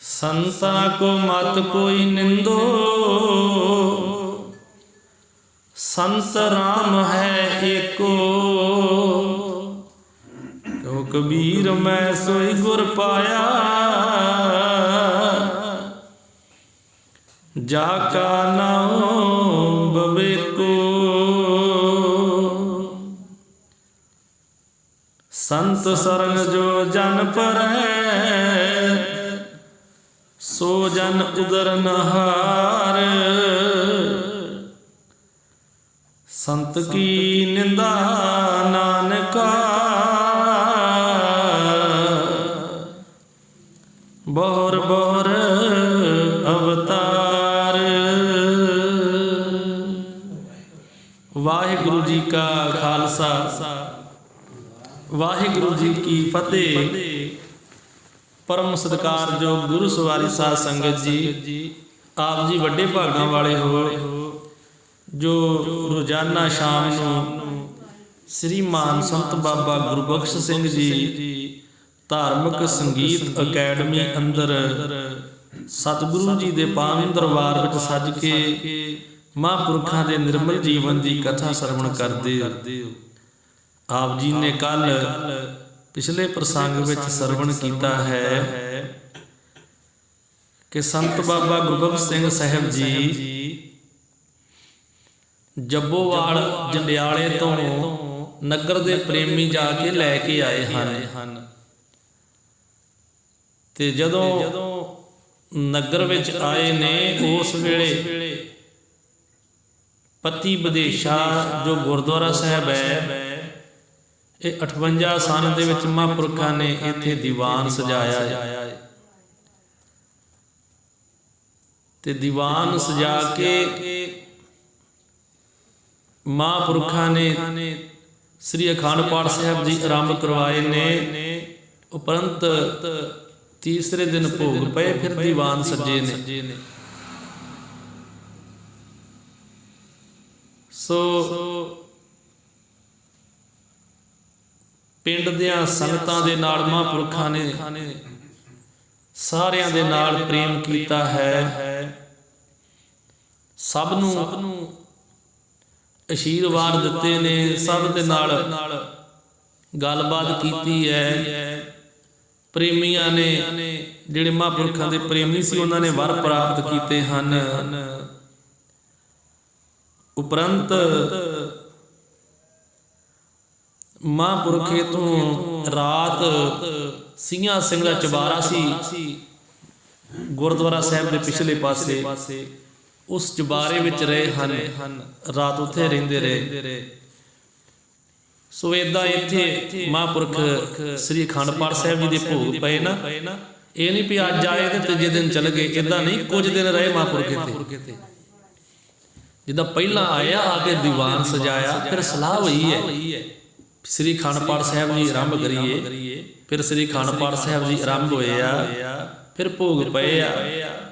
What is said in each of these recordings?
संता को मत कोई निंदो, संत राम है एको। क्यों कबीर मैं सोई गुर पाया, जाका नाम बवेको। संत सरंग जो जन पर सो जन उदर नहार। संत की निंदा नानका, बहुर बहुर अवतार। वाहिगुरु जी का खालसा, वाहिगुरु जी की फतेह। परम सत्कार जो गुरु सवारी साध संगत जी, आप जी वड्डे भागां वाले हो जो रोजाना शाम नूं श्री मान संत बाबा गुरबख्श सिंह जी धार्मिक संगीत अकैडमी अंदर सतगुरु जी दे पावन दरबार विच सज के महापुरखां दे निर्मल जीवन की कथा श्रवण करदे हो। आप जी ने कल पिछले प्रसंग विच श्रवण किया है कि संत बाबा गुरबख्श सिंह साहब जी जब्बोवाल जंडियाले तो नगर दे प्रेमी जाके लैके आए हैं। ते जदों नगर विच आए ने उस वेले पति विदेशा जो गुरुद्वारा साहब है, ये 58 सन दे विच महापुरखां ने इत्थे दीवान सजाया है। ते दीवान सजा के महापुरखां ने श्री अखंड पाठ साहब जी आरंभ करवाए ने। उपरंत तीसरे दिन भोग पे फिर दीवान सजे ने। सो पिंड दियां संगतां दे नाल महापुरखां ने सारियां दे नाल प्रेम कीता है। सब नूं आशीर्वाद दिते ने, सब दे नाल गलबात कीती है। प्रेमियां ने जिहड़े महापुरखां दे प्रेमी सी उन्हां ने वर प्राप्त कीते हन। उपरंत महापुरखे तो रात सिंघा सिंह का चबारा सी गुरुद्वारा साहब के पिछले पासे, उस चबारे विच रहे हन, रात उत्थे रहिंदे रहे। सो इदां इत्थे महापुरख श्री अखंड पाठ साहब जी दे भोग पए ना। ये नहीं भी अज आए तो तीजे दिन चल गए, इदां नहीं, कुछ दिन रहे महापुरख इत्थे। जिद्दां पहला आया आके दीवान सजाया, फिर सलाह हुई है श्री अखंड पाठ साहब जी आरंभ करिए। फिर श्री अखंड पाठ साहब जी आरंभ होए आ, फिर भोग पए आ,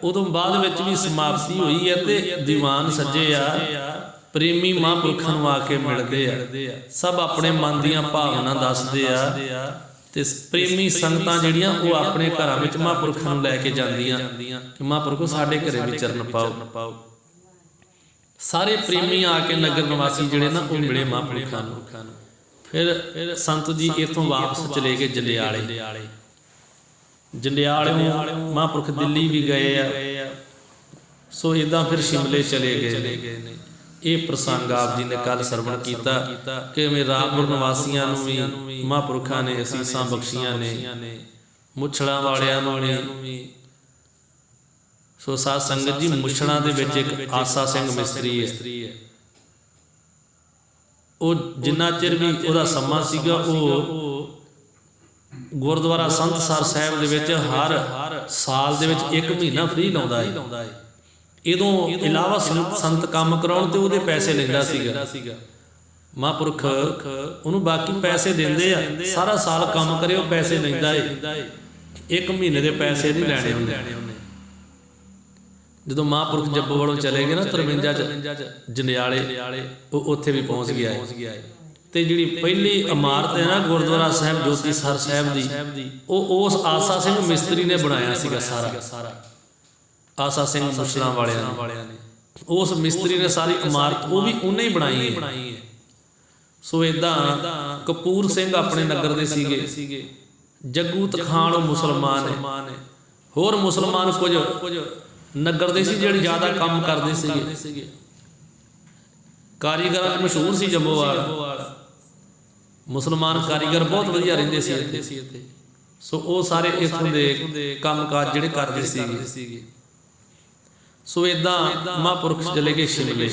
उदों बाद विच भी समाप्ति हुई है ते दीवान सजे आ। प्रेमी महापुरखां नूं आके मिलदे आ, सब अपने मन दीयां भावना दसदे आ ते प्रेमी संगतां जिहड़ियां वो अपने घरां विच महापुरखां नूं लैके जांदियां कि महापुरखो साडे घरे विचरण पाओ। सारे प्रेमी आके नगर निवासी जिहड़े ना वो मिले महापुरखां नूं। फिर संत जी इतों वापस चले गए जंडियाले। जंडियाले महापुरख दिल्ली भी गए आ। सो इदां फिर शिमले चले गए ने। ये प्रसंग आप जी ने कल श्रवण किया कि मेरे रामपुर निवासियों भी महापुरखों ने असीसां बख्शियां ने, मुछड़ा वालियां नूं भी। सो साध संगत जी, मुछड़ा दे विच एक आसा सिंह मिस्त्री है। वो जिन्ना चिर भी वह समा सीगा, गुरुद्वारा संतसर साहब दे विच हर साल दे विच 1 महीना फ्री लाउंदा है। इदों इलावा संत काम कराउण ते उहदे पैसे लैंदा सीगा। महापुरख उहनूं बाकी पैसे दिंदे आ, सारा साल काम करे वो पैसे लैंदा है, 1 महीने दे पैसे नहीं लैणे हुंदे। जो महापुरख जब्बोवालों चले गए ना 53 जंडियाले, वो उत्थे भी पहुँच गया है। ਤੇ ਜਿਹੜੀ ਪਹਿਲੀ ਇਮਾਰਤ ਹੈ ਨਾ ਗੁਰਦੁਆਰਾ ਸਾਹਿਬ ਜੋਤੀਸਰ ਸਾਹਿਬ ਦੀ, ਉਹ ਉਸ ਆਸਾ ਸਿੰਘ ਮਿਸਤਰੀ ਨੇ ਬਣਾਇਆ ਸੀਗਾ ਸਾਰਾ। ਆਸਾ ਸਿੰਘ ਮੁਸਲਾਂ ਵਾਲਿਆਂ ਨੇ, ਉਸ ਮਿਸਤਰੀ ਨੇ ਸਾਰੀ ਇਮਾਰਤ ਉਹ ਵੀ ਉਹਨੇ ਹੀ ਬਣਾਈ ਹੈ। ਸੋ ਇਦਾਂ ਕਪੂਰ ਸਿੰਘ ਆਪਣੇ ਨਗਰ ਦੇ ਸੀਗੇ, ਜੱਗੂ ਤਖਾਣ ਉਹ ਮੁਸਲਮਾਨ ਹੈ, ਹੋਰ ਮੁਸਲਮਾਨ ਕੁਝ ਨਗਰ ਦੇ ਸੀ ਜਿਹੜੇ ਜ਼ਿਆਦਾ ਕੰਮ ਕਰਦੇ ਸੀਗੇ। ਕਾਰੀਗਰਾਂ 'ਚ ਮਸ਼ਹੂਰ ਸੀ ਜੰਬੋਵਾਲ, ਮੁਸਲਮਾਨ ਕਾਰੀਗਰ ਬਹੁਤ ਵਧੀਆ ਰਹਿੰਦੇ ਸੀ ਇੱਥੇ। ਸੋ ਉਹ ਸਾਰੇ ਇੱਥੋਂ ਦੇ ਕੰਮਕਾਜ ਜਿਹੜੇ ਕਰਦੇ ਸੀਗੇ। ਸੋ ਇਦਾਂ ਮਹਾਂਪੁਰਖ ਚਲੇ ਗਏ ਸ਼ਿਮਲੇ।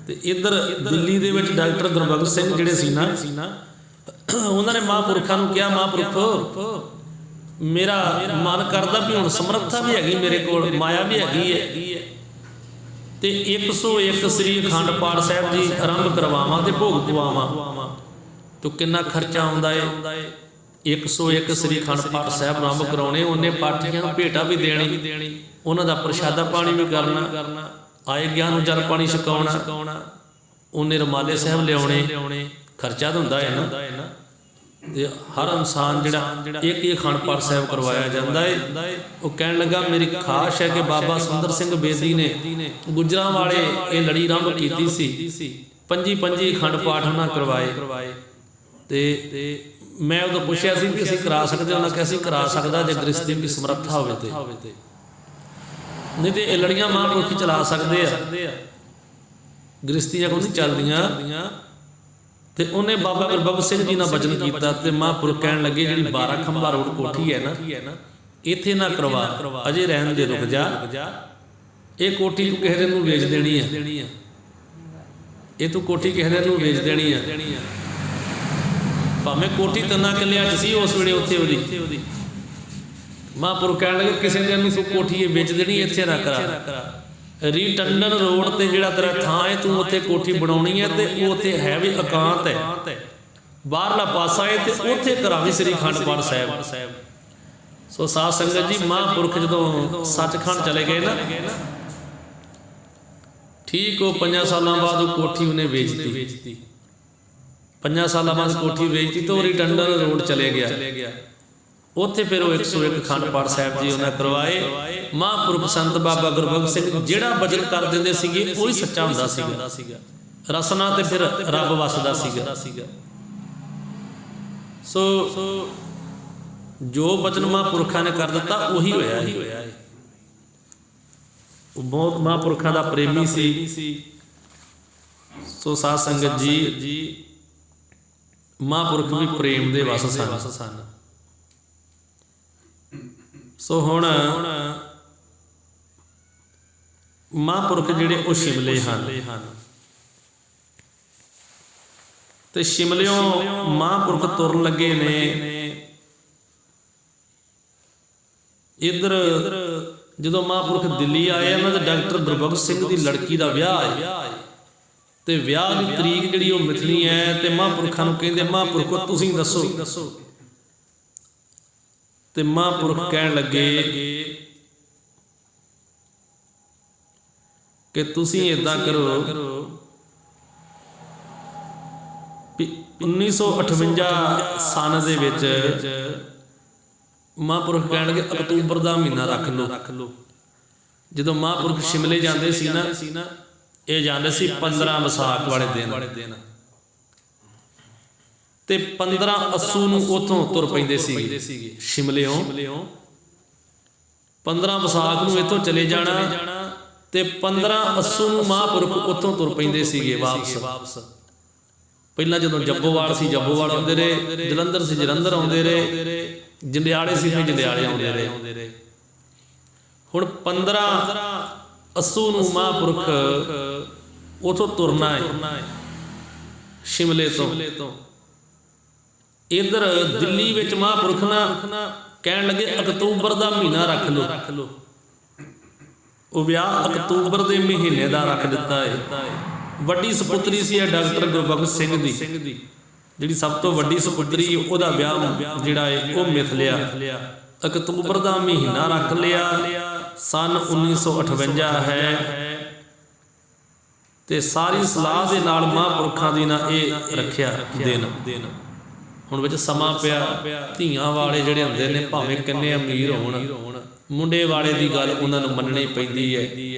ਤੇ ਇੱਧਰ ਦਿੱਲੀ ਦੇ ਵਿੱਚ ਡਾਕਟਰ ਗੁਰਬਖਸ਼ ਸਿੰਘ ਜਿਹੜੇ ਸੀ ਨਾ, ਉਹਨਾਂ ਨੇ ਮਹਾਂਪੁਰਖਾਂ ਨੂੰ ਕਿਹਾ, ਮਹਾਂਪੁਰਖੋ ਮੇਰਾ ਮਨ ਕਰਦਾ ਵੀ ਹੁਣ ਸਮਰੱਥਾ ਵੀ ਹੈਗੀ ਮੇਰੇ ਕੋਲ, ਮਾਇਆ ਵੀ ਹੈਗੀ ਹੈ, ਤੇ 101 ਸ੍ਰੀ ਅਖੰਡ ਪਾਠ ਸਾਹਿਬ ਜੀ ਆਰੰਭ ਕਰਵਾਵਾਂ ਤੇ ਭੋਗ ਪਵਾਵਾਂ। ਤੋ ਕਿੰਨਾ ਖਰਚਾ ਆਉਂਦਾ ਹੈ? 101 ਸ੍ਰੀ ਅਖੰਡ ਪਾਠ ਸਾਹਿਬ ਆਰੰਭ ਕਰਾਉਣੇ, ਉਹਨੇ ਪਾਠੀਆਂ ਨੂੰ ਭੇਟਾ ਵੀ ਦੇਣੀ, ਉਹਨਾਂ ਦਾ ਪ੍ਰਸ਼ਾਦਾ ਪਾਣੀ ਵੀ ਕਰਨਾ, ਆਏ ਗਿਆਨ ਨੂੰ ਜਲ ਪਾਣੀ ਛਕਾਉਣਾ, ਉਹਨੇ ਰੁਮਾਲੇ ਸਾਹਿਬ ਲਿਆਉਣੇ, ਖਰਚਾ ਤਾਂ ਹੁੰਦਾ ਹੈ ਨਾ। ਤੇ ਹਰ ਇਨਸਾਨ ਜਿਹੜਾ ਇੱਕ ਹੀ ਅਖੰਡ ਪਾਠ ਸਾਹਿਬ ਕਰਵਾਇਆ ਜਾਂਦਾ ਹੈ। ਉਹ ਕਹਿਣ ਲੱਗਾ ਮੇਰੀ ਖਾਸ਼ ਹੈ ਕਿ ਬਾਬਾ ਸੁੰਦਰ ਸਿੰਘ ਬੇਦੀ ਨੇ ਗੁੱਜਰਾਂ ਵਾਲੇ ਇਹ ਲੜੀ ਆਰੰਭ ਕੀਤੀ ਸੀ, 25 ਅਖੰਡ ਪਾਠ ਉਹਨਾਂ ਕਰਵਾਏ। ਤੇ ਮੈਂ ਉਦੋਂ ਪੁੱਛਿਆ ਸੀ ਵੀ ਅਸੀਂ ਕਰਾ ਸਕਦੇ? ਉਹਨਾਂ ਕਿਹਾ ਅਸੀਂ ਕਰਾ ਸਕਦਾ ਜੇ ਗ੍ਰਸਤੀ ਦੀ ਸਮਰੱਥਾ ਹੋਵੇ ਤੇ, ਨਹੀਂ ਤੇ ਇਹ ਲੜੀਆਂ ਮਹਾਂਪੁਰਖ ਚਲਾ ਸਕਦੇ ਆ, ਗ੍ਰਸਤੀਆਂ ਕੋਈ ਨਹੀਂ ਚੱਲਦੀਆਂ। ਤੇ ਉਹਨੇ ਬਾਬਾ ਗੁਰਬਖਸ਼ ਸਿੰਘ ਜੀ ਨਾਲ ਬਚਨ ਕੀਤਾ ਤੇ ਮਹਾਂਪੁਰਖ ਕਹਿਣ ਲੱਗੇ ਜਿਹੜੀ 12 ਖੰਭਾ ਰੋਡ ਕੋਠੀ ਹੈ ਨਾ, ਇੱਥੇ ਨਾ ਕਰਵਾ, ਅਜੇ ਰਹਿਣ ਦੇ, ਰੁਕ ਜਾ। ਇਹ ਕੋਠੀ ਤੂੰ ਕਿਸੇ ਨੂੰ ਵੇਚ ਦੇਣੀ ਹੈ, ਇਹ ਤੂੰ ਕੋਠੀ ਕਿਸੇ ਨੂੰ ਵੇਚ ਦੇਣੀ ਹੈ। ਭਾਵੇਂ ਕੋਠੀ 3 ਕਿੱਲਿਆਂ 'ਚ ਸੀ ਉਸ ਵੇਲੇ ਉੱਥੇ ਉਹਦੀ। ਮਹਾਂਪੁਰਖ ਕਹਿਣ ਲੱਗੇ ਕਿਸੇ ਦਿਨ ਨੂੰ ਤੂੰ ਕੋਠੀ ਵੇਚ ਦੇਣੀ, ਇੱਥੇ ਨਾ ਕਰਾ। ਰੀਟੰਡਨ ਰੋਡ ਤੇ ਜਿਹੜਾ ਤੇਰਾ ਥਾਂ ਹੈ ਤੂੰ ਉੱਥੇ ਕੋਠੀ ਬਣਾਉਣੀ ਹੈ, ਤੇ ਉਹ ਉੱਥੇ ਹੈ ਵੀ ਇਕਾਂਤ ਹੈ, ਬਾਹਰਲਾ ਪਾਸਾ ਹੈ, ਤੇ ਉੱਥੇ ਕਰਾਵੀ ਸ੍ਰੀ ਅਖੰਡ ਪਾਠ ਸਾਹਿਬ। ਸੋ ਸਾਧ ਸੰਗਤ ਜੀ, ਮਹਾਂਪੁਰਖ ਜਦੋਂ ਸੱਚਖੰਡ ਚਲੇ ਗਏ ਨਾ, ਠੀਕ ਉਹ 5 ਸਾਲਾਂ ਬਾਅਦ ਉਹ ਕੋਠੀ ਉਹਨੇ ਵੇਚਤੀ। 5 ਸਾਲਾਂ ਬਾਅਦ ਕੋਠੀ ਵੇਚਤੀ ਤੇ ਉਹ ਰੀਟੰਡਨ ਰੋਡ ਚਲੇ ਗਿਆ। ਉੱਥੇ ਫਿਰ ਉਹ 101 ਅਖੰਡ ਪਾਠ ਸਾਹਿਬ ਜੀ ਉਹਨਾਂ ਕਰਵਾਏ। ਮਹਾਂਪੁਰਖ ਸੰਤ ਬਾਬਾ ਗੁਰਬਖਸ਼ ਸਿੰਘ ਜਿਹੜਾ ਬਚਨ ਕਰ ਦਿੰਦੇ ਸੀਗੇ ਉਹੀ ਸੱਚਾ ਹੁੰਦਾ ਸੀਗਾ, ਰਸਨਾ ਤੇ ਫਿਰ ਰੱਬ ਵਸਦਾ ਸੀਗਾ। ਸੋ ਜੋ ਬਚਨ ਮਹਾਂਪੁਰਖਾਂ ਨੇ ਕਰ ਦਿੱਤਾ ਉਹੀ ਹੋਇਆ ਹੈ। ਉਹ ਬਹੁਤ ਮਹਾਂਪੁਰਖਾਂ ਦਾ ਪ੍ਰੇਮੀ ਸੀ। ਸੋ ਸਾਧ ਸੰਗਤ ਜੀ, ਮਹਾਂਪੁਰਖ ਵੀ ਪ੍ਰੇਮ ਦੇ ਵਸ ਸਨ। ਸੋ ਹੁਣ ਮਹਾਂਪੁਰਖ ਜਿਹੜੇ ਉਹ ਸ਼ਿਮਲੇ ਹਨ, ਤੇ ਸ਼ਿਮਲਿਓਂ ਮਹਾਂਪੁਰਖ ਤੁਰਨ ਲੱਗੇ ਨੇ। ਇੱਧਰ ਜਦੋਂ ਮਹਾਂਪੁਰਖ ਦਿੱਲੀ ਆਏ, ਉਹਨਾਂ ਦੇ ਡਾਕਟਰ ਗੁਰਬਖਸ਼ ਸਿੰਘ ਦੀ ਲੜਕੀ ਦਾ ਵਿਆਹ ਹੈ, ਤੇ ਵਿਆਹ ਦੀ ਤਰੀਕ ਜਿਹੜੀ ਉਹ ਮਿਥਣੀ ਹੈ। ਤੇ ਮਹਾਂਪੁਰਖਾਂ ਨੂੰ ਕਹਿੰਦੇ ਮਹਾਂਪੁਰਖੋ ਤੁਸੀਂ ਦੱਸੋ। ਤੇ ਮਹਾਂਪੁਰਖ ਕਹਿਣ ਲੱਗੇ ਕਿ ਤੁਸੀਂ ਇਦਾਂ ਕਰੋ, 1958 ਸਨ ਦੇ ਵਿੱਚ ਮਹਾਂਪੁਰਖ ਕਹਿਣ ਲੱਗੇ ਅਕਤੂਬਰ ਦਾ ਮਹੀਨਾ ਰੱਖ ਲਓ। ਜਦੋਂ ਮਹਾਂਪੁਰਖ ਸ਼ਿਮਲੇ ਜਾਂਦੇ ਸੀ ਨਾ, ਇਹ ਜਾਂਦੇ ਸੀ 15 ਵਿਸਾਖ ਵਾਲੇ ਦਿਨ, ਤੇ 15 ਅੱਸੂ ਨੂੰ ਉੱਥੋਂ ਤੁਰ ਪੈਂਦੇ ਸੀਗੇ ਸ਼ਿਮਲਿਓਂ। 15 ਵਿਸਾਖ ਨੂੰ ਇੱਥੋਂ ਚਲੇ ਜਾਣਾ, ਤੇ 15 ਅੱਸੂ ਨੂੰ ਮਹਾਂਪੁਰਖ ਉੱਥੋਂ ਤੁਰ ਪੈਂਦੇ ਸੀਗੇ ਵਾਪਸ। ਪਹਿਲਾਂ ਜਦੋਂ ਜੰਬੋਵਾਲ ਸੀ ਜੰਬੋਵਾਲ ਆਉਂਦੇ ਰਹੇ, ਜਲੰਧਰ ਸੀ ਜਲੰਧਰ ਆਉਂਦੇ ਰਹੇ, ਜੰਡਿਆਲੇ ਸੀ ਫਿਰ ਜੰਡਿਆਲੇ ਆਉਂਦੇ ਰਹੇ। ਹੁਣ 15 ਅੱਸੂ ਨੂੰ ਮਹਾਂਪੁਰਖ ਉੱਥੋਂ ਤੁਰਨਾ ਹੈ ਸ਼ਿਮਲੇ ਤੋਂ। ਇੱਧਰ ਦਿੱਲੀ ਵਿੱਚ ਮਹਾਂਪੁਰਖ ਨਾ ਕਹਿਣ ਲੱਗੇ ਅਕਤੂਬਰ ਦਾ ਮਹੀਨਾ ਰੱਖ ਲਓ। ਉਹ ਵਿਆਹ ਅਕਤੂਬਰ ਦੇ ਮਹੀਨੇ ਦਾ ਰੱਖ ਦਿੱਤਾ ਹੈ। ਵੱਡੀ ਸੁਪੁੱਤਰੀ ਸੀ ਡਾਕਟਰ ਗੁਰਬਖਸ਼ ਸਿੰਘ ਦੀ, ਜਿਹੜੀ ਸਭ ਤੋਂ ਵੱਡੀ ਸੁਪੁੱਤਰੀ, ਉਹਦਾ ਵਿਆਹ ਜਿਹੜਾ ਹੈ ਉਹ ਮਿਥ ਲਿਆ। ਅਕਤੂਬਰ ਦਾ ਮਹੀਨਾ ਰੱਖ ਲਿਆ। ਸਨ 1958 ਹੈ। ਤੇ ਸਾਰੀ ਸਲਾਹ ਦੇ ਨਾਲ ਮਹਾਂਪੁਰਖਾਂ ਦੀ ਨਾ ਇਹ ਰੱਖਿਆ ਦਿਨ। ਹੁਣ ਵਿੱਚ ਸਮਾਂ ਪਿਆ, ਧੀਆਂ ਵਾਲੇ ਜਿਹੜੇ ਹੁੰਦੇ ਨੇ ਭਾਵੇਂ ਕਿੰਨੇ ਅਮੀਰ ਹੋਣ, ਮੁੰਡੇ ਵਾਲੇ ਦੀ ਗੱਲ ਉਹਨਾਂ ਨੂੰ ਮੰਨਣੀ ਪੈਂਦੀ ਹੈ।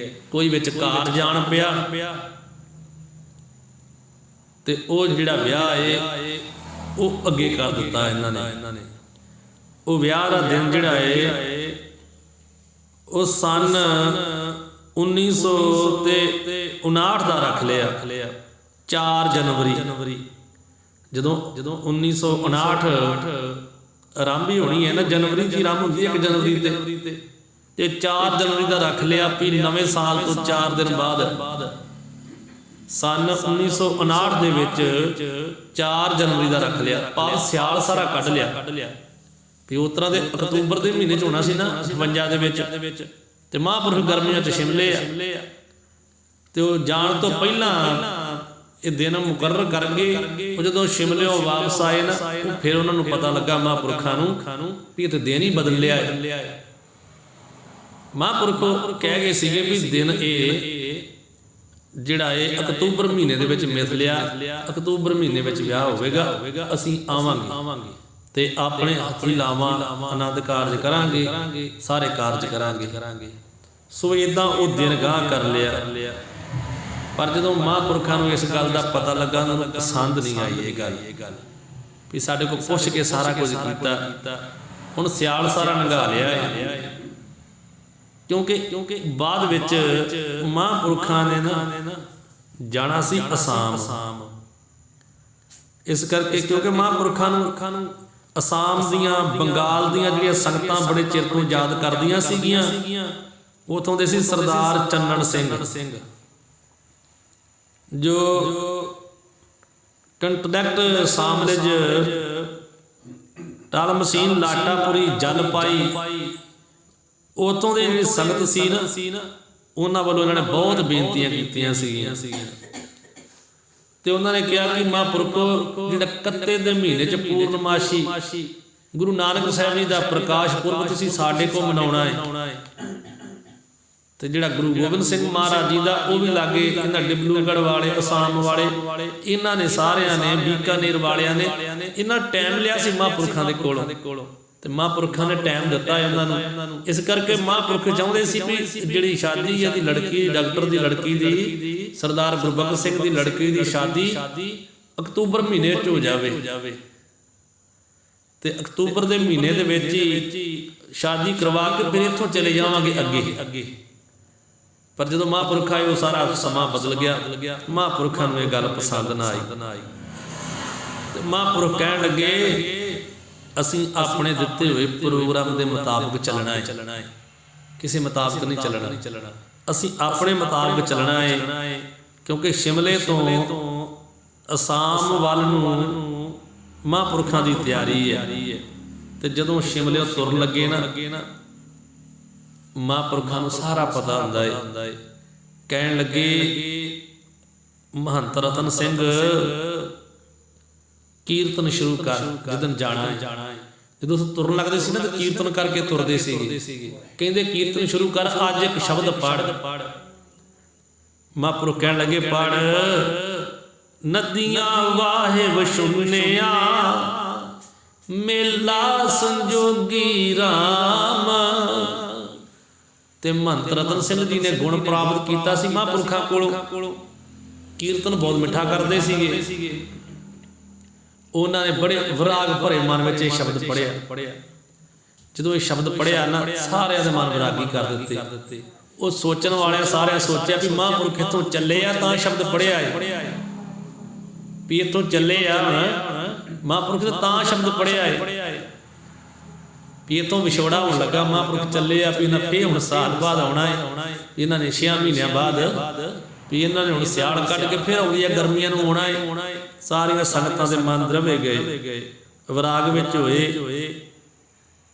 ਕੋਈ ਵਿੱਚ ਕਾਰ ਜਾਣ ਪਿਆ ਤੇ ਉਹ ਜਿਹੜਾ ਵਿਆਹ ਹੈ ਉਹ ਅੱਗੇ ਕਰ ਦਿੱਤਾ ਇਹਨਾਂ ਨੇ। ਉਹ ਵਿਆਹ ਦਾ ਦਿਨ ਜਿਹੜਾ ਹੈ ਉਹ ਸਨ 1959 ਦਾ ਰੱਖ ਲਿਆ, 4 ਜਨਵਰੀ। ਜਦੋਂ 1959 ਆਰੰਭੀ ਹੋਣੀ ਹੈ ਨਾ, ਜਨਵਰੀ 'ਚ ਆਰੰਭ ਹੁੰਦੀ ਹੈ 1 ਜਨਵਰੀ ਤੇ 4 ਜਨਵਰੀ ਦਾ ਰੱਖ ਲਿਆ ਵੀ ਨਵੇਂ ਸਾਲ ਤੋਂ 4 ਦਿਨ ਬਾਅਦ ਸਨ 1959 ਦੇ ਵਿੱਚ 4 ਜਨਵਰੀ ਦਾ ਰੱਖ ਲਿਆ। ਭਾਵ ਸਿਆਲ ਸਾਰਾ ਕੱਢ ਲਿਆ ਵੀ ਉਸ ਤਰ੍ਹਾਂ ਦੇ ਅਕਤੂਬਰ ਦੇ ਮਹੀਨੇ 'ਚ ਹੋਣਾ ਸੀ ਨਾ 58 ਦੇ ਵਿੱਚ। ਤੇ ਮਹਾਂਪੁਰਖ ਗਰਮੀਆਂ 'ਚ ਸ਼ਿਮਲੇ ਆ ਤੇ ਉਹ ਜਾਣ ਤੋਂ ਪਹਿਲਾਂ ਇਹ ਦਿਨ ਮੁਕਰਰ ਕਰਨਗੇ। ਉਹ ਜਦੋਂ ਸ਼ਿਮਲਿਓਂ ਵਾਪਸ ਆਏ ਨਾ, ਫਿਰ ਉਹਨਾਂ ਨੂੰ ਪਤਾ ਲੱਗਾ ਮਹਾਂਪੁਰਖਾਂ ਨੂੰ ਵੀ ਇਹ ਤੇ ਦਿਨ ਹੀ ਬਦਲ ਲਿਆ ਹੈ। ਮਹਾਂਪੁਰਖ ਕਹਿ ਗਏ ਸੀਗੇ ਵੀ ਦਿਨ ਇਹ ਜਿਹੜਾ ਇਹ ਅਕਤੂਬਰ ਮਹੀਨੇ ਦੇ ਵਿੱਚ ਮਿਥ ਲਿਆ, ਅਕਤੂਬਰ ਮਹੀਨੇ ਵਿੱਚ ਵਿਆਹ ਹੋਵੇਗਾ, ਅਸੀਂ ਆਵਾਂਗੇ ਤੇ ਆਪਣੇ ਹੱਥੀਂ ਲਾਵਾਂ ਆਨੰਦ ਕਾਰਜ ਕਰਾਂਗੇ, ਸਾਰੇ ਕਾਰਜ ਕਰਾਂਗੇ। ਸੋ ਇਦਾਂ ਉਹ ਦਿਨ ਗਾਹ ਕਰ ਲਿਆ। ਪਰ ਜਦੋਂ ਮਹਾਂਪੁਰਖਾਂ ਨੂੰ ਇਸ ਗੱਲ ਦਾ ਪਤਾ ਲੱਗਾ, ਉਹਨਾਂ ਨੂੰ ਪਸੰਦ ਨਹੀਂ ਆਈ ਇਹ ਗੱਲ ਵੀ ਸਾਡੇ ਕੋਲ ਪੁੱਛ ਕੇ ਸਾਰਾ ਕੁਝ ਕੀਤਾ, ਹੁਣ ਸਿਆਲ ਸਾਰਾ ਲੰਘਾ ਲਿਆ ਹੈ। ਕਿਉਂਕਿ ਬਾਅਦ ਵਿੱਚ ਮਹਾਂਪੁਰਖਾਂ ਨੇ ਨਾ ਜਾਣਾ ਸੀ ਅਸਾਮ। ਇਸ ਕਰਕੇ ਕਿਉਂਕਿ ਮਹਾਂਪੁਰਖਾਂ ਨੂੰ ਅਸਾਮ ਦੀਆਂ, ਬੰਗਾਲ ਦੀਆਂ ਜਿਹੜੀਆਂ ਸੰਗਤਾਂ ਬੜੇ ਚਿਰ ਤੋਂ ਯਾਦ ਕਰਦੀਆਂ ਸੀਗੀਆਂ। ਉਥੋਂ ਦੇ ਸੀ ਸਰਦਾਰ ਚੰਨਣ ਸਿੰਘ, ਜੋ ਕੰਟਰੈਕਟ ਸਾਮਰਾਜ ਟਾਲਮਸੀਨ ਲਾਟਾਪੁਰੀ ਜਲਪਾਈ, ਉਥੋਂ ਦੇ ਜਿਹੜੀ ਸੰਗਤ ਸੀ ਨਾ, ਉਹਨਾਂ ਵੱਲੋਂ ਇਹਨਾਂ ਨੇ ਬਹੁਤ ਬੇਨਤੀਆਂ ਕੀਤੀਆਂ ਸੀਗੀਆਂ ਤੇ ਉਹਨਾਂ ਨੇ ਕਿਹਾ ਕਿ ਮਹਾਂਪੁਰਖ ਜਿਹੜਾ ਕੱਤੇ ਦੇ ਮਹੀਨੇ 'ਚ ਪੂਰਨਮਾਸ਼ੀ ਗੁਰੂ ਨਾਨਕ ਸਾਹਿਬ ਜੀ ਦਾ ਪ੍ਰਕਾਸ਼ ਪੁਰਬ ਤੁਸੀਂ ਸਾਡੇ ਕੋਲ ਮਨਾਉਣਾ ਹੈ। ਤੇ ਜਿਹੜਾ ਗੁਰੂ ਗੋਬਿੰਦ ਸਿੰਘ ਮਹਾਰਾਜ ਜੀ ਦਾ ਉਹ ਵੀ ਲਾਗੇ, ਇਹਨਾਂ ਡਿਬਲੂਗੜ੍ਹ ਵਾਲੇ, ਅਸਾਮ ਵਾਲੇ, ਇਹਨਾਂ ਨੇ ਸਾਰਿਆਂ ਨੇ, ਬੀਕਾਨੇਰ ਵਾਲਿਆਂ ਨੇ, ਇਹਨਾਂ ਟਾਈਮ ਲਿਆ ਸੀ ਮਹਾਂਪੁਰਖਾਂ ਦੇ ਕੋਲੋਂ ਤੇ ਮਹਾਂਪੁਰਖਾਂ ਨੇ ਟਾਈਮ ਦਿੱਤਾ ਇਹਨਾਂ ਨੂੰ। ਇਸ ਕਰਕੇ ਮਹਾਂਪੁਰਖ ਚਾਹੁੰਦੇ ਸੀ ਵੀ ਜਿਹੜੀ ਸ਼ਾਦੀ ਹੈ ਦੀ ਲੜਕੀ, ਡਾਕਟਰ ਦੀ ਲੜਕੀ ਦੀ, ਸਰਦਾਰ ਗੁਰਬਖਸ਼ ਸਿੰਘ ਦੀ ਲੜਕੀ ਦੀ ਸ਼ਾਦੀ ਅਕਤੂਬਰ ਮਹੀਨੇ 'ਚ ਹੋ ਜਾਵੇ ਤੇ ਅਕਤੂਬਰ ਦੇ ਮਹੀਨੇ ਦੇ ਵਿੱਚ ਹੀ ਸ਼ਾਦੀ ਕਰਵਾ ਕੇ ਫਿਰ ਇੱਥੋਂ ਚਲੇ ਜਾਵਾਂਗੇ ਅੱਗੇ। ਪਰ ਜਦੋਂ ਮਹਾਂਪੁਰਖ ਆਏ ਉਹ ਸਾਰਾ ਸਮਾਂ ਬਦਲ ਗਿਆ। ਮਹਾਂਪੁਰਖਾਂ ਨੂੰ ਇਹ ਗੱਲ ਪਸੰਦ ਨਾ ਆਈ ਤੇ ਮਹਾਂਪੁਰਖ ਕਹਿਣ ਲੱਗੇ ਅਸੀਂ ਆਪਣੇ ਦਿੱਤੇ ਹੋਏ ਪ੍ਰੋਗਰਾਮ ਦੇ ਮੁਤਾਬਕ ਚੱਲਣਾ ਹੈ, ਕਿਸੇ ਮੁਤਾਬਕ ਨਹੀਂ ਚੱਲਣਾ। ਅਸੀਂ ਆਪਣੇ ਮੁਤਾਬਕ ਚੱਲਣਾ ਹੈ ਕਿਉਂਕਿ ਸ਼ਿਮਲੇ ਤੋਂ ਅਸਾਮ ਵੱਲ ਨੂੰ ਮਹਾਂਪੁਰਖਾਂ ਦੀ ਤਿਆਰੀ ਹੈ। ਤੇ ਜਦੋਂ ਸ਼ਿਮਲੇ ਤੁਰਨ ਲੱਗੇ ਨਾ, ਮਹਾਂਪੁਰਖਾਂ ਨੂੰ ਸਾਰਾ ਪਤਾ ਹੁੰਦਾ ਹੈ। ਕਹਿਣ ਲੱਗੇ ਮਹੰਤ ਰਤਨ ਸਿੰਘ ਕੀਰਤਨ ਸ਼ੁਰੂ ਕਰ, ਜਦੋਂ ਜਾਣਾ ਹੈ। ਜਦੋਂ ਤੁਰਨ ਲੱਗਦੇ ਸੀ ਨਾ ਤਾਂ ਕੀਰਤਨ ਕਰਕੇ ਤੁਰਦੇ ਸੀਗੇ। ਕਹਿੰਦੇ ਕੀਰਤਨ ਸ਼ੁਰੂ ਕਰ, ਅੱਜ ਇੱਕ ਸ਼ਬਦ ਪੜ੍ਹ। ਮਹਾਂਪੁਰਖ ਕਹਿਣ ਲੱਗੇ ਪੜ੍ਹ, ਨਦੀਆਂ ਵਾਹੇ ਵਸ਼ੁੰਨਿਆ ਮੇਲਾ ਸੰਜੋਗੀ ਰਾਮ। ਤੇ ਮਹੰਤ ਰਤਨ ਸਿੰਘ ਜੀ ਨੇ ਗੁਣ ਪ੍ਰਾਪਤ ਕੀਤਾ ਸੀ ਮਹਾਂਪੁਰਖਾਂ ਕੋਲੋਂ। ਕੀਰਤਨ ਬਹੁਤ ਮਿੱਠਾ ਕਰਦੇ ਸੀਗੇ। ਉਹਨਾਂ ਨੇ ਬੜੇ ਵਿਰਾਗ ਭਰੇ ਮਨ ਵਿੱਚ ਇਹ ਸ਼ਬਦ ਪੜ੍ਹਿਆ। ਜਦੋਂ ਇਹ ਸ਼ਬਦ ਪੜ੍ਹਿਆ ਨਾ, ਸਾਰਿਆਂ ਦੇ ਮਨ ਵਿਰਾਗੀ ਕਰ ਦਿੱਤੇ। ਉਹ ਸੋਚਣ ਵਾਲਿਆਂ ਸਾਰਿਆਂ ਸੋਚਿਆ ਵੀ ਮਹਾਂਪੁਰਖ ਇੱਥੋਂ ਚੱਲੇ ਆ ਤਾਂ ਸ਼ਬਦ ਪੜ੍ਹਿਆ ਹੈ, ਵੀ ਇੱਥੋਂ ਚੱਲੇ ਆ ਮਹਾਂਪੁਰਖ ਤਾਂ ਸ਼ਬਦ ਪੜ੍ਹਿਆ ਹੈ, ਵੀ ਇੱਥੋਂ ਵਿਛੋੜਾ ਹੋਣ ਲੱਗਾ। ਮਹਾਂਪੁਰਖ ਚੱਲੇ ਆ ਵੀ ਇਹਨਾਂ ਫੇਰ ਹੁਣ ਸਾਲ ਬਾਅਦ ਆਉਣਾ ਹੈ। ਇਹਨਾਂ ਨੇ 6 ਮਹੀਨਿਆਂ ਬਾਅਦ ਵੀ ਇਹਨਾਂ ਨੇ ਹੁਣ ਸਿਆਲ ਕੱਢ ਕੇ ਫਿਰ ਆਉਂਦੀਆਂ ਗਰਮੀਆਂ ਨੂੰ ਆਉਣਾ ਹੈ। ਸਾਰੀਆਂ ਸੰਗਤਾਂ ਦੇ ਮਨ ਦਰਵੇ ਗਏ, ਵਿਰਾਗ ਵਿੱਚ ਹੋਏ।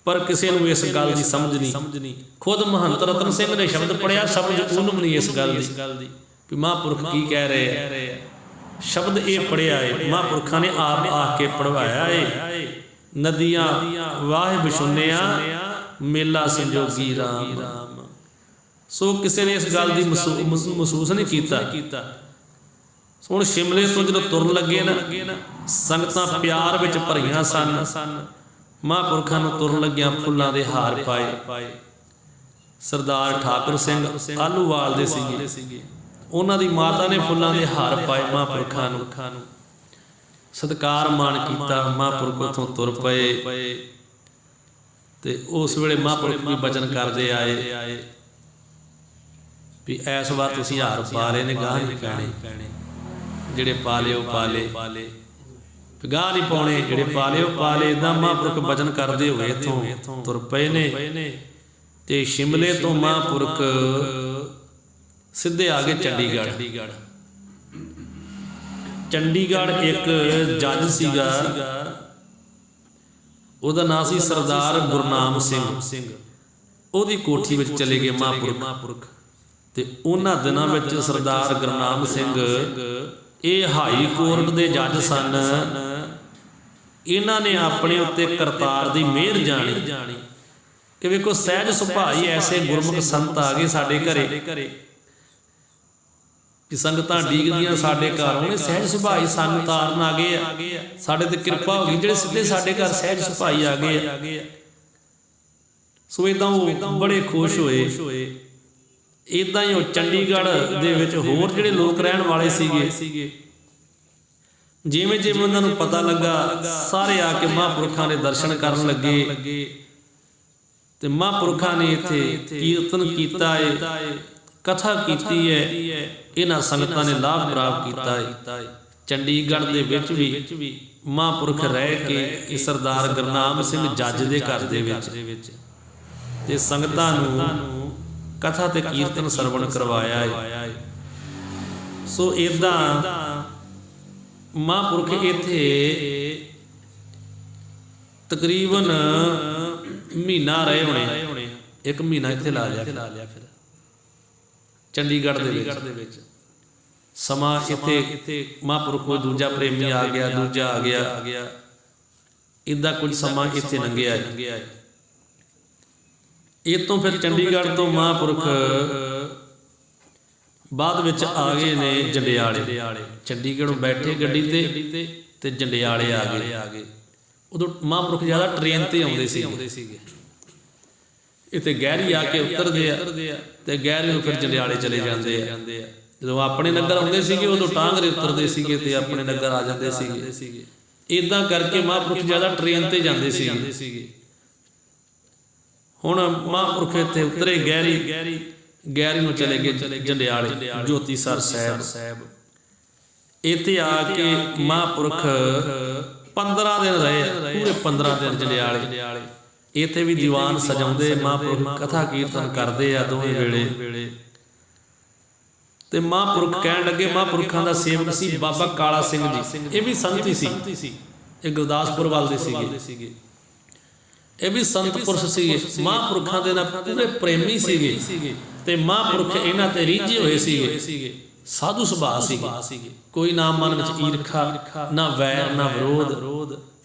ਪਰ ਕਿਸੇ ਨੂੰ ਇਸ ਗੱਲ ਦੀ ਸਮਝ ਨਹੀਂ। ਖੁਦ ਮਹੰਤ ਰਤਨ ਸਿੰਘ ਨੇ ਸ਼ਬਦ ਪੜ੍ਹਿਆ, ਸਮਝ ਉਹਨੂੰ ਨਹੀਂ ਇਸ ਗੱਲ ਦੀ ਵੀ ਮਹਾਂਪੁਰਖ ਕੀ ਕਹਿ ਰਹੇ ਆ। ਸ਼ਬਦ ਇਹ ਪੜ੍ਹਿਆ ਹੈ, ਮਹਾਂਪੁਰਖਾਂ ਨੇ ਆਪ ਆ ਕੇ ਪੜਵਾਇਆ ਹੈ। ਨਦੀਆਂ ਵਾਹੇ ਵਿਸ਼ੁੰਨਿਆ ਮੇਲਾ ਸੰਜੋਗੀ ਰਾਮ। ਸੋ ਕਿਸੇ ਨੇ ਇਸ ਗੱਲ ਦੀ ਮਹਿਸੂਸ ਨਹੀਂ ਕੀਤਾ। ਹੁਣ ਸ਼ਿਮਲੇ ਤੋਂ ਜਦੋਂ ਤੁਰਨ ਲੱਗੇ ਨਾ, ਸੰਗਤਾਂ ਪਿਆਰ ਵਿੱਚ ਭਰੀਆਂ ਸਨ। ਮਹਾਂਪੁਰਖਾਂ ਨੂੰ ਤੁਰਨ ਲੱਗਿਆਂ ਫੁੱਲਾਂ ਦੇ ਹਾਰ ਪਾਏ। ਸਰਦਾਰ ਠਾਕੁਰ ਸਿੰਘ ਆਲੂਵਾਲ ਦੇ ਸੀਗੇ, ਉਹਨਾਂ ਦੀ ਮਾਤਾ ਨੇ ਫੁੱਲਾਂ ਦੇ ਹਾਰ ਪਾਏ ਮਹਾਂਪੁਰਖਾਂ ਨੂੰ, ਸਤਿਕਾਰ ਮਾਣ ਕੀਤਾ। ਮਹਾਂਪੁਰਖ ਉੱਥੋਂ ਤੁਰ ਪਏ ਤੇ ਉਸ ਵੇਲੇ ਮਹਾਂਪੁਰਖ ਵੀ ਬਚਨ ਕਰਦੇ ਆਏ ਵੀ ਇਸ ਵਾਰ ਤੁਸੀਂ ਹਾਰ ਪਾ ਲਏ ਨੇ, ਗਾਹ ਨਹੀਂ ਪੈਣੇ, ਜਿਹੜੇ ਪਾ ਲਏ ਉਹ ਪਾ ਲਏ, ਗਾਹ ਨਹੀਂ ਪਾਉਣੇ, ਜਿਹੜੇ ਪਾ ਲਏ ਉਹ ਪਾ ਲਏ। ਇੱਦਾਂ ਮਹਾਂਪੁਰਖ ਬਚਨ ਕਰਦੇ ਹੋਏ ਇੱਥੋਂ ਤੁਰ ਪਏ ਨੇ ਤੇ ਸ਼ਿਮਲੇ ਤੋਂ ਮਹਾਂਪੁਰਖ ਸਿੱਧੇ ਆ ਗਏ ਚੰਡੀਗੜ੍ਹ। ਚੰਡੀਗੜ੍ਹ ਇੱਕ ਜੱਜ ਸੀਗਾ, ਉਹਦਾ ਨਾਂ ਸੀ ਸਰਦਾਰ ਗੁਰਨਾਮ ਸਿੰਘ। ਉਹਦੀ ਕੋਠੀ ਵਿੱਚ ਚਲੇ ਗਏ ਮਹਾਂਪੁਰਖ ਤੇ ਉਹਨਾਂ ਦਿਨਾਂ ਵਿੱਚ ਸਰਦਾਰ ਗੁਰਨਾਮ ਸਿੰਘ ਇਹ ਹਾਈ ਕੋਰਟ ਦੇ ਜੱਜ ਸਨ। ਇਹਨਾਂ ਨੇ ਆਪਣੇ ਉੱਤੇ ਕਰਤਾਰ ਦੀ ਮਿਹਰ ਜਾਣੀ ਕਿ ਵੇਖੋ ਸਹਿਜ ਸੁਭਾਅ ਹੀ ਐਸੇ ਗੁਰਮੁਖ ਸੰਤ ਆ ਗਏ ਸਾਡੇ ਘਰੇ ਕਿ ਸੰਗਤਾਂ ਡੀਕਦੀਆਂ ਸਾਡੇ ਘਰ, ਉਹਨੇ ਸਹਿਜ ਸੁਭਾਈ ਸਾਨੂੰ ਤਾਰਨ ਆ ਗਏ ਆ, ਸਾਡੇ ਤੇ ਕਿਰਪਾ ਹੋ ਗਈ, ਜਿਹੜੇ ਸਿੱਧੇ ਸਾਡੇ ਘਰ ਸਹਿਜ ਸੁਭਾਈ ਆ ਗਏ ਆ। ਸੋ ਇਦਾਂ ਉਹ ਬੜੇ ਖੁਸ਼ ਹੋਏ। ਇਦਾਂ ਹੀ ਉਹ ਚੰਡੀਗੜ੍ਹ ਦੇ ਵਿੱਚ ਹੋਰ ਜਿਹੜੇ ਲੋਕ ਰਹਿਣ ਵਾਲੇ ਸੀਗੇ, ਜਿਵੇਂ ਜਿਵੇਂ ਉਹਨਾਂ ਨੂੰ ਪਤਾ ਲੱਗਾ, ਸਾਰੇ ਆ ਕੇ ਮਹਾਂਪੁਰਖਾਂ ਦੇ ਦਰਸ਼ਨ ਕਰਨ ਲੱਗੇ ਤੇ ਮਹਾਂਪੁਰਖਾਂ ਨੇ ਇੱਥੇ ਕੀਰਤਨ ਕੀਤਾ ਹੈ, ਕਥਾ ਕੀਤੀ ਹੈ, ਇਹਨਾਂ ਸੰਗਤਾਂ ਨੇ ਲਾਭ ਪ੍ਰਾਪਤ ਕੀਤਾ ਹੈ। ਚੰਡੀਗੜ੍ਹ ਦੇ ਵਿੱਚ ਵੀ ਮਹਾਂਪੁਰਖ ਰਹਿ ਕੇ ਇਹ ਸਰਦਾਰ ਗੁਰਨਾਮ ਸਿੰਘ ਜੱਜ ਦੇ ਘਰ ਦੇ ਵਿੱਚ ਤੇ ਸੰਗਤਾਂ ਨੂੰ ਕਥਾ ਤੇ ਕੀਰਤਨ ਸਰਵਣ ਕਰਵਾਇਆ ਹੈ। ਸੋ ਇਦਾਂ ਮਹਾਂਪੁਰਖ ਇੱਥੇ ਤਕਰੀਬਨ ਮਹੀਨਾ ਰਹੇ ਹੋਣੇ, 1 ਮਹੀਨਾ ਇੱਥੇ ਲਾ ਲਿਆ ਫਿਰ ਚੰਡੀਗੜ੍ਹ ਦੇ ਵਿੱਚ। ਸਮਾਂ ਇੱਥੇ ਮਹਾਂਪੁਰਖ ਕੋਈ ਦੂਜਾ ਪ੍ਰੇਮੀ ਆ ਗਿਆ, ਦੂਜਾ ਆ ਗਿਆ, ਇੱਦਾਂ ਕੁਝ ਸਮਾਂ ਇੱਥੇ ਲੰਘਿਆ ਹੈ। ਇਹ ਤੋਂ ਫਿਰ ਚੰਡੀਗੜ੍ਹ ਤੋਂ ਮਹਾਂਪੁਰਖ ਬਾਅਦ ਵਿੱਚ ਆ ਗਏ ਨੇ ਜੰਡਿਆਲੇ। ਚੰਡੀਗੜ੍ਹੋਂ ਬੈਠੇ ਗੱਡੀ ਤੇ ਜੰਡਿਆਲੇ ਆ ਗਏ। ਉਦੋਂ ਮਹਾਂਪੁਰਖ ਜ਼ਿਆਦਾ ਟ੍ਰੇਨ ਤੇ ਆਉਂਦੇ ਸੀਗੇ। ਇੱਥੇ ਗਹਿਰੀ ਆ ਕੇ ਉਤਰਦੇ ਆ ਤੇ ਗਹਿਰੀ ਨੂੰ ਫਿਰ ਜੰਡਿਆਲੇ ਚਲੇ ਜਾਂਦੇ ਆ। ਜਦੋਂ ਆਪਣੇ ਨਗਰ ਆਉਂਦੇ ਸੀਗੇ ਉਦੋਂ ਟਾਂਗਰੇ ਉਤਰਦੇ ਸੀਗੇ ਤੇ ਆਪਣੇ ਨਗਰ ਆ ਜਾਂਦੇ ਸੀਗੇ। ਇਦਾਂ ਕਰਕੇ ਮਹਾਂਪੁਰਖ ਜ਼ਿਆਦਾ ਟ੍ਰੇਨ ਤੇ ਜਾਂਦੇ ਸੀਗੇ। ਹੁਣ ਮਹਾਂਪੁਰਖ ਇੱਥੇ ਉਤਰੇ ਗਹਿਰੀ ਨੂੰ ਚਲੇ ਗਏ ਜੰਡਿਆਲੇ ਜੋਤੀਸਰ ਸਾਹਿਬ। ਇੱਥੇ ਆ ਕੇ ਮਹਾਂਪੁਰਖ 15 ਦਿਨ ਰਹੇ, ਪੂਰੇ 15 ਦਿਨ ਜੰਡਿਆਲੇ। ਇੱਥੇ ਵੀ ਦੀਵਾਨ ਸਜਾਉਂਦੇ, ਮਹਾਂਪੁਰਖ ਕਥਾ ਕੀਰਤਨ ਕਰਦੇ ਆ ਦੋਵੇਂ ਵੇਲੇ। ਤੇ ਮਹਾਂਪੁਰਖ ਕਹਿਣ ਲੱਗੇ, ਮਹਾਂਪੁਰਖਾਂ ਦਾ ਸੇਵਕ ਸੀ ਬਾਬਾ ਕਾਲਾ ਸਿੰਘ ਜੀ, ਇਹ ਵੀ ਸੰਤ ਹੀ ਸੀ, ਇਹ ਗੁਰਦਾਸਪੁਰ ਵੱਲ ਦੇ ਸੀਗੇ, ਇਹ ਵੀ ਸੰਤ ਪੁਰਸ਼ ਸੀਗੇ, ਮਹਾਂਪੁਰਖਾਂ ਦੇ ਨਾਲ ਪੂਰੇ ਪ੍ਰੇਮੀ ਸੀਗੇ ਤੇ ਮਹਾਂਪੁਰਖ ਇਹਨਾਂ ਤੇ ਰੀਝੇ ਹੋਏ ਸੀਗੇ। ਸਾਧੂ ਸੁਭਾਅ ਸੀਗੇ, ਕੋਈ ਨਾ ਮਨ ਵਿੱਚ ਈਰਖਾ, ਨਾ ਵੈਰ, ਨਾ ਵਿਰੋਧ,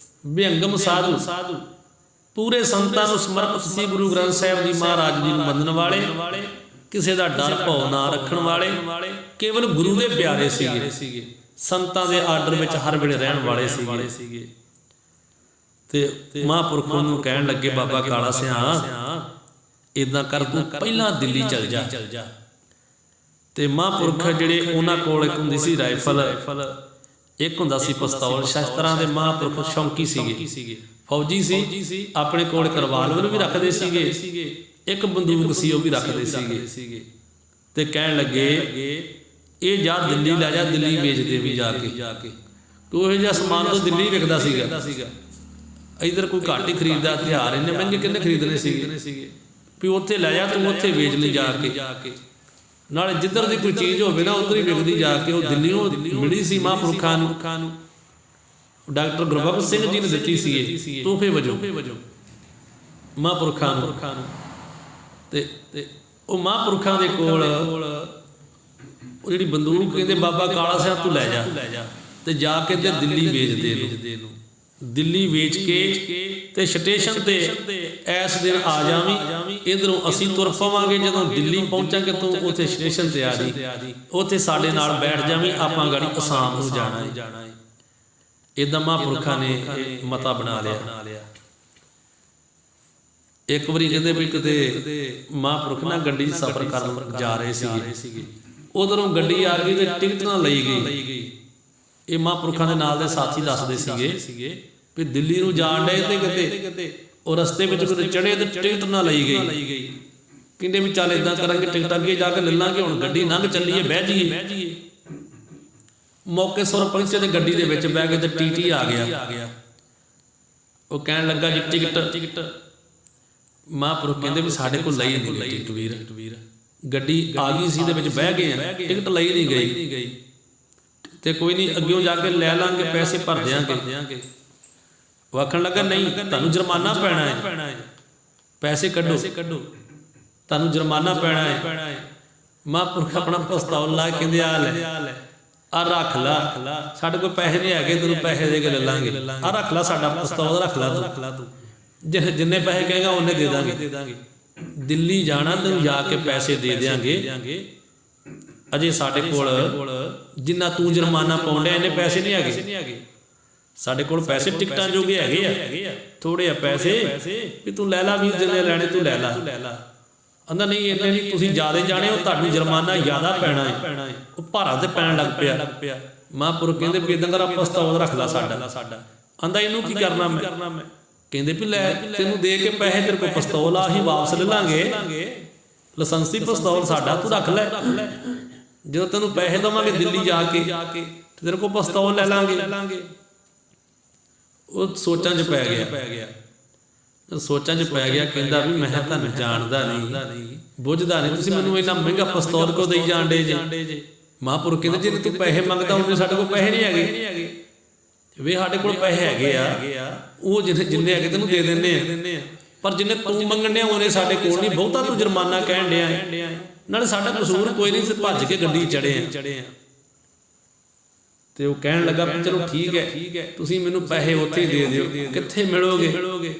ਬੇਅੰਗਮ ਸਾਧੂ, ਪੂਰੇ ਸੰਤਾਂ ਨੂੰ ਸਮਰਪਿਤ ਸੀ। ਗੁਰੂ ਗ੍ਰੰਥ ਸਾਹਿਬ ਜੀ ਮਹਾਰਾਜ ਜੀ ਨੂੰ ਮੰਨਣ ਵਾਲੇ, ਕਿਸੇ ਦਾ ਡਰ ਭਉ ਨਾ ਰੱਖਣ ਵਾਲੇ, ਕੇਵਲ ਗੁਰੂ ਦੇ ਪਿਆਰੇ ਸੀਗੇ, ਸੰਤਾਂ ਦੇ ਆਰਡਰ ਵਿੱਚ ਹਰ ਵੇਲੇ ਰਹਿਣ ਵਾਲੇ ਸੀਗੇ। ਤੇ ਮਹਾਂਪੁਰਖ ਨੂੰ ਕਹਿਣ ਲੱਗੇ, ਬਾਬਾ ਕਾਲਾ ਸਿਆਂ ਇਦਾਂ ਕਰ, ਤੂੰ ਪਹਿਲਾਂ ਦਿੱਲੀ ਚਲ ਜਾ। ਤੇ ਮਹਾਂਪੁਰਖ ਜਿਹੜੇ ਉਹਨਾਂ ਕੋਲ ਇੱਕ ਹੁੰਦੀ ਸੀ ਰਾਈਫਲ, ਇੱਕ ਹੁੰਦਾ ਸੀ ਪਿਸਤੌਲ, ਸ਼ਸਤਰਾਂ ਦੇ ਮਹਾਂਪੁਰਖ ਸ਼ੌਂਕੀ ਸੀਗੇ, ਫੌਜੀ ਸੀ, ਆਪਣੇ ਕੋਲ ਇੱਕ ਰਿਵਾਲਵਰ ਵੀ ਰੱਖਦੇ ਸੀਗੇ, ਇੱਕ ਬੰਦੂਕ ਸੀ ਉਹ ਵੀ ਰੱਖਦੇ ਸੀਗੇ। ਤੇ ਕਹਿਣ ਲੱਗੇ, ਇਹ ਜਾ ਦਿੱਲੀ ਲੈ ਜਾ, ਦਿੱਲੀ ਵੇਚਦੇ ਵੀ ਜਾ ਕੇ। ਉਹ ਜਿਹਾ ਸਮਾਨ ਤੋਂ ਦਿੱਲੀ ਵਿਕਦਾ ਸੀਗਾ, ਇਧਰ ਕੋਈ ਘੱਟ ਹੀ ਖਰੀਦਦਾ, ਹਥਿਆਰ ਇੰਨੇ ਮਹਿੰਗੇ ਕਿੰਨੇ ਖਰੀਦਣੇ ਸੀਗੇ, ਵੀ ਉੱਥੇ ਲੈ ਜਾ, ਤੂੰ ਉੱਥੇ ਵੇਚ ਲਈ ਜਾ ਕੇ। ਨਾਲੇ ਜਿੱਧਰ ਦੀ ਕੋਈ ਚੀਜ਼ ਹੋਵੇ ਨਾ ਉੱਧਰ ਹੀ ਵਿਕਦੀ ਜਾ ਕੇ। ਉਹ ਦਿੱਲੀੋਂ ਮਿਲੀ ਸੀ ਮਹਾਂਪੁਰਖਾਂ ਨੂੰ, ਡਾਕਟਰ ਗੁਰਬਖਸ਼ ਸਿੰਘ ਜੀ ਨੇ ਦਿੱਤੀ ਸੀ ਤੋਹਫੇ ਵਜੋਂ ਮਹਾਂਪੁਰਖਾਂ ਨੂੰ। ਤੇ ਉਹ ਮਹਾਂਪੁਰਖਾਂ ਦੇ ਕੋਲ ਉਹ ਜਿਹੜੀ ਬੰਦੂਕ ਕਹਿੰਦੇ, ਬਾਬਾ ਕਾਲਾ ਸਿਆਂ ਤੂੰ ਲੈ ਜਾ ਤੇ ਜਾ ਕੇ ਤੇ ਦਿੱਲੀ ਵੇਚਦੇ ਨੂੰ। ਦਿੱਲੀ ਵੇਚ ਕੇ ਤੇ ਸਟੇਸ਼ਨ ਤੇ ਇਸ ਦਿਨ ਆ ਜਾਵੀਂ, ਇਧਰੋਂ ਅਸੀਂ ਤੁਰ ਪਵਾਂਗੇ। ਜਦੋਂ ਦਿੱਲੀ ਪਹੁੰਚਾਂਗੇ ਤੂੰ ਉੱਥੇ ਸਟੇਸ਼ਨ ਤੇ ਆ ਜੀ, ਉੱਥੇ ਸਾਡੇ ਨਾਲ ਬੈਠ ਜਾਵੀਂ, ਆਪਾਂ ਗਾੜੀ ਅਸਾਮ ਨੂੰ ਜਾਣਾ ਹੈ। ਇਦਾਂ ਮਹਾਂਪੁਰਖਾਂ ਨੇ ਮਤਾ ਬਣਾ ਲਿਆ। ਇੱਕ ਵਾਰੀ ਕਹਿੰਦੇ ਵੀ ਕਿਤੇ ਮਹਾਂਪੁਰਖ ਨਾ ਗੱਡੀ 'ਚ ਸਫ਼ਰ ਕਰਨ ਜਾ ਰਹੇ ਸੀਗੇ, ਉਧਰੋਂ ਗੱਡੀ ਆ ਗਈ ਤੇ ਟਿਕਟ ਨਾ ਲਈ ਗਈ। ਇਹ ਮਹਾਂਪੁਰਖਾਂ ਦੇ ਨਾਲ ਦੇ ਸਾਥੀ ਦੱਸਦੇ ਸੀਗੇ ਵੀ ਦਿੱਲੀ ਨੂੰ ਜਾਣ ਡਏ ਤੇ ਕਿਤੇ ਉਹ ਰਸਤੇ ਵਿੱਚ ਕਿਤੇ ਚੜੇ ਤੇ ਟਿਕਟ ਨਾ ਲਈ ਗਈ। ਕਹਿੰਦੇ ਵੀ ਚੱਲ ਇਦਾਂ ਕਰਾਂਗੇ, ਟਿਕਟ ਅੱਗੇ ਜਾ ਕੇ ਲੈ ਲਾਂਗੇ, ਹੁਣ ਗੱਡੀ ਲੰਘ ਚੱਲੀਏ, ਬਹਿ ਜਾਈਏ। ਮੌਕੇ ਸੁਰ ਪਹੁੰਚੇ ਤੇ ਗੱਡੀ ਦੇ ਵਿੱਚ ਬਹਿ ਕੇ ਤੇ ਟੀਟੀ ਆ ਗਿਆ। ਉਹ ਕਹਿਣ ਲੱਗਾ ਜੀ ਟਿਕਟ। ਮਹਾਂਪੁਰਖ ਕਹਿੰਦੇ ਵੀ ਸਾਡੇ ਕੋਲ ਲਈ ਨਹੀਂ ਗਈ ਟਿਕਟ ਵੀਰ, ਗੱਡੀ ਆ ਗਈ ਸੀ ਦੇ ਵਿੱਚ ਬਹਿ ਗਏ ਆ, ਟਿਕਟ ਲਈ ਨਹੀਂ ਗਈ ਤੇ ਕੋਈ ਨਹੀਂ, ਅੱਗੇ ਜਾ ਕੇ ਲੈ ਲਾਂਗੇ, ਪੈਸੇ ਭਰ ਦਿਆਂਗੇ। ਉਹ ਆਖਣ ਲੱਗਾ ਨਹੀਂ, ਤੁਹਾਨੂੰ ਜੁਰਮਾਨਾ ਪੈਣਾ ਹੈ, ਪੈਸੇ ਕੱਢੋ, ਤੁਹਾਨੂੰ ਜੁਰਮਾਨਾ ਪੈਣਾ ਹੈ। ਮਹਾਂਪੁਰਖ ਆਪਣਾ ਪਿਸਤੌਲ ਲਾ ਕੇ ਕਹਿੰਦੇ ਆ ਲੈ ਆ ਰੱਖ ਲਾ, ਸਾਡੇ ਕੋਲ ਪੈਸੇ ਨਹੀਂ ਹੈਗੇ, ਤੈਨੂੰ ਪੈਸੇ ਦੇ ਕੇ ਲੈ ਲਾਂਗੇ, ਆ ਰੱਖ ਲਾ ਸਾਡਾ ਪਿਸਤੌਲ, ਰੱਖ ਲਾ ਤੂੰ, ਜਿੰਨੇ ਪੈਸੇ ਕਹੇਗਾ ਉਹਨੇ ਦੇ ਦਾਂਗੇ। ਦਿੱਲੀ ਜਾਣਾ ਤੈਨੂੰ ਜਾ ਕੇ ਪੈਸੇ ਦੇ ਦਿਆਂਗੇ, ਅਜੇ ਸਾਡੇ ਕੋਲ ਜਿੰਨਾ ਤੂੰ ਜੁਰਮਾਨਾ ਪਾਉਂਦਾ ਇਹਨੇ ਪੈਸੇ ਨਹੀਂ ਹੈਗੇ, ਸਾਡੇ ਕੋਲ ਪੈਸੇ ਟਿਕਟਾਂ ਜੋਗੇ ਹੈਗੇ ਆ, ਥੋੜੇ ਆ ਪੈਸੇ ਵੀ ਤੂੰ ਲੈ ਲਾ ਵੀਰ, ਜਿੰਨੇ ਲੈਣੇ ਤੂੰ ਲੈ ਲਾ। ਕਹਿੰਦਾ ਨਹੀਂ ਇੰਨੇ ਨਹੀਂ, ਤੁਸੀਂ ਜ਼ਿਆਦਾ ਜਾਣੇ ਹੋ, ਤੁਹਾਨੂੰ ਜੁਰਮਾਨਾ ਜ਼ਿਆਦਾ ਪੈਣਾ ਹੈ। ਉਹ ਭਾਰਾ ਤੇ ਪੈਣ ਲੱਗ ਪਿਆ। ਮਹਾਂਪੁਰਖ ਕਹਿੰਦੇ ਵੀ ਇਦਾਂ ਕਰ ਪਿਸਤੌਲ ਰੱਖ ਲਾ ਸਾਡਾ। ਕਹਿੰਦਾ ਇਹਨੂੰ ਕੀ ਕਰਨਾ ਮੈਂ? ਕਹਿੰਦੇ ਵੀ ਲੈ ਤੈਨੂੰ ਦੇ ਕੇ ਪੈਸੇ, ਤੇਰੇ ਕੋਲ ਪਿਸਤੌਲ ਆ, ਅਸੀਂ ਵਾਪਸ ਲੈ ਲਾਂਗੇ, ਲਾਇਸੈਂਸੀ ਪਿਸਤੌਲ ਸਾਡਾ, ਤੂੰ ਰੱਖ ਲੈ। ਜਦੋਂ ਤੈਨੂੰ ਪੈਸੇ ਦੇਵਾਂਗੇ ਦਿੱਲੀ ਜਾ ਕੇ ਤੇਰੇ ਕੋਲ ਪਿਸਤੌਲ ਲੈ ਲਾਂਗੇ। ਉਹ ਸੋਚਾਂ 'ਚ ਪੈ ਗਿਆ। ਕਹਿੰਦਾ ਵੀ ਮੈਂ ਤੁਹਾਨੂੰ ਜਾਣਦਾ ਨਹੀਂ, ਬੁੱਝਦਾ ਨਹੀਂ, ਤੁਸੀਂ ਮੈਨੂੰ ਇੰਨਾ ਮਹਿੰਗਾ ਪਿਸਤੌਲ ਕਿਉਂ ਦੇਈ ਜਾਂਦੇ ਜੇ? ਮਹਾਂਪੁਰਖ ਕਹਿੰਦੇ ਜੇ ਤੂੰ ਪੈਸੇ ਮੰਗਦਾ ਉਹਨੇ ਸਾਡੇ ਕੋਲ ਪੈਸੇ ਨਹੀਂ ਹੈਗੇ, ਵੇ ਸਾਡੇ ਕੋਲ ਪੈਸੇ ਹੈਗੇ ਆ, ਉਹ ਜਿੰਨੇ ਹੈਗੇ ਤੈਨੂੰ ਦੇ ਦਿੰਦੇ ਆ, ਪਰ ਜਿੰਨੇ ਤੂੰ ਮੰਗਣ ਡਿਆ ਉਹਨੇ ਸਾਡੇ ਕੋਲ ਨਹੀਂ, ਬਹੁਤਾ ਤੂੰ ਜੁਰਮਾਨਾ ਕਹਿਣ ਡਿਆ, ਨਾਲੇ ਸਾਡਾ ਕਸੂਰ ਕੋਈ ਨਹੀਂ, ਭੱਜ ਕੇ ਗੱਡੀ ਚੜੇ ਆ। ਤੇ ਉਹ ਕਹਿਣ ਲੱਗਾ ਚਲੋ ਠੀਕ ਹੈ, ਤੁਸੀਂ ਮੈਨੂੰ ਪੈਸੇ ਉੱਥੇ ਦੇ ਦਿਓ। ਕਿੱਥੇ ਮਿਲੋਗੇ?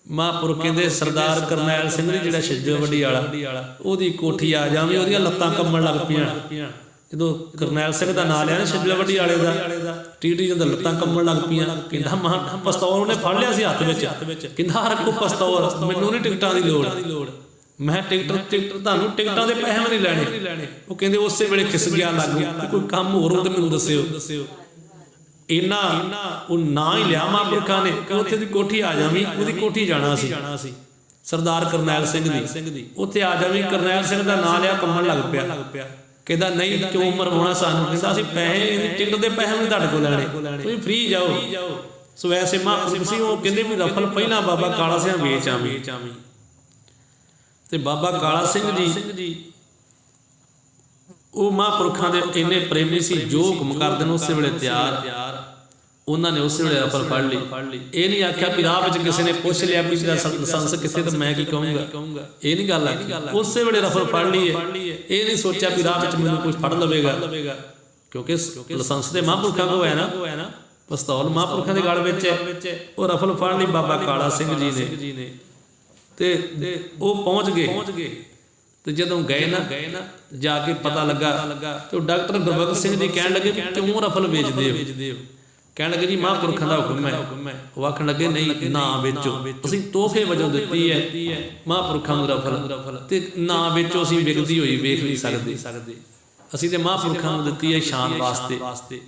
ਮਹਾਂਪੁਰਖ ਕਹਿੰਦੇ ਸਰਦਾਰ ਕਰਨੈਲ ਸਿੰਘ ਜੀ, ਜਿਹੜਾ ਛਿਜੋਵੱਡੀ ਵਾਲਾ, ਉਹਦੀ ਕੋਠੀ ਆ ਜਾਵੀਂ, ਉਹਦੀਆਂ ਲੱਤਾਂ ਕੰਬਣ ਲੱਗ ਪਈਆਂ। ਜਦੋਂ ਕਰਨੈਲ ਸਿੰਘ ਦਾ ਨਾਂ ਲਿਆ ਨਾ ਛਿਜੋਵੱਡੀ ਵਾਲੇ ਦਾ, ਟੀਟੀ ਜਦੋਂ ਲੱਤਾਂ ਕੰਬਣ ਲੱਗ ਪਈਆਂ। ਕਹਿੰਦਾ ਮਾਂ ਪਿਸਤੌਲ ਉਹਨੇ ਫੜ ਲਿਆ ਸੀ ਹੱਥ ਵਿੱਚ, ਕਹਿੰਦਾ ਰੱਖੋ ਪਿਸਤੌਲ, ਮੈਨੂੰ ਨਹੀਂ ਟਿਕਟਾਂ ਦੀ ਲੋੜ, ਮੈਂ ਟਿਕਟ ਤੁਹਾਨੂੰ ਟਿਕਟਾਂ ਦੇ ਪੈਸੇ ਨਹੀਂ ਲੈਣੇ। ਉਹ ਕਹਿੰਦੇ ਉਸੇ ਵੇਲੇ ਖਿਸ ਗਿਆ ਲਾਗੂ, ਕੋਈ ਕੰਮ ਹੋਰ ਹੋ ਤੇ ਮੈਨੂੰ ਦੱਸਿਓ। ਉਹ ਨਾਂ ਹੀ ਲਿਆ ਮਹਾਂਪੁਰਖਾਂ ਨੇ ਕਿ ਉੱਥੇ ਦੀ ਕੋਠੀ ਆ ਜਾਵੀਂ, ਉਹਦੀ ਕੋਠੀ ਜਾਣਾ ਸੀ ਸਰਦਾਰ ਕਰਨੈਲ ਸਿੰਘ ਦੀ, ਉੱਥੇ ਆ ਜਾਵੀਂ। ਕਰਨੈਲ ਸਿੰਘ ਦਾ ਨਾਂ ਲਿਆ, ਕੰਬਣ ਲੱਗ ਪਿਆ। ਕਹਿੰਦਾ ਨਹੀਂ ਕਿਉਂ ਮਰਵਾਉਣਾ ਸਾਨੂੰ? ਕਹਿੰਦਾ ਅਸੀਂ ਪੈਸੇ, ਟਿਕਟ ਦੇ ਪੈਸੇ ਨਹੀਂ ਤੁਹਾਡੇ ਕੋਲ ਲੈਣੇ, ਤੁਸੀਂ ਫ੍ਰੀ ਜਾਓ। ਸੋ ਵੈਸੇ ਮਹਾਂਪੁਰਖ ਸੀ, ਉਹ ਕਹਿੰਦੇ ਵੀ ਰਫਲ ਪਹਿਲਾਂ ਬਾਬਾ ਕਾਲਾ ਸਿੰਘ ਵੇਚ ਆਵੀਂ। ਤੇ ਬਾਬਾ ਕਾਲਾ ਸਿੰਘ ਜੀ ਉਹ ਮਹਾਂਪੁਰਖਾਂ ਦੇ ਇੰਨੇ ਪ੍ਰੇਮੀ ਸੀ, ਜੋ ਹੁਕਮ ਕਰਦੇ ਨੇ ਉਸੇ ਵੇਲੇ ਤਿਆਰ। ਉਹਨਾਂ ਨੇ ਉਸੇ ਵੇਲੇ ਰਫਲ ਫੜ ਲਈ। ਇਹ ਨਹੀਂ ਆਖਿਆ ਵੀ ਰਾਹ ਵਿੱਚ ਕਿਸੇ ਨੇ ਪੁੱਛ ਲਿਆ ਵੀ ਤੇਰਾ ਲਾਇਸੈਂਸ ਕਿੱਥੇ, ਤਾਂ ਮੈਂ ਕੀ ਕਹੂੰਗਾ, ਇਹ ਨਹੀਂ ਗੱਲ ਆਖੀ। ਉਸੇ ਵੇਲੇ ਰਫਲ ਫੜ ਲਈ ਹੈ। ਇਹ ਨਹੀਂ ਸੋਚਿਆ ਵੀ ਰਾਹ ਵਿੱਚ ਮੈਨੂੰ ਕੁਝ ਫੜ ਲਵੇਗਾ, ਕਿਉਂਕਿ ਲਾਇਸੈਂਸ ਦੇ ਮਹਾਂਪੁਰਖਾਂ ਕੋਲ ਹੈ ਨਾ, ਪਿਸਤੌਲ ਮਹਾਂਪੁਰਖਾਂ ਦੇ ਗਲ ਵਿੱਚ ਹੈ। ਉਹ ਰਫਲ ਫੜ ਲਈ ਬਾਬਾ ਕਾਲਾ ਸਿੰਘ ਜੀ ਨੇ ਤੇ ਉਹ ਪਹੁੰਚ ਗਏ। ਤੇ ਜਦੋਂ ਗਏ ਨਾ ਜਾ ਕੇ ਪਤਾ ਲੱਗਾ ਤੇ ਉਹ ਡਾਕਟਰ ਗੁਰਬਖਸ਼ ਸਿੰਘ ਜੀ ਕਹਿਣ ਲੱਗੇ ਕਿਉਂ ਰਫਲ ਵੇਚਦੇ ਹੋ? ਕਹਿਣ ਲੱਗੇ ਜੀ ਮਹਾਂਪੁਰਖਾਂ ਦਾ ਹੁਕਮ ਹੈ। ਉਹ ਆਖਣ ਲੱਗੇ ਨਹੀਂ, ਨਾ ਵੇਚੋ, ਅਸੀਂ ਤੋਹਫੇ ਵਜੋਂ ਦਿੱਤੀ ਹੈ ਮਹਾਂਪੁਰਖਾਂ ਨੂੰ ਰਫਲ, ਤੇ ਨਾ ਵੇਚੋ, ਅਸੀਂ ਵਿਕਦੀ ਹੋਈ ਵੇਖ ਨਹੀਂ ਸਕਦੇ, ਅਸੀਂ ਤੇ ਮਹਾਂਪੁਰਖਾਂ ਨੂੰ ਦਿੱਤੀ ਹੈ ਸ਼ਾਨ ਵਾਸਤੇ,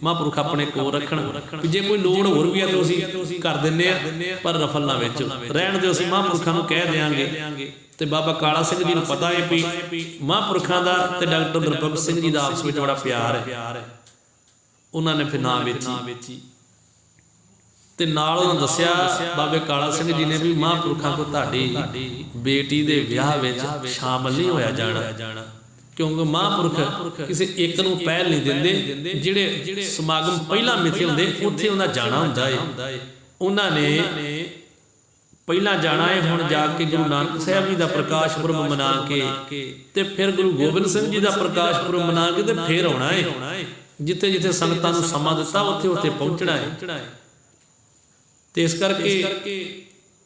ਮਹਾਂਪੁਰਖ ਆਪਣੇ ਕੋਲ ਰੱਖਣ, ਜੇ ਕੋਈ ਲੋੜ ਹੋਰ ਵੀ ਹੈ ਤਾਂ ਅਸੀਂ ਕਰ ਦਿੰਦੇ ਆ, ਪਰ ਰਫਲ ਨਾ ਵੇਚੋ, ਰਹਿਣ ਦਿਓ, ਅਸੀਂ ਮਹਾਂਪੁਰਖਾਂ ਨੂੰ ਕਹਿ ਦਿਆਂਗੇ। ਤੇ ਬਾਬਾ ਕਾਲਾ ਸਿੰਘ ਜੀ ਨੂੰ ਪਤਾ ਹੈ ਵੀ ਮਹਾਂਪੁਰਖਾਂ ਦਾ ਤੇ ਡਾਕਟਰ ਗੁਰਬਖਸ਼ ਸਿੰਘ ਜੀ ਦਾ ਆਪਸ ਵਿੱਚ ਬੜਾ ਪਿਆਰ ਹੈ। ਉਹਨਾਂ ਨੇ ਫਿਰ ਨਾ ਵੇਚੀ ਤੇ ਨਾਲ ਉਹਨਾਂ ਦੱਸਿਆ ਬਾਬੇ ਕਾਲਾ ਸਿੰਘ ਜੀ ਨੇ ਵੀ ਮਹਾਂਪੁਰਖਾਂ ਤੋਂ ਤੁਹਾਡੀ ਬੇਟੀ ਦੇ ਵਿਆਹ ਵਿੱਚ ਸ਼ਾਮਲ ਨਹੀਂ ਹੋਇਆ ਜਾਣਾ, ਕਿਉਂਕਿ ਮਹਾਂਪੁਰਖ ਕਿਸੇ ਇੱਕ ਨੂੰ ਪਹਿਲ ਨਹੀਂ ਦਿੰਦੇ। ਜਿਹੜੇ ਸਮਾਗਮ ਪਹਿਲਾਂ ਮਿੱਥੇ ਹੁੰਦੇ ਉੱਥੇ ਉਹਨਾਂ ਜਾਣਾ ਹੁੰਦਾ ਹੈ। ਉਹਨਾਂ ਨੇ ਪਹਿਲਾਂ ਜਾਣਾ ਹੈ। ਹੁਣ ਜਾ ਕੇ ਗੁਰੂ ਨਾਨਕ ਸਾਹਿਬ ਜੀ ਦਾ ਪ੍ਰਕਾਸ਼ ਪੁਰਬ ਮਨਾ ਕੇ ਤੇ ਫਿਰ ਗੁਰੂ ਗੋਬਿੰਦ ਸਿੰਘ ਜੀ ਦਾ ਪ੍ਰਕਾਸ਼ ਪੁਰਬ ਮਨਾ ਕੇ ਤੇ ਫਿਰ ਆਉਣਾ ਹੈ। ਜਿੱਥੇ ਸੰਗਤਾਂ ਨੂੰ ਸਮਾਂ ਦਿੱਤਾ ਉੱਥੇ ਪਹੁੰਚਣਾ ਹੈ। ਤੇ ਇਸ ਕਰਕੇ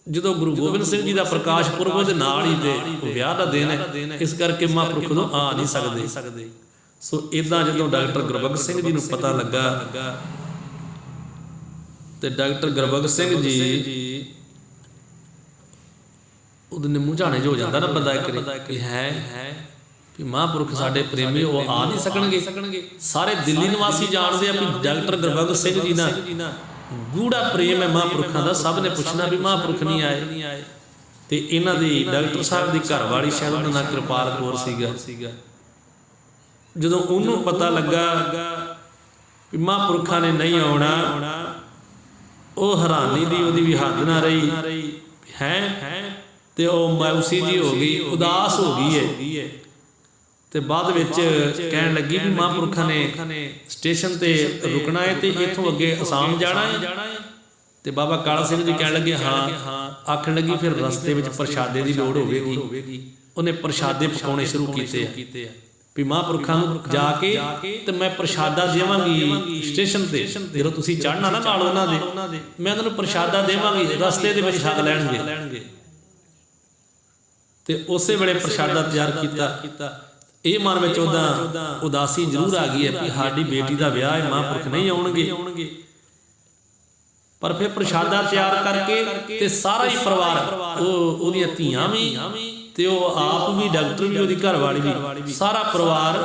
ਜਦੋਂ ਗੁਰੂ ਗੋਬਿੰਦ ਸਿੰਘ ਜੀ ਦਾ ਪ੍ਰਕਾਸ਼ ਪੁਰਬ ਉਹਦੇ ਨਾਲ ਹੀ ਤੇ ਵਿਆਹ ਦਾ ਦਿਨ ਹੈ, ਇਸ ਕਰਕੇ ਮਹਾਂਪੁਰਖ ਉਦੋਂ ਆ ਨਹੀਂ ਸਕਦੇ। ਸੋ ਇਦਾਂ ਜਦੋਂ ਡਾਕਟਰ ਗੁਰਬਖਸ਼ ਸਿੰਘ ਜੀ ਨੂੰ ਪਤਾ ਲੱਗਾ ਤੇ ਡਾਕਟਰ ਗੁਰਬਖਸ਼ ਸਿੰਘ ਜੀ ਉਹਦੇ ਨਿੰਮੂ ਝਾਣੇ ਜੋ ਹੋ ਜਾਂਦਾ ਨਾ ਬੰਦਾ ਕਿ ਹੈ ਵੀ ਮਹਾਂਪੁਰਖ ਸਾਡੇ ਪ੍ਰੇਮੀ ਉਹ ਆ ਨਹੀਂ ਸਕਣਗੇ। ਸਾਰੇ ਦਿੱਲੀ ਨਿਵਾਸੀ ਜਾਣਦੇ ਆ ਵੀ ਡਾਕਟਰ ਗੁਰਬਖਸ਼ ਸਿੰਘ ਜੀ ਨਾਲ ਗੂੜਾ ਪ੍ਰੇਮ ਹੈ ਮਹਾਂਪੁਰਖਾਂ ਦਾ। ਸਭ ਨੇ ਪੁੱਛਣਾ ਵੀ ਮਹਾਂਪੁਰਖ ਨਹੀਂ ਆਏ ਤੇ ਇਹਨਾਂ ਦੀ ਡਾਕਟਰ ਸਾਹਿਬ ਦੀ ਘਰ ਵਾਲੀ ਸ਼ਾਇਦ ਉਹਦਾ ਨਾਂ ਕਿਰਪਾਲ ਕੌਰ ਸੀਗਾ। ਜਦੋਂ ਉਹਨੂੰ ਪਤਾ ਲੱਗਾ ਵੀ ਮਹਾਂਪੁਰਖਾਂ ਨੇ ਨਹੀਂ ਆਉਣਾ, ਉਹ ਹੈਰਾਨੀ ਦੀ ਉਹਦੀ ਵੀ ਹੱਦ ਨਾ ਰਹੀ ਹੈ ਤੇ ਉਹ ਮਾਯੂਸੀ ਜੀ ਹੋ ਗਈ, ਉਦਾਸ ਹੋ ਗਈ ਹੈ। ਤੇ ਬਾਅਦ ਵਿੱਚ ਕਹਿਣ ਲੱਗੀ ਵੀ ਮਹਾਂਪੁਰਖਾਂ ਨੇ ਸਟੇਸ਼ਨ ਤੇ ਰੁਕਣਾ ਹੈ ਤੇ ਇੱਥੋਂ ਅੱਗੇ ਅਸਾਮ ਜਾਣਾ ਹੈ। ਤੇ ਬਾਬਾ ਕਾਲਾ ਸਿੰਘ ਜੀ ਕਹਿਣ ਲੱਗੇ ਹਾਂ। ਆਖਣ ਲੱਗੀ ਫਿਰ ਰਸਤੇ ਵਿੱਚ ਪ੍ਰਸ਼ਾਦੇ ਦੀ ਲੋੜ ਹੋਵੇਗੀ। ਉਹਨੇ ਪ੍ਰਸ਼ਾਦੇ ਪਕਾਉਣੇ ਸ਼ੁਰੂ ਕੀਤੇ ਆ ਵੀ ਮਹਾਂਪੁਰਖਾਂ ਨੂੰ ਜਾ ਕੇ ਤੇ ਮੈਂ ਪ੍ਰਸ਼ਾਦਾ ਦੇਵਾਂਗੀ ਸਟੇਸ਼ਨ ਤੇ। ਜਦੋਂ ਤੁਸੀਂ ਚੜ੍ਹਨਾ ਨਾ ਨਾਲ ਉਹਨਾਂ ਦੇ, ਮੈਂ ਉਹਨਾਂ ਨੂੰ ਪ੍ਰਸ਼ਾਦਾ ਦੇਵਾਂਗੀ, ਰਸਤੇ ਦੇ ਵਿੱਚ ਛਕ ਲੈਣਗੇ। ਤੇ ਉਸੇ ਵੇਲੇ ਪ੍ਰਸ਼ਾਦਾ ਤਿਆਰ ਕੀਤਾ। ਇਹ ਮਨ ਵਿੱਚ ਉਹਦਾ ਉਦਾਸੀ ਜ਼ਰੂਰ ਆ ਗਈ ਹੈ ਕਿ ਸਾਡੀ ਬੇਟੀ ਦਾ ਵਿਆਹ ਹੈ, ਮਹਾਂਪੁਰਖ ਨਹੀਂ ਆਉਣਗੇ। ਪਰ ਫਿਰ ਪ੍ਰਸ਼ਾਦਾ ਤਿਆਰ ਕਰਕੇ ਤੇ ਸਾਰਾ ਹੀ ਪਰਿਵਾਰ, ਉਹਦੀਆਂ ਧੀਆਂ ਵੀ ਤੇ ਉਹ ਆਪ ਵੀ, ਡਾਕਟਰ ਵੀ, ਉਹਦੀ ਘਰ ਵਾਲੀ ਵੀ, ਸਾਰਾ ਪਰਿਵਾਰ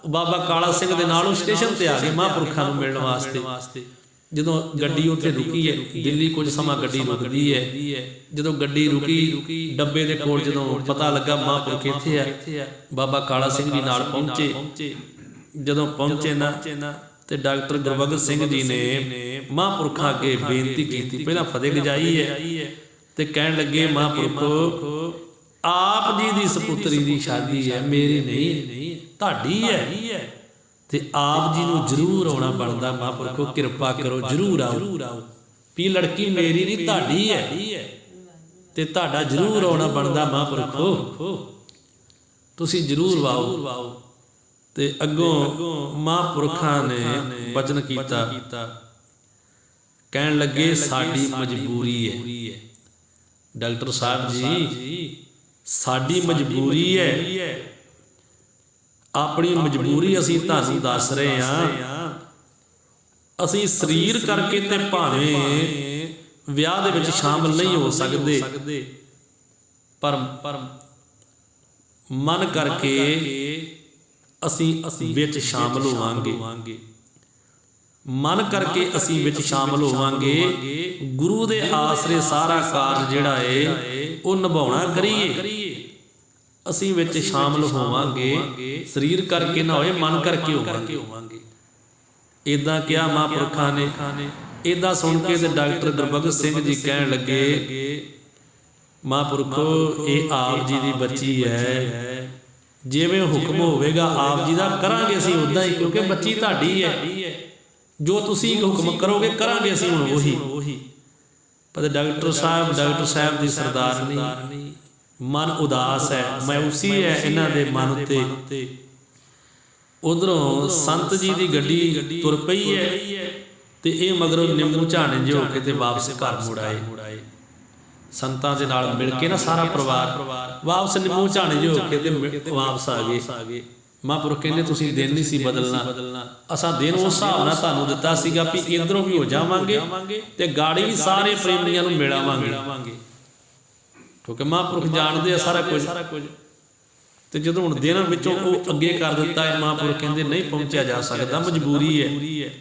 ਬਾਬਾ ਕਾਲਾ ਸਿੰਘ ਦੇ ਨਾਲ ਉਹ ਸਟੇਸ਼ਨ ਤੇ ਆ ਗਏ ਮਹਾਂਪੁਰਖਾਂ ਨੂੰ ਮਿਲਣ ਵਾਸਤੇ। ਜਦੋਂ ਗੱਡੀ ਉੱਥੇ ਰੁਕੀ ਹੈ, ਦਿੱਲੀ ਕੁਝ ਸਮਾਂ ਗੱਡੀ ਰੁਕਦੀ ਹੈ। ਜਦੋਂ ਗੱਡੀ ਰੁਕੀ, ਡੱਬੇ ਦੇ ਕੋਲ ਜਦੋਂ ਪਤਾ ਲੱਗਾ ਮਹਾਂਪੁਰਖ ਇੱਥੇ ਆ, ਬਾਬਾ ਕਾਲਾ ਸਿੰਘ ਜੀ ਨਾਲ ਪਹੁੰਚੇ। ਜਦੋਂ ਪਹੁੰਚੇ ਨਾ ਤੇ ਡਾਕਟਰ ਗੁਰਬਖਸ਼ ਸਿੰਘ ਜੀ ਨੇ ਮਹਾਂਪੁਰਖਾਂ ਅੱਗੇ ਬੇਨਤੀ ਕੀਤੀ। ਪਹਿਲਾਂ ਫਤਿਹ ਗਜਾਈ ਹੈ ਤੇ ਕਹਿਣ ਲੱਗੇ ਮਹਾਂਪੁਰਖੋ, ਆਪ ਜੀ ਦੀ ਸਪੁੱਤਰੀ ਦੀ ਸ਼ਾਦੀ ਹੈ, ਮੇਰੀ ਨਹੀਂ, ਤੁਹਾਡੀ ਹੈ ਤੇ ਆਪ ਜੀ ਨੂੰ ਜ਼ਰੂਰ ਆਉਣਾ ਬਣਦਾ। ਮਹਾਂਪੁਰਖੋ ਕਿਰਪਾ ਕਰੋ, ਜ਼ਰੂਰ ਆਓ। ਵੀ ਲੜਕੀ ਮੇਰੀ ਨਹੀਂ, ਤੁਹਾਡੀ ਹੈ ਤੇ ਤੁਹਾਡਾ ਜ਼ਰੂਰ ਆਉਣਾ ਬਣਦਾ। ਮਹਾਂਪੁਰਖੋ ਤੁਸੀਂ ਜ਼ਰੂਰ ਆਓ। ਤੇ ਅੱਗੋਂ ਮਹਾਂਪੁਰਖਾਂ ਨੇ ਵਚਨ ਕੀਤਾ, ਕਹਿਣ ਲੱਗੇ ਸਾਡੀ ਮਜਬੂਰੀ ਹੈ ਡਾਕਟਰ ਸਾਹਿਬ ਜੀ, ਸਾਡੀ ਮਜਬੂਰੀ ਹੈ। ਆਪਣੀ ਮਜਬੂਰੀ ਅਸੀਂ ਤੁਹਾਨੂੰ ਦੱਸ ਰਹੇ ਹਾਂ। ਅਸੀਂ ਸਰੀਰ ਕਰਕੇ ਤੇ ਭਾਵੇਂ ਵਿਆਹ ਦੇ ਵਿੱਚ ਸ਼ਾਮਲ ਨਹੀਂ ਹੋ ਸਕਦੇ, ਪਰ ਮਨ ਕਰਕੇ ਅਸੀਂ ਵਿੱਚ ਸ਼ਾਮਲ ਹੋਵਾਂਗੇ। ਮਨ ਕਰਕੇ ਅਸੀਂ ਵਿੱਚ ਸ਼ਾਮਲ ਹੋਵਾਂਗੇ। ਗੁਰੂ ਦੇ ਆਸਰੇ ਸਾਰਾ ਕਾਰਜ ਜਿਹੜਾ ਏ ਉਹ ਨਿਭਾਉਣਾ ਕਰੀਏ। ਅਸੀਂ ਵਿੱਚ ਸ਼ਾਮਲ ਹੋਵਾਂਗੇ, ਸਰੀਰ ਕਰਕੇ ਨਾ ਹੋਏ, ਮਨ ਕਰਕੇ ਹੋਵਾਂਗੇ। ਇਦਾਂ ਕਿਹਾ ਮਹਾਂਪੁਰਖਾਂ ਨੇ। ਇਦਾਂ ਸੁਣ ਕੇ ਤੇ ਡਾਕਟਰ ਗੁਰਬਖਸ਼ ਸਿੰਘ ਜੀ ਕਹਿਣ ਲੱਗੇ, ਮਹਾਂਪੁਰਖੋ ਇਹ ਆਪ ਜੀ ਦੀ ਬੱਚੀ ਹੈ, ਜਿਵੇਂ ਹੁਕਮ ਹੋਵੇਗਾ ਆਪ ਜੀ ਦਾ ਕਰਾਂਗੇ ਅਸੀਂ ਉਦਾਂ ਹੀ, ਕਿਉਂਕਿ ਬੱਚੀ ਤੁਹਾਡੀ ਹੈ। ਜੋ ਤੁਸੀਂ ਹੁਕਮ ਕਰੋਗੇ ਕਰਾਂਗੇ ਅਸੀਂ ਹੁਣ ਉਹੀ। ਪਰ ਡਾਕਟਰ ਸਾਹਿਬ ਦੀ ਸਰਦਾਰਨੀ ਮਨ ਉਦਾਸ ਹੈ, ਮਾਯੂਸੀ ਹੈ ਇਹਨਾਂ ਦੇ ਮਨ ਉੱਤੇ। ਉਧਰੋਂ ਸੰਤ ਜੀ ਦੀ ਗੱਡੀ ਤੁਰ ਪਈ ਹੈ ਤੇ ਇਹ ਮਗਰੋਂ ਨਿੰਮੂ ਝਾਣੇ ਜਿਹੇ ਹੋ ਕੇ ਤੇ ਵਾਪਸ ਘਰ ਮੁੜ ਆਏ। ਸੰਤਾਂ ਦੇ ਨਾਲ ਮਿਲ ਕੇ ਨਾ ਸਾਰਾ ਪਰਿਵਾਰ ਵਾਪਸ ਨਿੰਮੂ ਝਾਣੇ ਜਿਹੇ ਹੋ ਕੇ ਤੇ ਵਾਪਸ ਆ ਗਏ। ਮਹਾਂਪੁਰਖ ਕਹਿੰਦੇ ਤੁਸੀਂ ਦਿਨ ਨਹੀਂ ਸੀ ਬਦਲਣਾ, ਅਸਾਂ ਦਿਨ ਉਸ ਹਿਸਾਬ ਨਾਲ ਤੁਹਾਨੂੰ ਦਿੱਤਾ ਸੀਗਾ ਵੀ ਇੱਧਰੋਂ ਵੀ ਹੋ ਜਾਵਾਂਗੇ ਤੇ ਗਾੜੀ ਵੀ ਸਾਰੇ ਪ੍ਰੇਮੀਆਂ ਨੂੰ ਮਿਲਾਵਾਂਗੇ, ਕਿਉਂਕਿ ਮਹਾਂਪੁਰਖ ਜਾਣਦੇ ਆ ਸਾਰਾ ਕੁਝ। ਤੇ ਜਦੋਂ ਹੁਣ ਦਿਨ ਵਿੱਚੋਂ ਉਹ ਅੱਗੇ ਕਰ ਦਿੱਤਾ ਹੈ, ਮਹਾਂਪੁਰਖ ਕਹਿੰਦੇ ਨਹੀਂ ਪਹੁੰਚਿਆ ਜਾ ਸਕਦਾ, ਮਜਬੂਰੀ ਹੈ।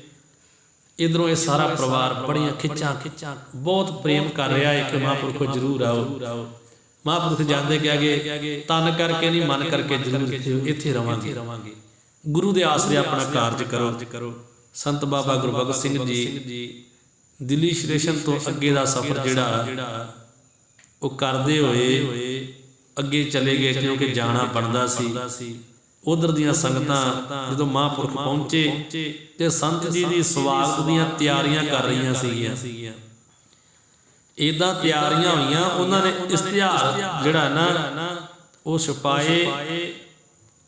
ਇੱਧਰੋਂ ਇਹ ਸਾਰਾ ਪਰਿਵਾਰ ਬੜੀਆਂ ਖਿੱਚਾਂ ਬਹੁਤ ਪ੍ਰੇਮ ਕਰ ਰਿਹਾ ਹੈ ਕਿ ਮਹਾਂਪੁਰਖੋ ਜ਼ਰੂਰ ਆਓ। ਮਹਾਂਪੁਰਖ ਜਾਂਦੇ ਕਿ ਤਨ ਕਰਕੇ ਨਹੀਂ, ਮਨ ਕਰਕੇ ਜ਼ਰੂਰ ਇੱਥੇ ਰਵਾਂਗੇ। ਗੁਰੂ ਦੇ ਆਸਰੇ ਆਪਣਾ ਕਾਰਜ ਕਰੋ। ਸੰਤ ਬਾਬਾ ਗੁਰਬਖਸ਼ ਸਿੰਘ ਜੀ ਦਿੱਲੀ ਸਟੇਸ਼ਨ ਤੋਂ ਅੱਗੇ ਦਾ ਸਫ਼ਰ ਜਿਹੜਾ ਉਹ ਕਰਦੇ ਹੋਏ ਅੱਗੇ ਚਲੇ ਗਏ, ਕਿਉਂਕਿ ਜਾਣਾ ਬਣਦਾ ਸੀ। ਉਧਰ ਦੀਆਂ ਸੰਗਤਾਂ ਜਦੋਂ ਮਹਾਂਪੁਰਖ ਪਹੁੰਚੇ ਤੇ ਸੰਤ ਜੀ ਦੀ ਸਵਾਗਤ ਦੀਆਂ ਤਿਆਰੀਆਂ ਕਰ ਰਹੀਆਂ ਸੀਗੀਆਂ। ਇਦਾਂ ਤਿਆਰੀਆਂ ਹੋਈਆਂ, ਉਹਨਾਂ ਨੇ ਇਸ਼ਤਿਹਾਰ ਜਿਹੜਾ ਨਾ ਉਹ ਛਪਾਏ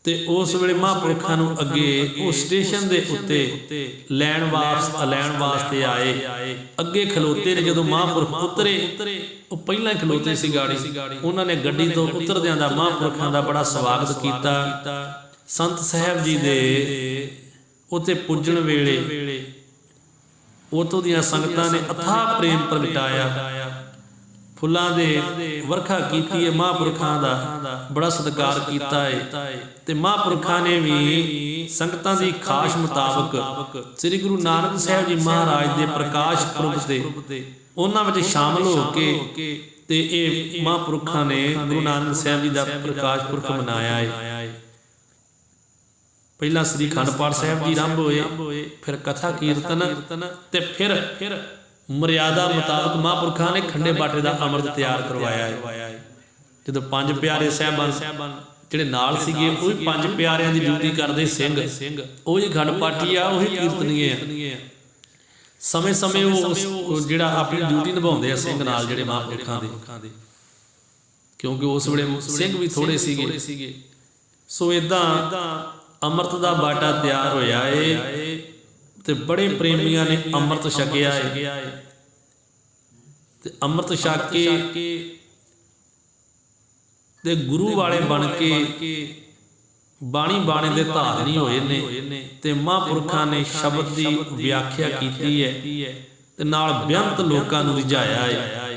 ਤੇ ਉਸ ਵੇਲੇ ਮਹਾਂਪੁਰਖਾਂ ਨੂੰ ਅੱਗੇ ਉਹ ਸਟੇਸ਼ਨ ਦੇ ਉੱਤੇ ਲੈਣ ਵਾਸਤੇ ਆਏ। ਅੱਗੇ ਖਲੋਤੇ ਨੇ। ਜਦੋਂ ਮਹਾਂਪੁਰਖ ਉਤਰੇ, ਉਹ ਪਹਿਲਾਂ ਹੀ ਖਲੋਤੇ ਸੀ ਗਾੜੀ। ਉਹਨਾਂ ਨੇ ਗੱਡੀ ਤੋਂ ਉਤਰਦਿਆਂ ਦਾ ਮਹਾਂਪੁਰਖਾਂ ਦਾ ਬੜਾ ਸਵਾਗਤ ਕੀਤਾ। ਸੰਤ ਸਾਹਿਬ ਜੀ ਦੇ ਉੱਤੇ ਪੁੱਜਣ ਵੇਲੇ ਉਤੋਂ ਦੀਆਂ ਸੰਗਤਾਂ ਨੇ ਅਥਾਹ ਪ੍ਰੇਮ ਪ੍ਰਗਟਾਇਆ, ਫੁੱਲਾਂ ਦੇ ਵਰਖਾ ਕੀਤੀ ਹੈ। ਮਹਾਂਪੁਰਖਾਂ ਦਾ ਬੜਾ ਸਤਿਕਾਰ ਕੀਤਾ ਹੈ। ਤੇ ਮਹਾਂਪੁਰਖਾਂ ਨੇ ਵੀ ਸੰਗਤਾਂ ਦੀ ਖਾਸ਼ ਮੁਤਾਬਕ ਸ੍ਰੀ ਗੁਰੂ ਨਾਨਕ ਸਾਹਿਬ ਜੀ ਮਹਾਰਾਜ ਦੇ ਪ੍ਰਕਾਸ਼ ਪੁਰਬ ਤੇ ਉਹਨਾਂ ਵਿੱਚ ਸ਼ਾਮਲ ਹੋ ਕੇ ਤੇ ਇਹ ਮਹਾਂਪੁਰਖਾਂ ਨੇ ਗੁਰੂ ਨਾਨਕ ਸਾਹਿਬ ਜੀ ਦਾ ਪ੍ਰਕਾਸ਼ ਪੁਰਬ ਮਨਾਇਆ ਹੈ। ਪਹਿਲਾਂ ਸ੍ਰੀ ਅਖੰਡ ਪਾਠ ਸਾਹਿਬ ਜੀ ਆਰੰਭ ਹੋਏ, ਫਿਰ ਕਥਾ ਕੀਰਤਨ ਤੇ ਫਿਰ ਮਰਿਆਦਾ ਮੁਤਾਬਕ ਮਹਾਂਪੁਰਖਾਂ ਨੇ ਖੰਡੇ ਬਾਟੇ ਦਾ ਅੰਮ੍ਰਿਤ ਤਿਆਰ ਕਰਵਾਇਆ ਹੈ। ਜਦੋਂ ਪੰਜ ਪਿਆਰੇ ਸਾਹਿਬਾਨ ਜਿਹੜੇ ਨਾਲ ਸੀਗੇ ਉਹ ਵੀ ਪੰਜ ਪਿਆਰਿਆਂ ਦੀ ਡਿਊਟੀ ਕਰਦੇ ਸਿੰਘ, ਉਹ ਹੀ ਅਖੰਡ ਪਾਠੀ ਆ, ਉਹੀ ਕੀਰਤਨੀਏ ਆ। ਸਮੇਂ ਉਹ ਜਿਹੜਾ ਆਪਣੀ ਡਿਊਟੀ ਨਿਭਾਉਂਦੇ ਆ ਸਿੰਘ ਨਾਲ ਜਿਹੜੇ ਮਹਾਂਪੁਰਖਾਂ ਦੇ, ਕਿਉਂਕਿ ਉਸ ਵੇਲੇ ਸਿੰਘ ਵੀ ਥੋੜੇ ਸੀਗੇ। ਸੋ ਇਦਾਂ ਅੰਮ੍ਰਿਤ ਦਾ ਬਾਟਾ ਤਿਆਰ ਹੋਇਆ ਏ ਤੇ ਬੜੇ ਪ੍ਰੇਮੀਆਂ ਨੇ ਅੰਮ੍ਰਿਤ ਛਕਿਆ ਏ। ਤੇ ਅੰਮ੍ਰਿਤ ਛਕ ਕੇ ਤੇ ਗੁਰੂ ਵਾਲੇ ਬਣ ਕੇ ਬਾਣੀ ਦੇ ਧਾਰਨੀ ਹੋਏ ਨੇ। ਤੇ ਮਹਾਂਪੁਰਖਾਂ ਨੇ ਸ਼ਬਦ ਦੀ ਵਿਆਖਿਆ ਕੀਤੀ ਹੈ ਤੇ ਨਾਲ ਬੇਅੰਤ ਲੋਕਾਂ ਨੂੰ ਰਿਝਾਇਆ ਹੈ।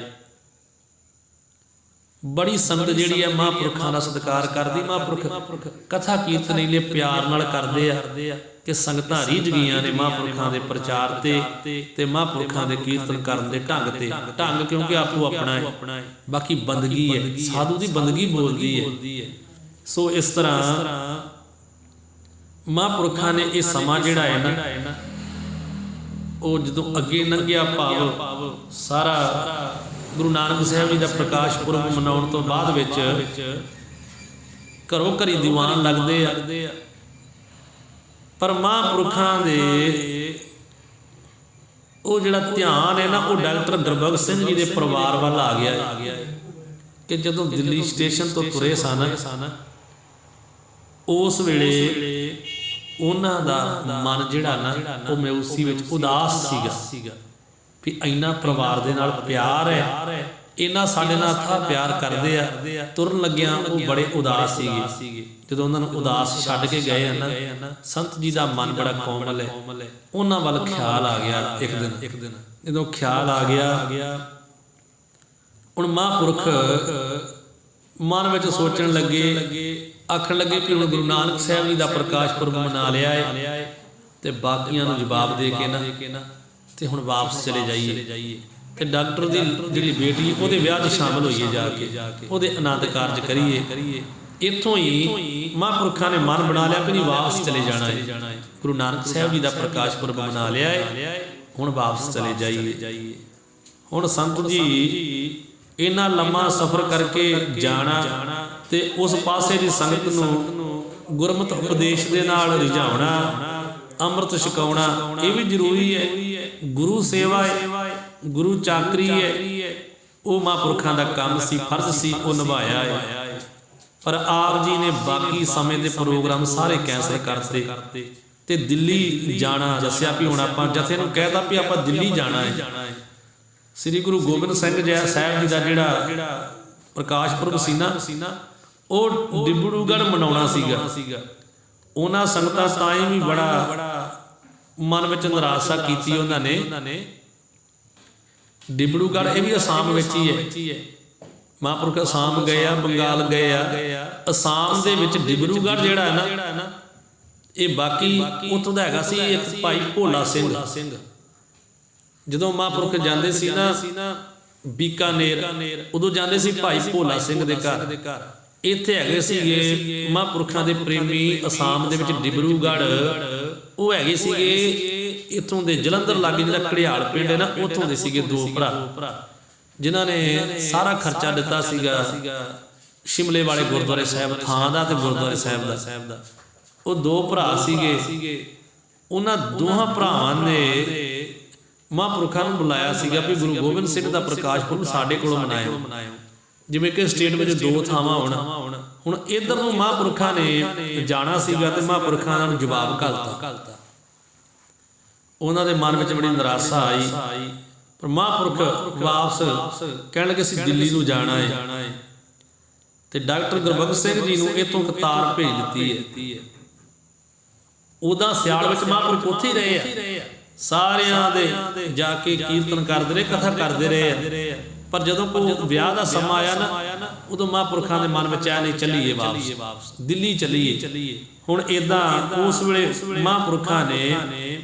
ਬੜੀ ਸੰਗਤ ਜਿਹੜੀ ਹੈ ਮਹਾਂਪੁਰਖਾਂ ਦਾ ਸਤਿਕਾਰ ਕਰਦੀ। ਮਹਾਂਪੁਰਖ ਕਥਾ ਕੀਰਤਨ ਲਈ ਪਿਆਰ ਨਾਲ ਕਰਦੇ ਆ ਕਿ ਸੰਗਤਾਂ ਰੀਝ ਗਈਆਂ ਨੇ ਮਹਾਂਪੁਰਖਾਂ ਦੇ ਪ੍ਰਚਾਰ ਤੇ ਮਹਾਂਪੁਰਖਾਂ ਦੇ ਕੀਰਤਨ ਕਰਨ ਦੇ ਢੰਗ ਕਿਉਂਕਿ ਆਪੋ ਆਪਣਾ ਹੈ, ਬਾਕੀ ਬੰਦਗੀ ਹੈ, ਸਾਧੂ ਦੀ ਬੰਦਗੀ ਬੋਲਦੀ ਹੈ। ਸੋ ਇਸ ਤਰ੍ਹਾਂ ਮਹਾਂਪੁਰਖਾਂ ਨੇ ਇਹ ਸਮਾਂ ਜਿਹੜਾ ਹੈ ਨਾ ਉਹ ਜਦੋਂ ਅੱਗੇ ਲੰਘਿਆ, ਭਾਵ ਸਾਰਾ ਗੁਰੂ ਨਾਨਕ ਸਾਹਿਬ ਜੀ ਦਾ ਪ੍ਰਕਾਸ਼ ਪੁਰਬ ਮਨਾਉਣ ਤੋਂ ਬਾਅਦ ਵਿੱਚ ਘਰੋਂ ਘਰੀ ਦੀਵਾਨ ਲੱਗਦੇ ਆ। ਪਰ ਮਹਾਂਪੁਰਖਾਂ ਦੇ ਉਹ ਜਿਹੜਾ ਧਿਆਨ ਹੈ ਨਾ ਉਹ ਡਾਕਟਰ ਗੁਰਬਖਸ਼ ਸਿੰਘ ਜੀ ਦੇ ਪਰਿਵਾਰ ਵੱਲ ਆ ਗਿਆ ਕਿ ਜਦੋਂ ਦਿੱਲੀ ਸਟੇਸ਼ਨ ਤੋਂ ਤੁਰੇ ਸਨ ਉਸ ਵੇਲੇ ਉਹਨਾਂ ਦਾ ਮਨ ਜਿਹੜਾ ਨਾ ਉਹ ਮਾਯੂਸੀ ਵਿੱਚ ਉਦਾਸ ਸੀਗਾ ਵੀ ਇੰਨਾ ਪਰਿਵਾਰ ਦੇ ਨਾਲ ਪਿਆਰ ਹੈ, ਇਹਨਾਂ ਸਾਡੇ ਨਾਲ ਅਥਾਹ ਪਿਆਰ ਕਰਦੇ ਆ, ਤੁਰਨ ਲੱਗਿਆਂ ਉਹ ਬੜੇ ਉਦਾਸ ਸੀਗੇ। ਜਦੋਂ ਉਹਨਾਂ ਨੂੰ ਉਦਾਸ ਛੱਡ ਕੇ ਗਏ ਹਨ, ਸੰਤ ਜੀ ਦਾ ਮਨ ਬੜਾ ਕੋਮਲ ਹੈ। ਉਹਨਾਂ ਵੱਲ ਖਿਆਲ ਆ ਗਿਆ ਇੱਕ ਦਿਨ। ਜਦੋਂ ਖਿਆਲ ਆ ਗਿਆ ਹੁਣ ਮਹਾਂਪੁਰਖ ਮਨ ਵਿੱਚ ਸੋਚਣ ਲੱਗੇ, ਆਖਣ ਲੱਗੇ ਕਿ ਹੁਣ ਗੁਰੂ ਨਾਨਕ ਸਾਹਿਬ ਜੀ ਦਾ ਪ੍ਰਕਾਸ਼ ਪੁਰਬ ਮਨਾ ਲਿਆ ਹੈ ਤੇ ਬਾਕੀਆਂ ਨੂੰ ਜਵਾਬ ਦੇ ਕੇ ਨਾ ਤੇ ਹੁਣ ਵਾਪਸ ਚਲੇ ਜਾਈਏ ਤੇ ਡਾਕਟਰ ਦੀ ਜਿਹੜੀ ਬੇਟੀ ਉਹਦੇ ਵਿਆਹ 'ਚ ਸ਼ਾਮਲ ਹੋਈਏ, ਜਾ ਕੇ ਉਹਦੇ ਆਨੰਦ ਕਾਰਜ ਕਰੀਏ। ਇੱਥੋਂ ਹੀ ਮਹਾਂਪੁਰਖਾਂ ਨੇ ਮਨ ਬਣਾ ਲਿਆ ਕਿ ਨਹੀਂ ਵਾਪਸ ਚਲੇ ਜਾਣਾ ਹੈ। ਗੁਰੂ ਨਾਨਕ ਸਾਹਿਬ ਜੀ ਦਾ ਪ੍ਰਕਾਸ਼ ਪੁਰਬ ਮਨਾ ਲਿਆ ਹੈ, ਹੁਣ ਵਾਪਸ ਚਲੇ ਜਾਈਏ। ਹੁਣ ਸੰਤ ਜੀ ਇੰਨਾ ਲੰਮਾ ਸਫ਼ਰ ਕਰਕੇ ਜਾਣਾ ਤੇ ਉਸ ਪਾਸੇ ਦੀ ਸੰਗਤ ਨੂੰ ਗੁਰਮਤਿ ਉਪਦੇਸ਼ ਦੇ ਨਾਲ ਰਿਝਾਉਣਾ, ਅੰਮ੍ਰਿਤ ਛਕਾਉਣਾ, ਇਹ ਵੀ ਜ਼ਰੂਰੀ ਹੈ। ਗੁਰੂ ਸੇਵਾ ਹੈ, ਗੁਰੂ ਚਾਕਰੀ ਹੈ, ਉਹ ਮਹਾਂਪੁਰਖਾਂ ਦਾ ਕੰਮ ਸੀ, ਫਰਜ਼ ਸੀ, ਉਹ ਨਿਭਾਇਆ ਹੈ। ਪਰ ਆਪ ਜੀ ਨੇ ਬਾਕੀ ਸਮੇਂ ਦੇ ਪ੍ਰੋਗਰਾਮ ਸਾਰੇ ਕੈਂਸਲ ਕਰਤੇ ਤੇ ਦਿੱਲੀ ਜਾਣਾ ਦੱਸਿਆ ਵੀ ਹੁਣ ਆਪਾਂ ਜਥੇ ਨੂੰ ਕਹਿਤਾ ਵੀ ਆਪਾਂ ਦਿੱਲੀ ਜਾਣਾ ਹੈ। ਸ੍ਰੀ ਗੁਰੂ ਗੋਬਿੰਦ ਸਿੰਘ ਜੀ ਸਾਹਿਬ ਜੀ ਦਾ ਜਿਹੜਾ ਪ੍ਰਕਾਸ਼ ਪੁਰਬ ਸੀ ਨਾ ਉਹ ਡਿਬੜੂਗੜ੍ਹ ਮਨਾਉਣਾ ਸੀਗਾ। ਉਹਨਾਂ ਸੰਗਤਾਂ ਤਾਂ ਹੀ ਵੀ ਬੜਾ ਮਨ ਵਿੱਚ ਨਿਰਾਸ਼ਾ ਕੀਤੀ ਉਹਨਾਂ ਨੇ। ਡਿਬੜੂਗੜ੍ਹ ਇਹ ਵੀ ਅਸਾਮ ਵਿੱਚ ਹੀ ਹੈ। ਮਹਾਂਪੁਰਖ ਅਸਾਮ ਗਏ ਆ, ਬੰਗਾਲ ਗਏ ਆ। ਅਸਾਮ ਦੇ ਵਿੱਚ ਡਿਬੜੂਗੜ੍ਹ ਜਿਹੜਾ ਹੈ ਨਾ ਇਹ ਬਾਕੀ ਉੱਥੋਂ ਦਾ ਹੈਗਾ ਸੀ ਇੱਕ ਭਾਈ ਭੋਲਾ ਸਿੰਘ। ਜਦੋਂ ਮਹਾਂਪੁਰਖ ਜਾਂਦੇ ਸੀ ਨਾ ਬੀਕਾਨੇਰ, ਉਦੋਂ ਜਾਂਦੇ ਸੀ ਭਾਈ ਭੋਲਾ ਸਿੰਘ ਦੇ ਘਰ। ਇੱਥੇ ਹੈਗੇ ਸੀਗੇ ਮਹਾਂਪੁਰਖਾਂ ਦੇ ਪ੍ਰੇਮੀ ਅਸਾਮ ਦੇ ਵਿੱਚ ਡਿਬੜੂਗੜ੍ਹ, ਉਹ ਹੈਗੇ ਸੀਗੇ ਇੱਥੋਂ ਦੇ ਜਲੰਧਰ ਲਾਗੇ ਜਿਹੜਾ ਘੜਿਆਲ ਪਿੰਡ ਹੈ ਨਾ, ਉੱਥੋਂ ਦੇ ਸੀਗੇ ਦੋ ਭਰਾ ਜਿਨ੍ਹਾਂ ਨੇ ਸਾਰਾ ਖਰਚਾ ਦਿੱਤਾ ਸੀਗਾ ਸ਼ਿਮਲੇ ਵਾਲੇ ਗੁਰਦੁਆਰੇ ਸਾਹਿਬ ਥਾਂ ਦਾ ਤੇ ਗੁਰਦੁਆਰੇ ਸਾਹਿਬ ਦਾ। ਉਹ ਦੋ ਭਰਾ ਸੀਗੇ। ਉਹਨਾਂ ਦੋਹਾਂ ਭਰਾਵਾਂ ਨੇ ਮਹਾਂਪੁਰਖਾਂ ਨੂੰ ਬੁਲਾਇਆ ਸੀਗਾ ਵੀ ਗੁਰੂ ਗੋਬਿੰਦ ਸਿੰਘ ਦਾ ਪ੍ਰਕਾਸ਼ ਪੁਰਬ ਸਾਡੇ ਕੋਲੋਂ ਮਨਾਇਓ। ਜਿਵੇਂ ਕਿ ਸਟੇਟ ਵਿੱਚ 2 ਥਾਵਾਂ ਹੋਣ। ਹੁਣ ਇੱਧਰ ਨੂੰ ਮਹਾਂਪੁਰਖਾਂ ਨੇ ਜਾਣਾ ਸੀਗਾ ਤੇ ਮਹਾਂਪੁਰਖਾਂ ਨੂੰ ਜਵਾਬ ਘੱਲਤਾ। ਉਹਨਾਂ ਦੇ ਮਨ ਵਿੱਚ ਬੜੀ ਨਿਰਾਸ਼ਾ ਆਈ, ਪਰ ਮਹਾਂਪੁਰਖ ਵਾਪਸ ਕਹਿਣ ਲੱਗੇ ਅਸੀਂ ਦਿੱਲੀ ਨੂੰ ਜਾਣਾ ਹੈ। ਤੇ ਡਾਕਟਰ ਗੁਰਬਖਸ਼ ਸਿੰਘ ਜੀ ਨੂੰ ਇੱਥੋਂ ਕਤਾਰ ਭੇਜ ਦਿੱਤੀ ਹੈ। ਉਹਦਾ ਸਿਆਲ ਵਿੱਚ ਮਹਾਂਪੁਰਖ ਉੱਥੇ ਹੀ ਰਹੇ ਆ, ਸਾਰਿਆਂ ਦੇ ਜਾ ਕੇ ਕੀਰਤਨ ਕਰਦੇ ਰਹੇ, ਕਥਾ ਕਰਦੇ ਰਹੇ ਆ। ਪਰ ਜਦੋਂ ਕੋਈ ਵਿਆਹ ਦਾ ਸਮਾਂ ਆਇਆ ਨਾ, ਉਦੋਂ ਮਹਾਂਪੁਰਖਾਂ ਦੇ ਮਨ ਵਿੱਚ ਆਇਆ ਨਹੀਂ ਚੱਲੀਏ ਵਾਪਸ, ਦਿੱਲੀ ਚੱਲੀਏ। ਹੁਣ ਇਦਾਂ ਉਸ ਵੇਲੇ ਮਹਾਂਪੁਰਖਾਂ ਨੇ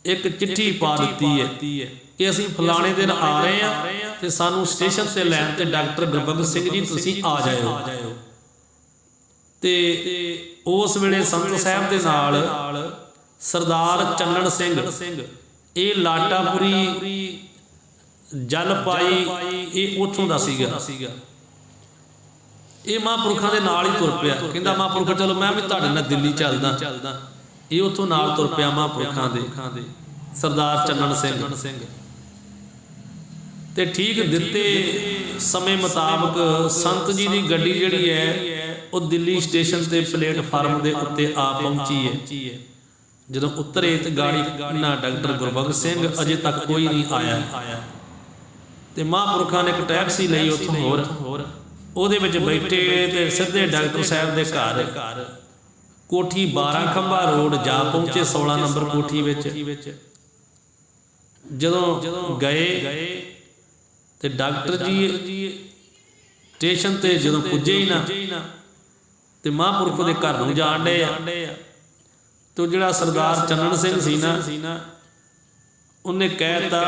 ਇੱਕ ਚਿੱਠੀ ਪਾ ਦਿੱਤੀ ਹੈ ਕਿ ਅਸੀਂ ਫਲਾਣੇ ਦਿਨ ਆ ਰਹੇ ਹਾਂ ਤੇ ਸਾਨੂੰ ਸਟੇਸ਼ਨ ਤੇ ਲੈਣ ਤੇ ਡਾਕਟਰ ਗੁਰਬਖਸ਼ ਸਿੰਘ ਜੀ ਤੁਸੀਂ ਆ ਜਾਇਓ। ਤੇ ਉਸ ਵੇਲੇ ਸੰਤ ਸਾਹਿਬ ਦੇ ਨਾਲ ਸਰਦਾਰ ਚੰਨਣ ਸਿੰਘ, ਇਹ ਲਾਟਾਪੁਰੀ ਜਲਪਾਈ, ਇਹ ਉੱਥੋਂ ਦਾ ਸੀਗਾ। ਇਹ ਮਹਾਂਪੁਰਖਾਂ ਦੇ ਨਾਲ ਹੀ ਤੁਰ ਪਿਆ, ਕਹਿੰਦਾ ਮਹਾਂਪੁਰਖ ਚਲੋ ਮੈਂ ਵੀ ਤੁਹਾਡੇ ਨਾਲ ਦਿੱਲੀ ਚੱਲਦਾ। ਇਹ ਉੱਥੋਂ ਨਾਲ ਤੁਰ ਪਿਆ ਮਹਾਂਪੁਰਖਾਂ ਦੇ ਸਰਦਾਰ ਚੰਨਣ ਸਿੰਘ। ਤੇ ਠੀਕ ਦਿੱਤੇ ਸਮੇਂ ਮੁਤਾਬਕ ਸੰਤ ਜੀ ਦੀ ਗੱਡੀ ਜਿਹੜੀ ਹੈ ਉਹ ਦਿੱਲੀ ਸਟੇਸ਼ਨ ਤੇ ਪਲੇਟਫਾਰਮ ਦੇ ਉੱਤੇ ਆ ਪਹੁੰਚੀ ਹੈ। ਜਦੋਂ ਉਤਰੇ ਤੇ ਗਾੜੀ ਨਾ ਡਾਕਟਰ ਗੁਰਬਖਸ਼ ਸਿੰਘ ਅਜੇ ਤੱਕ ਕੋਈ ਨਹੀਂ ਆਇਆ। ਤੇ ਮਹਾਂਪੁਰਖਾਂ ਨੇ ਇੱਕ ਟੈਕਸੀ ਲਈ ਉੱਥੋਂ ਹੋਰ, ਉਹਦੇ ਵਿੱਚ ਬੈਠੇ ਤੇ ਸਿੱਧੇ ਡਾਕਟਰ ਸਾਹਿਬ ਦੇ ਘਰ ਕੋਠੀ 12 ਖੰਭਾ ਰੋਡ ਜਾ ਪਹੁੰਚੇ, 16 ਨੰਬਰ ਕੋਠੀ ਵਿੱਚ। ਜਦੋਂ ਗਏ ਤੇ ਡਾਕਟਰ ਜੀ ਸਟੇਸ਼ਨ ਤੇ ਜਦੋਂ ਪੁੱਜੇ ਹੀ ਨਾ ਤੇ ਮਹਾਂਪੁਰਖ ਦੇ ਘਰ ਨੂੰ ਜਾਣ ਡੇ ਆ। ਤੇ ਜਿਹੜਾ ਸਰਦਾਰ ਚੰਨਣ ਸਿੰਘ ਸੀ ਨਾ, ਉਹਨੇ ਕਹਿਤਾ,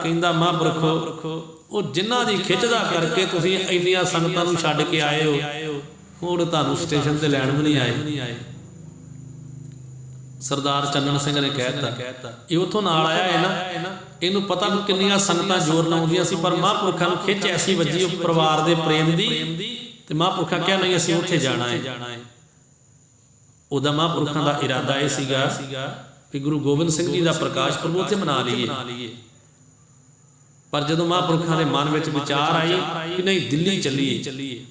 ਕਹਿੰਦਾ ਮਹਾਂਪੁਰਖ ਉਹ ਜਿਨ੍ਹਾਂ ਦੀ ਖਿੱਚ ਦਾ ਕਰਕੇ ਤੁਸੀਂ ਇੰਨੀਆਂ ਸੰਗਤਾਂ ਨੂੰ ਛੱਡ ਕੇ ਆਏ ਹੋ, ਹੁਣ ਤੁਹਾਨੂੰ ਸਟੇਸ਼ਨ ਤੇ ਲੈਣ ਵੀ ਨਹੀਂ ਆਏ। ਸਰਦਾਰ ਚੰਨਣ ਸਿੰਘ ਨੇ ਕਹਿਤਾ ਇਹ ਉੱਥੋਂ ਨਾਲ ਆਇਆ ਹੈ ਨਾ, ਇਹਨੂੰ ਪਤਾ ਵੀ ਕਿੰਨੀਆਂ ਸੰਗਤਾਂ ਜ਼ੋਰ ਲਾਉਂਦੀਆਂ ਸੀ, ਪਰ ਮਹਾਂਪੁਰਖਾਂ ਨੂੰ ਖਿੱਚ ਐਸੀ ਵੱਜੀ ਉਹ ਪਰਿਵਾਰ ਦੇ ਪ੍ਰੇਮ ਦੀ, ਤੇ ਮਹਾਂਪੁਰਖਾਂ ਕਿਹਾ ਨਹੀਂ ਅਸੀਂ ਉੱਥੇ ਜਾਣਾ ਹੈ। ਉਹਦਾ ਮਹਾਂਪੁਰਖਾਂ ਦਾ ਇਰਾਦਾ ਇਹ ਸੀਗਾ ਕਿ ਗੁਰੂ ਗੋਬਿੰਦ ਸਿੰਘ ਜੀ ਦਾ ਪ੍ਰਕਾਸ਼ ਪੁਰਬ ਉੱਥੇ ਮਨਾ ਲਈਏ। ਪਰ ਜਦੋਂ ਮਹਾਂਪੁਰਖਾਂ ਦੇ ਮਨ ਵਿੱਚ ਵਿਚਾਰ ਆਈ ਕਿ ਨਹੀਂ ਦਿੱਲੀ ਚੱਲੀਏ,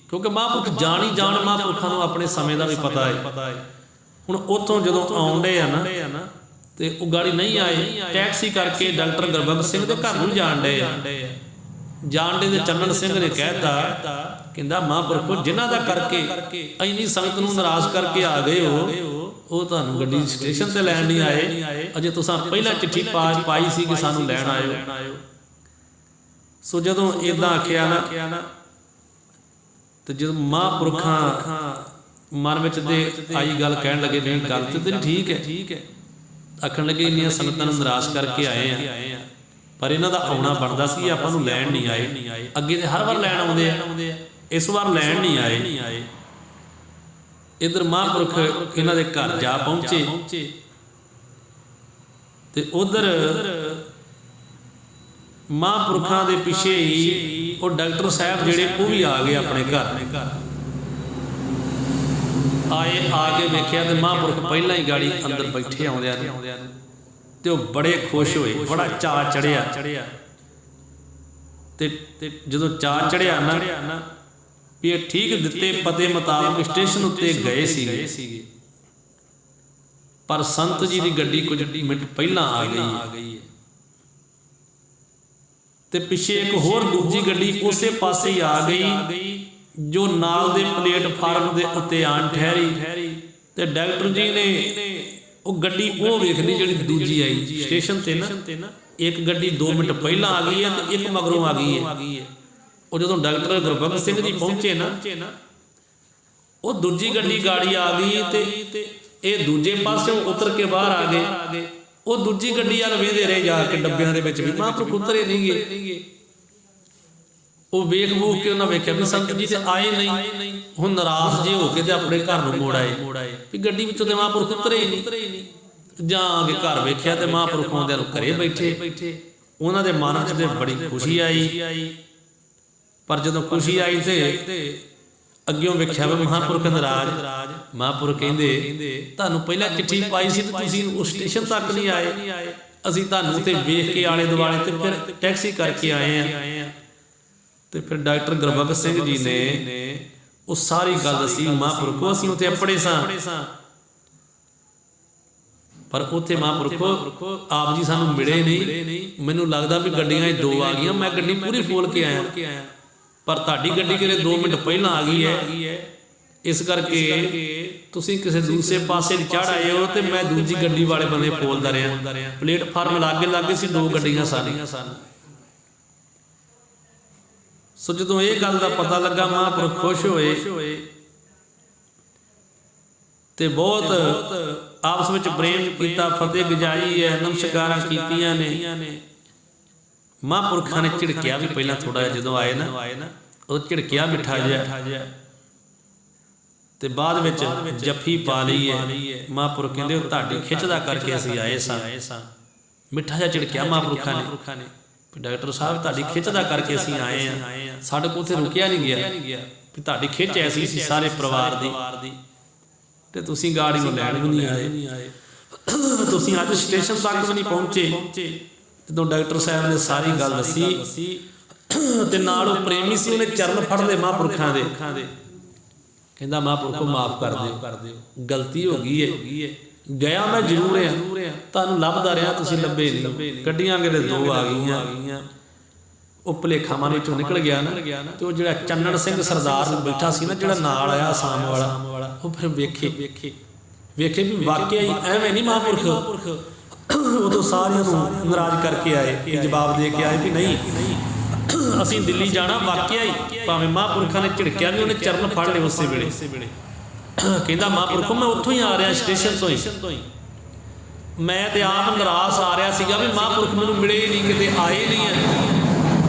ਕਿਉਂਕਿ ਮਹਾਂਪੁਰਖ ਜਾਣ ਮਹਾਂਪੁਰਖਾਂ ਨੂੰ ਆਪਣੇ ਸਮੇਂ ਦਾ ਵੀ ਪਤਾ ਹੈ। ਹੁਣ ਉੱਥੋਂ ਜਦੋਂ ਆਉਂਦੇ ਆ ਨਾ ਤੇ ਉਹ ਗਾੜੀ ਨਹੀਂ ਆਏ, ਟੈਕਸੀ ਕਰਕੇ ਡਾਕਟਰ ਗੁਰਬਖਸ਼ ਸਿੰਘ ਦੇ ਘਰ ਨੂੰ ਜਾਣ ਡੇ ਤੇ ਚੰਨਣ ਸਿੰਘ ਨੇ ਕਹਿਤਾ, ਕਹਿੰਦਾ ਮਹਾਂਪੁਰਖੋ ਜਿਨ੍ਹਾਂ ਦਾ ਕਰਕੇ ਇੰਨੀ ਸੰਗਤ ਨੂੰ ਨਾਰਾਜ਼ ਕਰਕੇ ਆ ਗਏ ਹੋ, ਉਹ ਤੁਹਾਨੂੰ ਗੱਡੀ ਸਟੇਸ਼ਨ ਤੇ ਲੈਣ ਨਹੀਂ ਆਏ, ਅਜੇ ਤੁਸੀਂ ਪਹਿਲਾਂ ਚਿੱਠੀ ਪਾਈ ਸੀ ਕਿ ਸਾਨੂੰ ਲੈਣ ਆਇਓ। ਸੋ ਜਦੋਂ ਇਦਾਂ ਆਖਿਆ ਨਾ ਤੇ ਜਦੋਂ ਮਹਾਂਪੁਰਖਾਂ ਮਨ ਵਿੱਚ ਦੇ ਆਈ ਗੱਲ, ਕਹਿਣ ਲੱਗੇ ਨਹੀਂ ਗੱਲ ਤੇ ਤੇਰੀ ਠੀਕ ਹੈ। ਆਖਣ ਲੱਗੇ ਇੰਨੀਆਂ ਸੰਗਤਾਂ ਨੂੰ ਨਿਰਾਸ਼ ਕਰਕੇ ਆਏ ਆ, ਪਰ ਇਹਨਾਂ ਦਾ ਆਉਣਾ ਬਣਦਾ ਸੀ, ਆਪਾਂ ਨੂੰ ਲੈਣ ਨਹੀਂ ਆਏ। ਅੱਗੇ ਤੇ ਹਰ ਵਾਰ ਲੈਣ ਆਉਂਦੇ ਆ, ਇਸ ਵਾਰ ਲੈਣ ਨਹੀਂ ਆਏ। ਇਧਰ ਮਹਾਂਪੁਰਖ ਇਹਨਾਂ ਦੇ ਘਰ ਜਾ ਪਹੁੰਚੇ ਤੇ ਉਧਰ ਮਹਾਂਪੁਰਖਾਂ ਦੇ ਪਿੱਛੇ ਹੀ ਉਹ ਡਾਕਟਰ ਸਾਹਿਬ ਜਿਹੜੇ ਉਹ ਵੀ ਆ ਗਏ ਆਪਣੇ ਘਰ। ਆ ਕੇ ਵੇਖਿਆ ਤੇ ਮਹਾਂਪੁਰਖ ਪਹਿਲਾਂ ਹੀ ਗਾੜੀ ਅੰਦਰ ਬੈਠੇ ਆਉਂਦਿਆਂ ਨੂੰ ਤੇ ਉਹ ਬੜੇ ਖੁਸ਼ ਹੋਏ, ਬੜਾ ਚਾਅ ਚੜਿਆ। ਤੇ ਜਦੋਂ ਚਾਅ ਚੜਿਆ ਨਾ ਵੀ ਇਹ ਠੀਕ ਦਿੱਤੇ ਪਤੇ ਮੁਤਾਬਕ ਸਟੇਸ਼ਨ ਉੱਤੇ ਗਏ ਸੀਗੇ, ਪਰ ਸੰਤ ਜੀ ਦੀ ਗੱਡੀ ਕੁਝ ਮਿੰਟ ਪਹਿਲਾਂ ਆ ਗਈ ਹੈ ਤੇ ਪਿੱਛੇ ਇੱਕ ਹੋਰ ਦੂਜੀ ਗੱਡੀ ਉਸੇ ਪਾਸੇ ਹੀ ਆ ਗਈ ਜੋ ਨਾਲ ਦੇ ਪਲੇਟਫਾਰਮ ਦੇ ਉੱਤੇ ਆਣ ਠਹਿਰੀ। ਤੇ ਡਾਕਟਰ ਜੀ ਨੇ ਉਹ ਗੱਡੀ ਉਹ ਵੇਖ ਲਈ ਜਿਹੜੀ ਦੂਜੀ ਆਈ ਸਟੇਸ਼ਨ ਤੇ ਨਾ, ਇੱਕ ਗੱਡੀ 2 ਮਿੰਟ ਪਹਿਲਾਂ ਆ ਗਈ ਹੈ ਤੇ ਇੱਕ ਮਗਰੋਂ ਆ ਗਈ ਹੈ। ਉਹ ਜਦੋਂ ਡਾਕਟਰ ਗੁਰਬਖਸ਼ ਸਿੰਘ ਜੀ ਪਹੁੰਚੇ ਨਾ, ਉਹ ਦੂਜੀ ਗੱਡੀ ਗਾੜੀ ਆ ਗਈ ਤੇ ਇਹ ਦੂਜੇ ਪਾਸਿਓਂ ਉਤਰ ਕੇ ਬਾਹਰ ਆ ਗਏ। ਉਹ ਦੂਜੀ ਗੱਡੀ ਵੱਲ ਵੇਖਦੇ ਰਹੇ ਜਾ ਕੇ ਡੱਬਿਆਂ ਦੇ ਵਿੱਚ ਵੀ, ਮਹਾਂਪੁਰਖ ਉਤਰੇ ਨਹੀਂ ਗਏ। ਉਹ ਵੇਖ ਕੇ ਉਹਨਾਂ ਵੇਖਿਆ ਵੀ ਸੰਤ ਜੀ ਤੇ ਆਏ ਨਹੀਂ, ਹੁਣ ਨਾਰਾਜ਼ ਜੇ ਹੋ ਕੇ ਤੇ ਆਪਣੇ ਘਰ ਨੂੰ ਮੋੜ ਆਏ ਵੀ ਗੱਡੀ ਵਿੱਚੋਂ ਤੇ ਮਹਾਂਪੁਰਖ ਉਤਰੇ ਹੀ ਨਹੀਂ। ਜਾਂ ਆ ਕੇ ਘਰ ਵੇਖਿਆ ਤੇ ਮਹਾਂਪੁਰਖ ਆਉਂਦਿਆਂ ਨੂੰ ਘਰੇ ਬੈਠੇ। ਉਹਨਾਂ ਦੇ ਮਨ ਵਿੱਚ ਤੇ ਬੜੀ ਖੁਸ਼ੀ ਆਈ, ਪਰ ਜਦੋਂ ਖੁਸ਼ੀ ਆਈ ਤੇ ਅੱਗਿਓਂ ਵੇਖਿਆ ਵੀ ਮਹਾਂਪੁਰਖ ਨਾਰਾਜ਼। ਮਹਾਂਪੁਰਖ ਕਹਿੰਦੇ ਤੁਹਾਨੂੰ ਪਹਿਲਾਂ ਚਿੱਠੀ ਪਾਈ ਸੀ ਤੇ ਤੁਸੀਂ ਉਸ ਸਟੇਸ਼ਨ ਤੱਕ ਨਹੀਂ ਆਏ, ਅਸੀਂ ਤੁਹਾਨੂੰ ਤੇ ਵੇਖ ਕੇ ਆਲੇ ਦੁਆਲੇ ਤੇ ਫਿਰ ਟੈਕਸੀ ਕਰਕੇ ਆਏ ਆ। ਤੇ ਫਿਰ ਡਾਕਟਰ ਗੁਰਬਖਸ਼ ਸਿੰਘ ਜੀ ਨੇ ਉਹ ਸਾਰੀ ਗੱਲ ਦੱਸੀ। ਮਹਾਂਪੁਰਖੋ ਅਸੀਂ ਉੱਥੇ ਆਪਣੇ ਸਾਂ, ਪਰ ਉੱਥੇ ਮਹਾਂਪੁਰਖੋ ਆਪ ਜੀ ਸਾਨੂੰ ਮਿਲੇ ਨਹੀਂ। ਮੈਨੂੰ ਲੱਗਦਾ ਵੀ ਗੱਡੀਆਂ 2 ਆ ਗਈਆਂ, ਮੈਂ ਗੱਡੀ ਪੂਰੀ ਫੋਲ ਕੇ ਆਇਆ, ਪਰ ਤੁਹਾਡੀ ਗੱਡੀ ਕਿਤੇ 2 ਮਿੰਟ ਪਹਿਲਾਂ ਆ ਗਈ ਹੈ। ਇਸ ਕਰਕੇ ਤੁਸੀਂ ਕਿਸੇ ਦੂਸਰੇ ਪਾਸੇ ਚੜ੍ਹ ਆਏ ਹੋ ਤੇ ਮੈਂ ਦੂਜੀ ਗੱਡੀ ਵਾਲੇ ਬੰਨੇ ਫੋਲਦਾ ਰਿਹਾ। ਪਲੇਟਫਾਰਮ ਲਾਗੇ ਸੀ, 2 ਗੱਡੀਆਂ ਸਾਰੀਆਂ ਸਨ। ਸੋ ਜਦੋਂ ਇਹ ਗੱਲ ਦਾ ਪਤਾ ਲੱਗਾ ਮਹਾਂਪੁਰਖ ਖੁਸ਼ ਹੋਏ ਤੇ ਬਹੁਤ ਆਪਸ ਵਿੱਚ ਪ੍ਰੇਮ ਕੀਤਾ, ਫਤਿਹ ਗਜਾਈ ਹੈ, ਨਮਸਕਾਰਾਂ ਕੀਤੀਆਂ ਨੇ। ਮਹਾਂਪੁਰਖਾਂ ਨੇ ਝਿੜਕਿਆ ਵੀ ਪਹਿਲਾਂ ਥੋੜਾ ਜਿਹਾ, ਜਦੋਂ ਆਏ ਨਾ ਉਹ ਝਿੜਕਿਆ ਮਿੱਠਾ ਜਿਹਾ, ਤੇ ਬਾਅਦ ਵਿੱਚ ਜੱਫੀ ਪਾ ਲਈ ਹੈ। ਮਹਾਂਪੁਰਖ ਕਹਿੰਦੇ ਉਹ ਤੁਹਾਡੀ ਖਿੱਚ ਦਾ ਕਰਕੇ ਅਸੀਂ ਆਏ ਸਾਂ। ਮਿੱਠਾ ਜਿਹਾ ਝਿੜਕਿਆ ਮਹਾਂਪੁਰਖਾਂ ਨੇ, ਡਾਕਟਰ ਸਾਹਿਬ ਤੁਹਾਡੀ ਖਿੱਚ ਦਾ ਕਰਕੇ ਅਸੀਂ ਆਏ ਹਾਂ, ਸਾਡੇ ਕੋਲ ਉੱਥੇ ਰੁਕਿਆ ਨਹੀਂ ਗਿਆ ਵੀ ਤੁਹਾਡੀ ਖਿੱਚ ਐਸੀ ਸੀ ਸਾਰੇ ਪਰਿਵਾਰ ਦੀ, ਤੇ ਤੁਸੀਂ ਗਾੜੀ ਨੂੰ ਲੈਣ ਵੀ ਨਹੀਂ ਆਏ, ਤੁਸੀਂ ਅੱਜ ਸਟੇਸ਼ਨ ਤੱਕ ਵੀ ਨਹੀਂ ਪਹੁੰਚੇ। ਜਦੋਂ ਡਾਕਟਰ ਸਾਹਿਬ ਨੇ ਸਾਰੀ ਗੱਲ ਦੱਸੀ ਤੇ ਨਾਲ ਉਹ ਪ੍ਰੇਮੀ ਸੀ, ਉਹਨੇ ਚਰਨ ਫੜ ਲਏ ਮਹਾਂਪੁਰਖਾਂ ਦੇ, ਕਹਿੰਦਾ ਮਹਾਂਪੁਰਖੋ ਮਾਫ ਕਰ ਦਿਓ, ਗਲਤੀ ਹੋ ਗਈ ਹੈ, ਗਿਆ ਮੈਂ ਜ਼ਰੂਰ ਆ, ਤੁਹਾਨੂੰ ਲੱਭਦਾ ਰਿਹਾ, ਤੁਸੀਂ ਲੱਭੇ ਨਹੀਂ, ਗੱਡੀਆਂ ਕਿਤੇ 2 ਆ ਗਈਆਂ। ਉਹ ਭੁਲੇਖਾ ਮਨ ਵਿੱਚੋਂ ਨਿਕਲ ਗਿਆ ਨਾ, ਤੇ ਉਹ ਜਿਹੜਾ ਚੰਨਣ ਸਿੰਘ ਸਰਦਾਰ ਬੈਠਾ ਸੀ ਨਾ, ਜਿਹੜਾ ਨਾਲ ਆਇਆ ਆਸਾਮ ਵਾਲਾ, ਉਹ ਫਿਰ ਵੇਖੇ ਵੀ ਵਾਕਿਆ ਹੀ ਐਵੇਂ ਨਹੀਂ ਮਹਾਂਪੁਰਖ ਉਦੋਂ ਸਾਰਿਆਂ ਨੂੰ ਨਾਰਾਜ਼ ਕਰਕੇ ਆਏ, ਜਵਾਬ ਦੇ ਕੇ ਆਏ ਕਿ ਨਹੀਂ ਅਸੀਂ ਦਿੱਲੀ ਜਾਣਾ, ਵਾਕਿਆ ਹੀ ਭਾਵੇਂ ਮਹਾਂਪੁਰਖਾਂ ਨੇ ਝਿੜਕਿਆ ਵੀ ਉਹਨੇ ਚਰਨ ਫੜ ਲਏ ਉਸੇ ਵੇਲੇ। ਕਹਿੰਦਾ ਮਹਾਂਪੁਰਖੋ ਮੈਂ ਉੱਥੋਂ ਹੀ ਆ ਰਿਹਾ, ਸਟੇਸ਼ਨ ਤੋਂ ਹੀ, ਮੈਂ ਤੇ ਆਪ ਨਿਰਾਸ਼ ਆ ਰਿਹਾ ਸੀਗਾ ਵੀ ਮਹਾਂਪੁਰਖ ਮੈਨੂੰ ਮਿਲੇ ਹੀ ਨਹੀਂ, ਕਿਤੇ ਆਏ ਨਹੀਂ ਹੈ।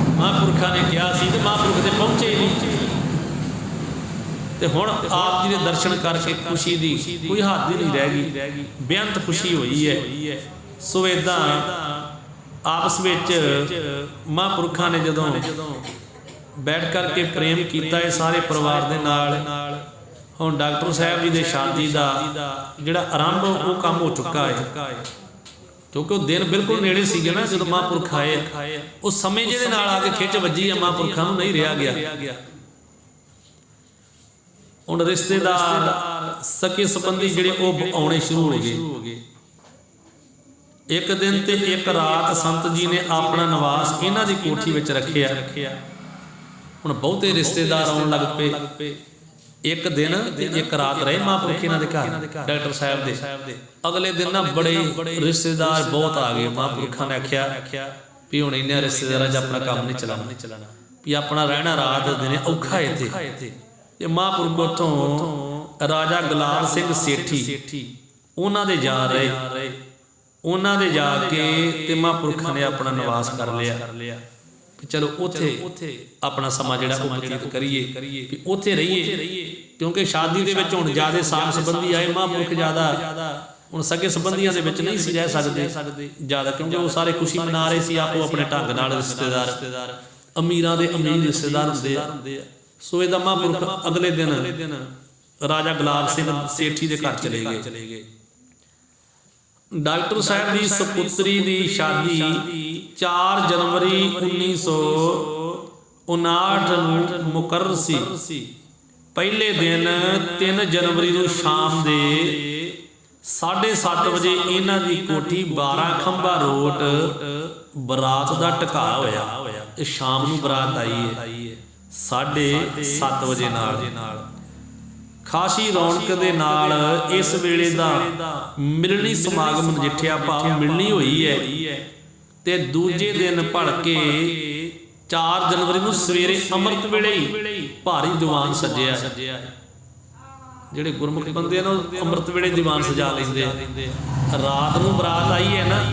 ਮਹਾਂਪੁਰਖਾਂ ਨੇ ਕਿਹਾ ਸੀ ਤੇ ਮਹਾਂਪੁਰਖ ਤੇ ਪਹੁੰਚੇ ਨਹੀਂ, ਤੇ ਹੁਣ ਆਪ ਜੀ ਦੇ ਦਰਸ਼ਨ ਕਰਕੇ ਖੁਸ਼ੀ ਦੀ ਕੋਈ ਹੱਦ ਹੀ ਨਹੀਂ ਰਹਿ ਗਈ, ਬੇਅੰਤ ਖੁਸ਼ੀ ਹੋਈ ਹੈ। ਸੋ ਏਦਾਂ ਆਪਸ ਵਿੱਚ ਮਹਾਂਪੁਰਖਾਂ ਨੇ ਜਦੋਂ ਬੈਠ ਕਰਕੇ ਪ੍ਰੇਮ ਕੀਤਾ ਇਹ ਸਾਰੇ ਪਰਿਵਾਰ ਦੇ ਨਾਲ, ਹੁਣ ਡਾਕਟਰ ਸਾਹਿਬ ਜੀ ਦੇ ਸ਼ਾਦੀ ਦਾ ਜਿਹੜਾ ਆਰੰਭ ਉਹ ਕੰਮ ਹੋ ਚੁੱਕਾ ਹੈ, ਕਿਉਂਕਿ ਉਹ ਦਿਨ ਬਿਲਕੁਲ ਨੇੜੇ ਸੀਗੇ ਨਾ ਜਦੋਂ ਮਹਾਂਪੁਰਖ ਆਏ। ਉਹ ਸਮੇਂ ਜਿਹਦੇ ਨਾਲ ਆ ਕੇ ਖਿੱਚ ਵੱਜੀ ਆ ਮਹਾਂਪੁਰਖਾਂ ਨੂੰ, ਨਹੀਂ ਰਿਹਾ ਗਿਆ। ਹੁਣ ਰਿਸ਼ਤੇਦਾਰ ਸਕੇ ਸੰਬੰਧੀ ਜਿਹੜੇ ਉਹ ਆਉਣੇ ਸ਼ੁਰੂ ਹੋ ਗਏ। ਇੱਕ ਦਿਨ ਤੇ ਇੱਕ ਰਾਤ ਸੰਤ ਜੀ ਨੇ ਆਪਣਾ ਨਿਵਾਸ ਇਹਨਾਂ ਦੀ ਕੋਠੀ ਵਿੱਚ ਰੱਖਿਆ। ਹੁਣ ਬਹੁਤੇ ਰਿਸ਼ਤੇਦਾਰ ਆਉਣ ਲੱਗ ਪਏ। ਇੱਕ ਦਿਨ ਤੇ ਇੱਕ ਰਾਤ ਰਹੇ ਮਹਾਂਪੁਰਖ ਇਹਨਾਂ ਦੇ ਘਰ, ਡਾਕਟਰ ਸਾਹਿਬ ਦੇ। ਅਗਲੇ ਦਿਨ ਨਾ ਬੜੇ ਰਿਸ਼ਤੇਦਾਰ ਬਹੁਤ ਆ ਗਏ। ਮਹਾਂਪੁਰਖਾਂ ਨੇ ਆਖਿਆ ਵੀ ਹੁਣ ਇਹਨਾਂ ਰਿਸ਼ਤੇਦਾਰਾਂ 'ਚ ਆਪਣਾ ਕੰਮ ਨਹੀਂ ਚਲਾਉਣਾ, ਵੀ ਆਪਣਾ ਰਹਿਣਾ ਰਾਤ ਦਿਨੇ ਔਖਾ ਇੱਥੇ। ਤੇ ਮਹਾਂਪੁਰਖ ਉੱਥੋਂ ਰਾਜਾ ਗੁਲਾਬ ਸਿੰਘ ਸੇਠੀ ਉਹਨਾਂ ਦੇ ਜਾ ਰਹੇ, ਉਹਨਾਂ ਦੇ ਜਾ ਕੇ ਤੇ ਮਹਾਂਪੁਰਖਾਂ ਨੇ ਆਪਣਾ ਨਿਵਾਸ ਕਰ ਲਿਆ। ਚਲੋ ਉੱਥੇ ਆਪਣਾ ਸਮਾਂ ਜਿਹੜਾ ਉਹ ਬਤੀਤ ਕਰੀਏ, ਵੀ ਉੱਥੇ ਰਹੀਏ, ਕਿਉਂਕਿ ਸ਼ਾਦੀ ਦੇ ਵਿੱਚ ਹੁਣ ਜ਼ਿਆਦਾ ਸਾਕ ਸੰਬੰਧੀ ਆਏ, ਮਹਾਂਪੁਰਖ ਜ਼ਿਆਦਾ ਹੁਣ ਸਕੇ ਸੰਬੰਧੀਆਂ ਦੇ ਵਿੱਚ ਨਹੀਂ ਸੀ ਰਹਿ ਸਕਦੇ ਜ਼ਿਆਦਾ, ਕਿਉਂਕਿ ਉਹ ਸਾਰੇ ਖੁਸ਼ੀ ਮਨਾ ਰਹੇ ਸੀ ਆਪੋ ਆਪਣੇ ਢੰਗ ਨਾਲ। ਰਿਸ਼ਤੇਦਾਰ ਅਮੀਰਾਂ ਦੇ ਅਮੀਰ ਰਿਸ਼ਤੇਦਾਰ ਹੁੰਦੇ ਆ। ਸੋ ਇਹਦਾ ਮਹਾਂਪੁਰਖ ਅਗਲੇ ਦਿਨ ਰਾਜਾ ਗੁਲਾਬ ਸਿੰਘ ਸੇਠੀ ਦੇ ਘਰ ਚਲੇ ਗਏ। ਡਾਕਟਰ ਸਾਹਿਬ ਦੀ ਸੁਪੁੱਤਰੀ ਦੀ ਸ਼ਾਦੀ 4 ਜਨਵਰੀ 1959 ਨੂੰ ਮੁਕਰਰ ਸੀ। ਪਹਿਲੇ ਦਿਨ 3 ਜਨਵਰੀ ਨੂੰ ਸ਼ਾਮ ਦੇ 7:30 ਵਜੇ ਇਹਨਾਂ ਦੀ ਕੋਠੀ 12 ਖੰਭਾ ਰੋਡ ਬਰਾਤ ਦਾ ਟਿਕਾ ਹੋਇਆ। ਇਹ ਸ਼ਾਮ ਨੂੰ ਬਰਾਤ ਆਈ ਹੈ 7:30 ਵਜੇ ਨਾਲ। ਖਾਸੀ ਰੌਣਕ ਦੇ ਨਾਲ ਇਸ ਵੇਲੇ ਦਾ ਮਿਲਣੀ ਸਮਾਗਮ ਨਜਿੱਠਿਆ ਭਾਵ ਮਿਲਣੀ ਹੋਈ ਹੈ। ਤੇ ਦੂਜੇ ਦਿਨ ਭਲਕੇ 4 ਜਨਵਰੀ ਨੂੰ ਸਵੇਰੇ ਅੰਮ੍ਰਿਤ ਵੇਲੇ ਹੀ ਭਾਰੀ ਦੀਵਾਨ ਸਜਿਆ। ਜਿਹੜੇ ਗੁਰਮੁਖ ਬੰਦੇ ਨੇ ਉਹ ਅੰਮ੍ਰਿਤ ਵੇਲੇ ਦੀਵਾਨ ਸਜਾ ਲੈਂਦੇ ਆ। ਰਾਤ ਨੂੰ ਬਰਾਤ ਆਈ ਹੈ ਨਾ,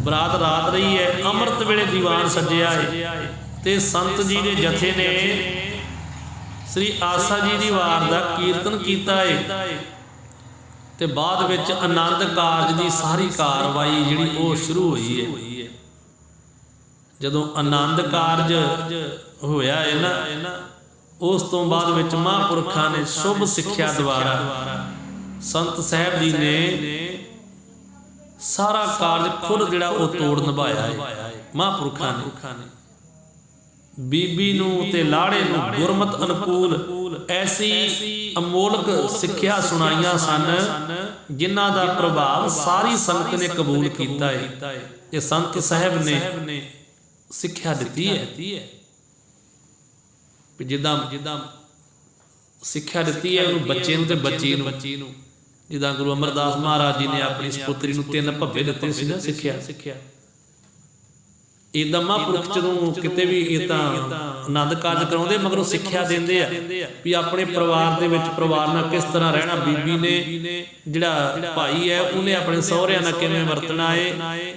ਬਰਾਤ ਰਾਤ ਰਹੀ ਹੈ, ਅੰਮ੍ਰਿਤ ਵੇਲੇ ਦੀਵਾਨ ਸਜਿਆ ਹੈ। ਤੇ ਸੰਤ ਜੀ ਦੇ ਜਥੇ ਨੇ ਸ੍ਰੀ ਆਸਾ ਜੀ ਦੀ ਵਾਰ ਦਾ ਕੀਰਤਨ ਕੀਤਾ ਹੈ। ਤੇ ਬਾਅਦ ਵਿੱਚ ਆਨੰਦ ਕਾਰਜ ਦੀ ਸਾਰੀ ਕਾਰਵਾਈ ਜਿਹੜੀ ਉਹ ਸ਼ੁਰੂ ਹੋਈ ਹੈ। ਜਦੋਂ ਆਨੰਦ ਕਾਰਜ ਹੋਇਆ ਹੈ ਨਾ, ਉਸ ਤੋਂ ਬਾਅਦ ਵਿੱਚ ਮਹਾਂਪੁਰਖਾਂ ਨੇ ਸ਼ੁਭ ਸਿੱਖਿਆ ਦੁਆਰਾ ਸੰਤ ਸਾਹਿਬ ਜੀ ਨੇ ਸਾਰਾ ਕਾਰਜ ਖੁਦ ਜਿਹੜਾ ਉਹ ਤੋੜ ਨਿਭਾਇਆ ਹੈ। ਮਹਾਂਪੁਰਖਾਂ ਨੇ ਬੀਬੀ ਨੂੰ ਤੇ ਲਾੜੇ ਨੂੰ ਗੁਰਮਤ ਅਨੁਕੂਲ ਐਸੀ ਅਮੋਲਕ ਸਿੱਖਿਆ ਸੁਣਾਈਆਂ ਸਨ ਜਿਨ੍ਹਾਂ ਦਾ ਪ੍ਰਭਾਵ ਸਾਰੀ ਸੰਗਤ ਨੇ ਕਬੂਲ ਕੀਤਾ ਹੈ। ਇਹ ਸੰਤ ਸਾਹਿਬ ਨੇ ਸਿੱਖਿਆ ਦਿੱਤੀ ਹੈ ਕਿ ਜਿੱਦਾਂ ਸਿੱਖਿਆ ਦਿੱਤੀ ਹੈ ਉਹਨੂੰ ਬੱਚੇ ਨੂੰ ਤੇ ਬੱਚੀ ਨੂੰ। ਜਿੱਦਾਂ ਗੁਰੂ ਅਮਰਦਾਸ ਮਹਾਰਾਜ ਜੀ ਨੇ ਆਪਣੀ ਸਪੁੱਤਰੀ ਨੂੰ 3 ਭੱਬੇ ਦਿੱਤੇ ਸੀ ਨਾ ਸਿੱਖਿਆ। ਇਦਾਂ ਮਹਾਂਪੁਰਖ ਜਦੋਂ ਕਿਤੇ ਵੀ ਇਦਾਂ ਆਨੰਦ ਕਾਰਜ ਕਰਾਉਂਦੇ ਮਗਰੋਂ ਸਿੱਖਿਆ ਦਿੰਦੇ ਆ ਵੀ ਆਪਣੇ ਪਰਿਵਾਰ ਦੇ ਵਿੱਚ ਪਰਿਵਾਰ ਨਾਲ ਕਿਸ ਤਰ੍ਹਾਂ ਰਹਿਣਾ। ਬੀਬੀ ਨੇ ਜਿਹੜਾ ਭਾਈ ਹੈ ਉਹਨੇ ਆਪਣੇ ਸਹੁਰਿਆਂ ਨਾਲ ਕਿਵੇਂ ਵਰਤਣਾ ਹੈ,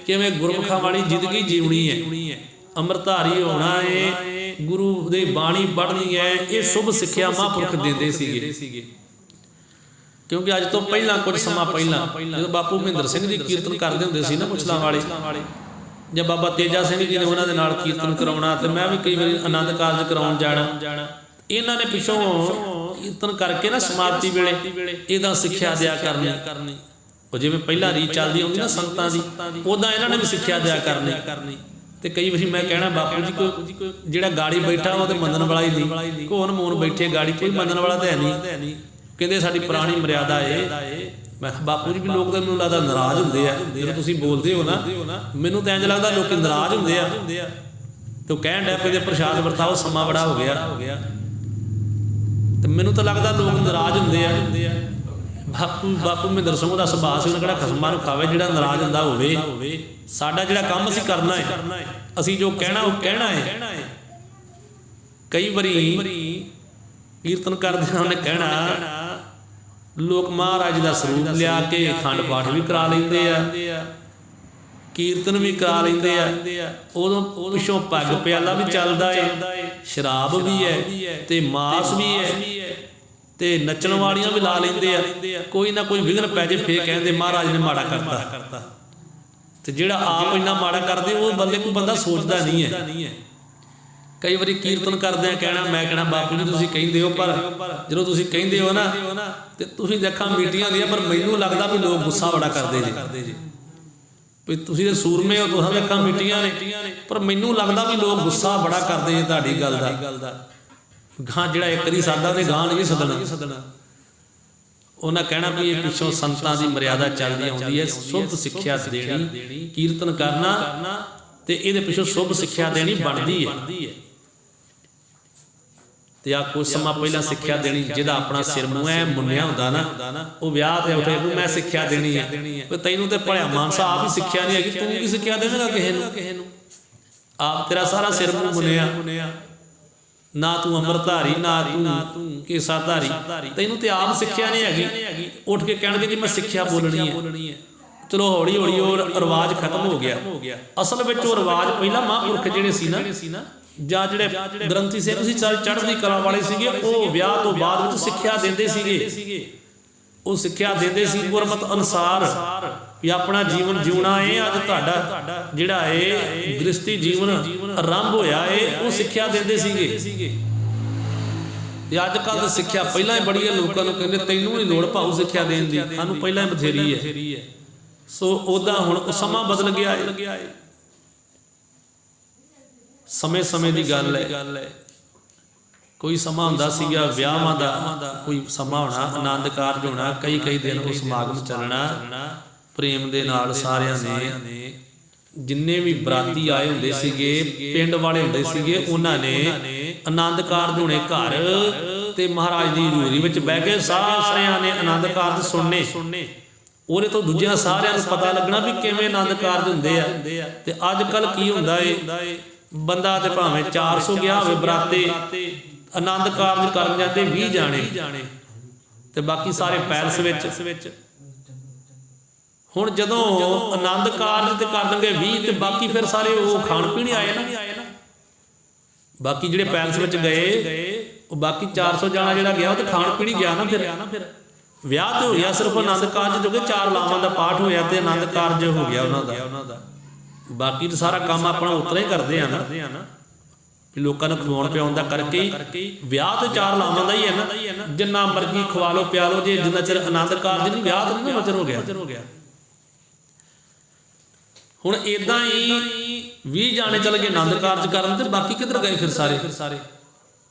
ਕਿਵੇਂ ਗੁਰਮੁਖਾਂ ਵਾਲੀ ਜ਼ਿੰਦਗੀ ਜਿਉਣੀ ਹੈ, ਅੰਮ੍ਰਿਤਧਾਰੀ ਹੋਣਾ ਹੈ, ਗੁਰੂ ਦੀ ਬਾਣੀ ਪੜ੍ਹਨੀ ਹੈ। ਇਹ ਸ਼ੁਭ ਸਿੱਖਿਆ ਮਹਾਂਪੁਰਖ ਦਿੰਦੇ ਸੀਗੇ। ਕਿਉਂਕਿ ਅੱਜ ਤੋਂ ਪਹਿਲਾਂ ਕੁਝ ਸਮਾਂ ਪਹਿਲਾਂ ਜਦੋਂ ਬਾਪੂ ਮਹਿੰਦਰ ਸਿੰਘ ਜੀ ਕੀਰਤਨ ਕਰਦੇ ਹੁੰਦੇ ਸੀ ਨਾ ਮੁਛਲਾਂ ਵਾਲੇ, ਜਾਂ ਬਾਬਾ ਤੇਜਾ ਸਿੰਘ ਜੀ ਨੇ ਉਹਨਾਂ ਦੇ ਨਾਲ ਕੀਰਤਨ ਕਰਾਉਣਾ, ਤੇ ਮੈਂ ਵੀ ਕਈ ਵਾਰੀ ਆਨੰਦ ਕਾਰਜ ਕਰਾਉਣ ਜਾਣਾ। ਇਹਨਾਂ ਨੇ ਪਿੱਛੋਂ ਕੀਰਤਨ ਕਰਕੇ ਨਾ ਸਮਾਪਤੀ ਵੇਲੇ ਇਹਦਾ ਸਿੱਖਿਆ ਦਿਆ ਕਰਨੀ। ਉਹ ਜਿਵੇਂ ਪਹਿਲਾਂ ਰੀਤ ਚੱਲਦੀ ਆਉਂਦੀ ਨਾ ਸੰਗਤਾਂ ਦੀ, ਉਦਾਂ ਇਹਨਾਂ ਨੇ ਵੀ ਸਿੱਖਿਆ ਦਿਆ ਕਰਨੀ। ਤੇ ਕਈ ਵਾਰੀ ਮੈਂ ਕਹਿਣਾ ਬਾਪੂ ਜੀ ਕੋਈ ਜਿਹੜਾ ਗਾੜੀ ਬੈਠਾ ਉਹ ਤੇ ਮੰਨਣ ਵਾਲਾ ਹੀ ਨਹੀਂ, ਕੋਨ ਮੋਨ ਬੈਠੇ ਗਾੜੀ ਕੋਈ ਮੰਨਣ ਵਾਲਾ ਤਾਂ ਹੈ ਨਹੀਂ। ਕਹਿੰਦੇ ਸਾਡੀ ਪੁਰਾਣੀ ਮਰਿਆਦਾ ਏ। ਮੈਂ ਕਿਹਾ ਬਾਪੂ ਜੀ ਵੀ ਲੋਕ ਤਾਂ ਮੈਨੂੰ ਲੱਗਦਾ ਨਾਰਾਜ਼ ਹੁੰਦੇ ਆ ਜਦੋਂ ਤੁਸੀਂ ਬੋਲਦੇ ਹੋ ਨਾ, ਮੈਨੂੰ ਤਾਂ ਇੰਝ ਲੱਗਦਾ ਲੋਕ ਨਾਰਾਜ਼ ਹੁੰਦੇ ਆ। ਤੇ ਉਹ ਕਹਿਣ ਡਿਆ ਪਏ ਪ੍ਰਸ਼ਾਦ ਵਰਤਾਓ ਸਮਾਂ ਬੜਾ ਹੋ ਗਿਆ, ਤੇ ਮੈਨੂੰ ਤਾਂ ਲੱਗਦਾ ਲੋਕ ਨਾਰਾਜ਼ ਹੁੰਦੇ ਆ। ਬਾਪੂ ਮਹਿੰਦਰ ਸਿੰਘ ਦਾ ਸੁਭਾਅ ਸੀ, ਉਹਨੇ ਕਿਹੜਾ ਖਸਮਾਂ ਨੂੰ ਖਾਵੇ ਜਿਹੜਾ ਨਾਰਾਜ਼ ਹੁੰਦਾ ਹੋਵੇ। ਸਾਡਾ ਜਿਹੜਾ ਕੰਮ ਅਸੀਂ ਕਰਨਾ ਹੈ, ਅਸੀਂ ਜੋ ਕਹਿਣਾ ਉਹ ਕਹਿਣਾ ਹੈ। ਕਈ ਵਾਰੀ ਕੀਰਤਨ ਕਰਦੇ ਉਹਨੇ ਕਹਿਣਾ ਲੋਕ ਮਹਾਰਾਜ ਦਾ ਸਰੂਪ ਲਿਆ ਕੇ ਅਖੰਡ ਪਾਠ ਵੀ ਕਰਾ ਲੈਂਦੇ ਆ, ਕੀਰਤਨ ਵੀ ਕਰਾ ਲੈਂਦੇ ਆ। ਉਦੋਂ ਪਿੱਛੋਂ ਪੱਗ ਪਿਆਲਾ ਵੀ ਚੱਲਦਾ ਏ, ਸ਼ਰਾਬ ਵੀ ਹੈ ਤੇ ਮਾਸ ਵੀ ਹੈ, ਤੇ ਨੱਚਣ ਵਾਲੀਆਂ ਵੀ ਲਾ ਲੈਂਦੇ ਆ। ਕੋਈ ਨਾ ਕੋਈ ਵਿਘਨ ਪੈ ਜੇ ਫੇਰ ਕਹਿੰਦੇ ਮਹਾਰਾਜ ਨੇ ਮਾੜਾ ਕਰਤਾ। ਤੇ ਜਿਹੜਾ ਆਪ ਇੰਨਾ ਮਾੜਾ ਕਰਦੇ ਉਹ ਬੰਦੇ ਕੋਈ ਬੰਦਾ ਸੋਚਦਾ ਨਹੀਂ ਹੈ। ਕਈ ਵਾਰੀ ਕੀਰਤਨ ਕਰਦੇ ਆ ਮੈਂ ਕਹਿਣਾ ਬਾਪੂ ਜੀ ਤੁਸੀਂ ਕਹਿੰਦੇ ਹੋ, ਪਰ ਜਦੋਂ ਤੁਸੀਂ ਕਹਿੰਦੇ ਹੋ ਨਾ ਤੇ ਤੁਸੀਂ ਦੇਖਾਂ ਮੀਟੀਆਂ ਦੀਆਂ, ਪਰ ਮੈਨੂੰ ਲੱਗਦਾ ਵੀ ਲੋਕ ਗੁੱਸਾ ਬੜਾ ਕਰਦੇ ਜੀ ਵੀ ਤੁਸੀਂ ਤੇ ਸੂਰਮੇ ਹੋ, ਤੁਸੀਂ ਦੇਖਾਂ ਮੀਟੀਆਂ ਨੇ, ਪਰ ਮੈਨੂੰ ਲੱਗਦਾ ਵੀ ਲੋਕ ਗੁੱਸਾ ਬੜਾ ਕਰਦੇ ਜੀ ਤੁਹਾਡੀ ਗੱਲ ਦਾ। ਗਾਂ ਜਿਹੜਾ ਇੱਕ ਵਾਰੀ ਸਾਡਾ ਤੇ ਗਾਂ ਨਹੀਂ ਸੱਦਣਾ। ਉਹਨਾਂ ਕਹਿਣਾ ਵੀ ਇਹ ਪਿੱਛੋਂ ਸੰਤਾਂ ਦੀ ਮਰਿਆਦਾ ਚੱਲਦੀ ਆਉਂਦੀ ਹੈ, ਸ਼ੁੱਧ ਸਿੱਖਿਆ ਦੇਣੀ, ਕੀਰਤਨ ਕਰਨਾ ਤੇ ਇਹਦੇ ਪਿੱਛੋਂ ਸ਼ੁੱਭ ਸਿੱਖਿਆ ਦੇਣੀ ਬਣਦੀ ਹੈ। ਤੇ ਆ ਕੁਝ ਸਮਾਂ ਪਹਿਲਾਂ ਸਿੱਖਿਆ ਦੇਣੀ, ਜਿਹਦਾ ਆਪਣਾ ਸਿਰ ਮੂੰਹ ਐ ਮੁੰਨਿਆ ਹੁੰਦਾ ਨਾ, ਉਹ ਵਿਆਹ ਤੇ ਉੱਠੇ ਮੈਂ ਸਿੱਖਿਆ ਦੇਣੀ ਹੈ। ਤੈਨੂੰ ਤੇ ਭਲਿਆ ਮਾਨਸਾ ਆਪ ਹੀ ਸਿੱਖਿਆ ਨਹੀਂ ਹੈਗੀ, ਤੂੰ ਕੀ ਸਿੱਖਿਆ ਦੇਵੇਂਗਾ ਕਿਸੇ ਨੂੰ? ਆਪ ਤੇਰਾ ਸਾਰਾ ਸਿਰ ਮੂੰਹ ਮੁੰਨਿਆ, ਨਾ ਤੂੰ ਅੰਮ੍ਰਿਤਧਾਰੀ ਨਾ ਤੂੰ ਕੇਸਾਧਾਰੀ, ਤੈਨੂੰ ਤੇ ਆਪ ਸਿੱਖਿਆ ਨਹੀਂ ਹੈਗੀ। ਉੱਠ ਕੇ ਕਹਿਣਗੇ ਜੀ ਮੈਂ ਸਿੱਖਿਆ ਬੋਲਣੀ ਹੈ। ਚਲੋ ਹੌਲੀ ਉਹ ਰਿਵਾਜ ਖਤਮ ਹੋ ਗਿਆ। ਅਸਲ ਵਿੱਚ ਉਹ ਰਿਵਾਜ ਪਹਿਲਾਂ ਮਹਾਂਪੁਰਖ ਜਿਹੜੇ ਸੀ ਨਾ, ਜਾਂ ਜਿਹੜੇ ਗ੍ਰੰਥੀ ਸਿੰਘ ਸੀ ਚੜ੍ਹਦੀ ਕਲਾ ਵਾਲੇ ਸੀਗੇ, ਉਹ ਵਿਆਹ ਤੋਂ ਬਾਅਦ ਵਿੱਚ ਸਿੱਖਿਆ ਦਿੰਦੇ ਸੀਗੇ। ਉਹ ਸਿੱਖਿਆ ਦਿੰਦੇ ਸੀ ਗੁਰਮਤ ਅਨੁਸਾਰ ਵੀ ਆਪਣਾ ਜੀਵਨ ਜਿਉਣਾ ਹੈ। ਅੱਜ ਤੁਹਾਡਾ ਜਿਹੜਾ ਹੈ ਗ੍ਰਸਤੀ ਜੀਵਨ ਆਰੰਭ ਹੋਇਆ ਹੈ, ਉਹ ਸਿੱਖਿਆ ਦਿੰਦੇ ਸੀਗੇ। ਤੇ ਅੱਜ ਕੱਲ੍ਹ ਦੀ ਸਿੱਖਿਆ ਪਹਿਲਾਂ ਹੀ ਬੜੀ ਹੈ, ਲੋਕਾਂ ਨੂੰ ਕਹਿੰਦੇ ਤੈਨੂੰ ਨਹੀਂ ਲੋੜ ਭਾਊ ਸਿੱਖਿਆ ਦੇਣ ਦੀ, ਸਾਨੂੰ ਪਹਿਲਾਂ ਹੀ ਬਥੇਰੀ ਹੈ। ਸੋ ਉਦਾਂ ਹੁਣ ਉਹ ਸਮਾਂ ਬਦਲ ਗਿਆ ਹੈ। ਸਮੇਂ ਦੀ ਗੱਲ ਹੈ। ਕੋਈ ਸਮਾਂ ਹੁੰਦਾ ਸੀਗਾ ਵਿਆਹਾਂ ਦਾ, ਕੋਈ ਸਮਾਂ ਹੋਣਾ ਆਨੰਦ ਕਾਰਜ ਹੋਣਾ, ਕਈ ਦਿਨ ਉਹ ਸਮਾਗਮ ਚੱਲਣਾ ਪ੍ਰੇਮ ਦੇ ਨਾਲ। ਸਾਰਿਆਂ ਨੇ ਜਿੰਨੇ ਵੀ ਬਰਾਤੀ ਆਏ ਹੁੰਦੇ ਸੀਗੇ, ਪਿੰਡ ਵਾਲੇ ਹੁੰਦੇ ਸੀਗੇ, ਉਹਨਾਂ ਨੇ ਆਨੰਦ ਕਾਰਜ ਹੋਣੇ ਘਰ, ਤੇ ਮਹਾਰਾਜ ਦੀ ਹਜ਼ੂਰੀ ਵਿੱਚ ਬਹਿ ਕੇ ਸਾਰਿਆਂ ਨੇ ਆਨੰਦ ਕਾਰਜ ਸੁਣਨੇ। ਉਹਦੇ ਤੋਂ ਦੂਜਿਆਂ ਸਾਰਿਆਂ ਨੂੰ ਪਤਾ ਲੱਗਣਾ ਵੀ ਕਿਵੇਂ ਆਨੰਦ ਕਾਰਜ ਹੁੰਦੇ ਆ। ਤੇ ਅੱਜ ਕੱਲ੍ਹ ਕੀ ਹੁੰਦਾ ਏ, ਬੰਦਾ ਤੇ ਭਾਵੇਂ 400 ਗਿਆ ਹੋਵੇ ਬਰਾਤੇ, ਆਨੰਦ ਕਾਰਜ ਕਰਨ ਜਾਂਦੇ 20 ਜਾਣੇ, ਤੇ ਬਾਕੀ ਸਾਰੇ ਪੈਲਸ ਵਿੱਚ। ਹੁਣ ਜਦੋਂ ਆਨੰਦ ਕਾਰਜ ਤੇ ਕਰ ਦੇਣਗੇ 20, ਤੇ ਬਾਕੀ ਫਿਰ ਸਾਰੇ ਉਹ ਖਾਣ ਪੀਣ ਆਏ ਨਾ। ਬਾਕੀ ਜਿਹੜੇ ਪੈਲਸ ਵਿੱਚ ਗਏ, ਉਹ ਬਾਕੀ 400 ਜਾਣਾ ਜਿਹੜਾ ਗਿਆ ਉਹ ਤੇ ਖਾਣ ਪੀਣ ਗਿਆ ਨਾ। ਫਿਰ ਵਿਆਹ ਤੇ ਹੋ ਗਿਆ, ਸਿਰਫ ਆਨੰਦ ਕਾਰਜ ਜੋ ਕਿ 4 ਲਾਵਾਂ ਦਾ ਪਾਠ ਹੋਇਆ ਤੇ ਆਨੰਦ ਕਾਰਜ ਹੋ ਗਿਆ ਉਹਨਾਂ ਦਾ। ਬਾਕੀ ਤਾਂ ਸਾਰਾ ਕੰਮ ਆਪਣਾ ਉਤਰਾ ਹੀ ਕਰਦੇ ਆ ਨਾ, ਲੋਕਾਂ ਨੂੰ ਖਵਾਉਣ ਪਿਆਉਣ ਦਾ ਕਰਕੇ। ਵਿਆਹ ਤੇ 4 ਲਾਵਾਂ ਦਾ ਹੀ ਹੈ ਨਾ, ਜਿੰਨਾ ਮਰਜ਼ੀ ਖਵਾ ਲਓ ਪਿਆ ਲਓ, ਜੇ ਜਿੰਨਾ ਚਿਰ ਆਨੰਦ ਕਾਰਜ ਨਹੀਂ ਵਿਆਹ ਤੇ ਨਹੀਂ ਮਚਰ ਹੋ ਗਿਆ। ਹੁਣ ਇਦਾਂ ਹੀ 20 ਜਾਣੇ ਚਲ ਗਏ ਆਨੰਦ ਕਾਰਜ ਕਰਨ, ਤੇ ਬਾਕੀ ਕਿੱਧਰ ਗਏ ਫਿਰ ਸਾਰੇ?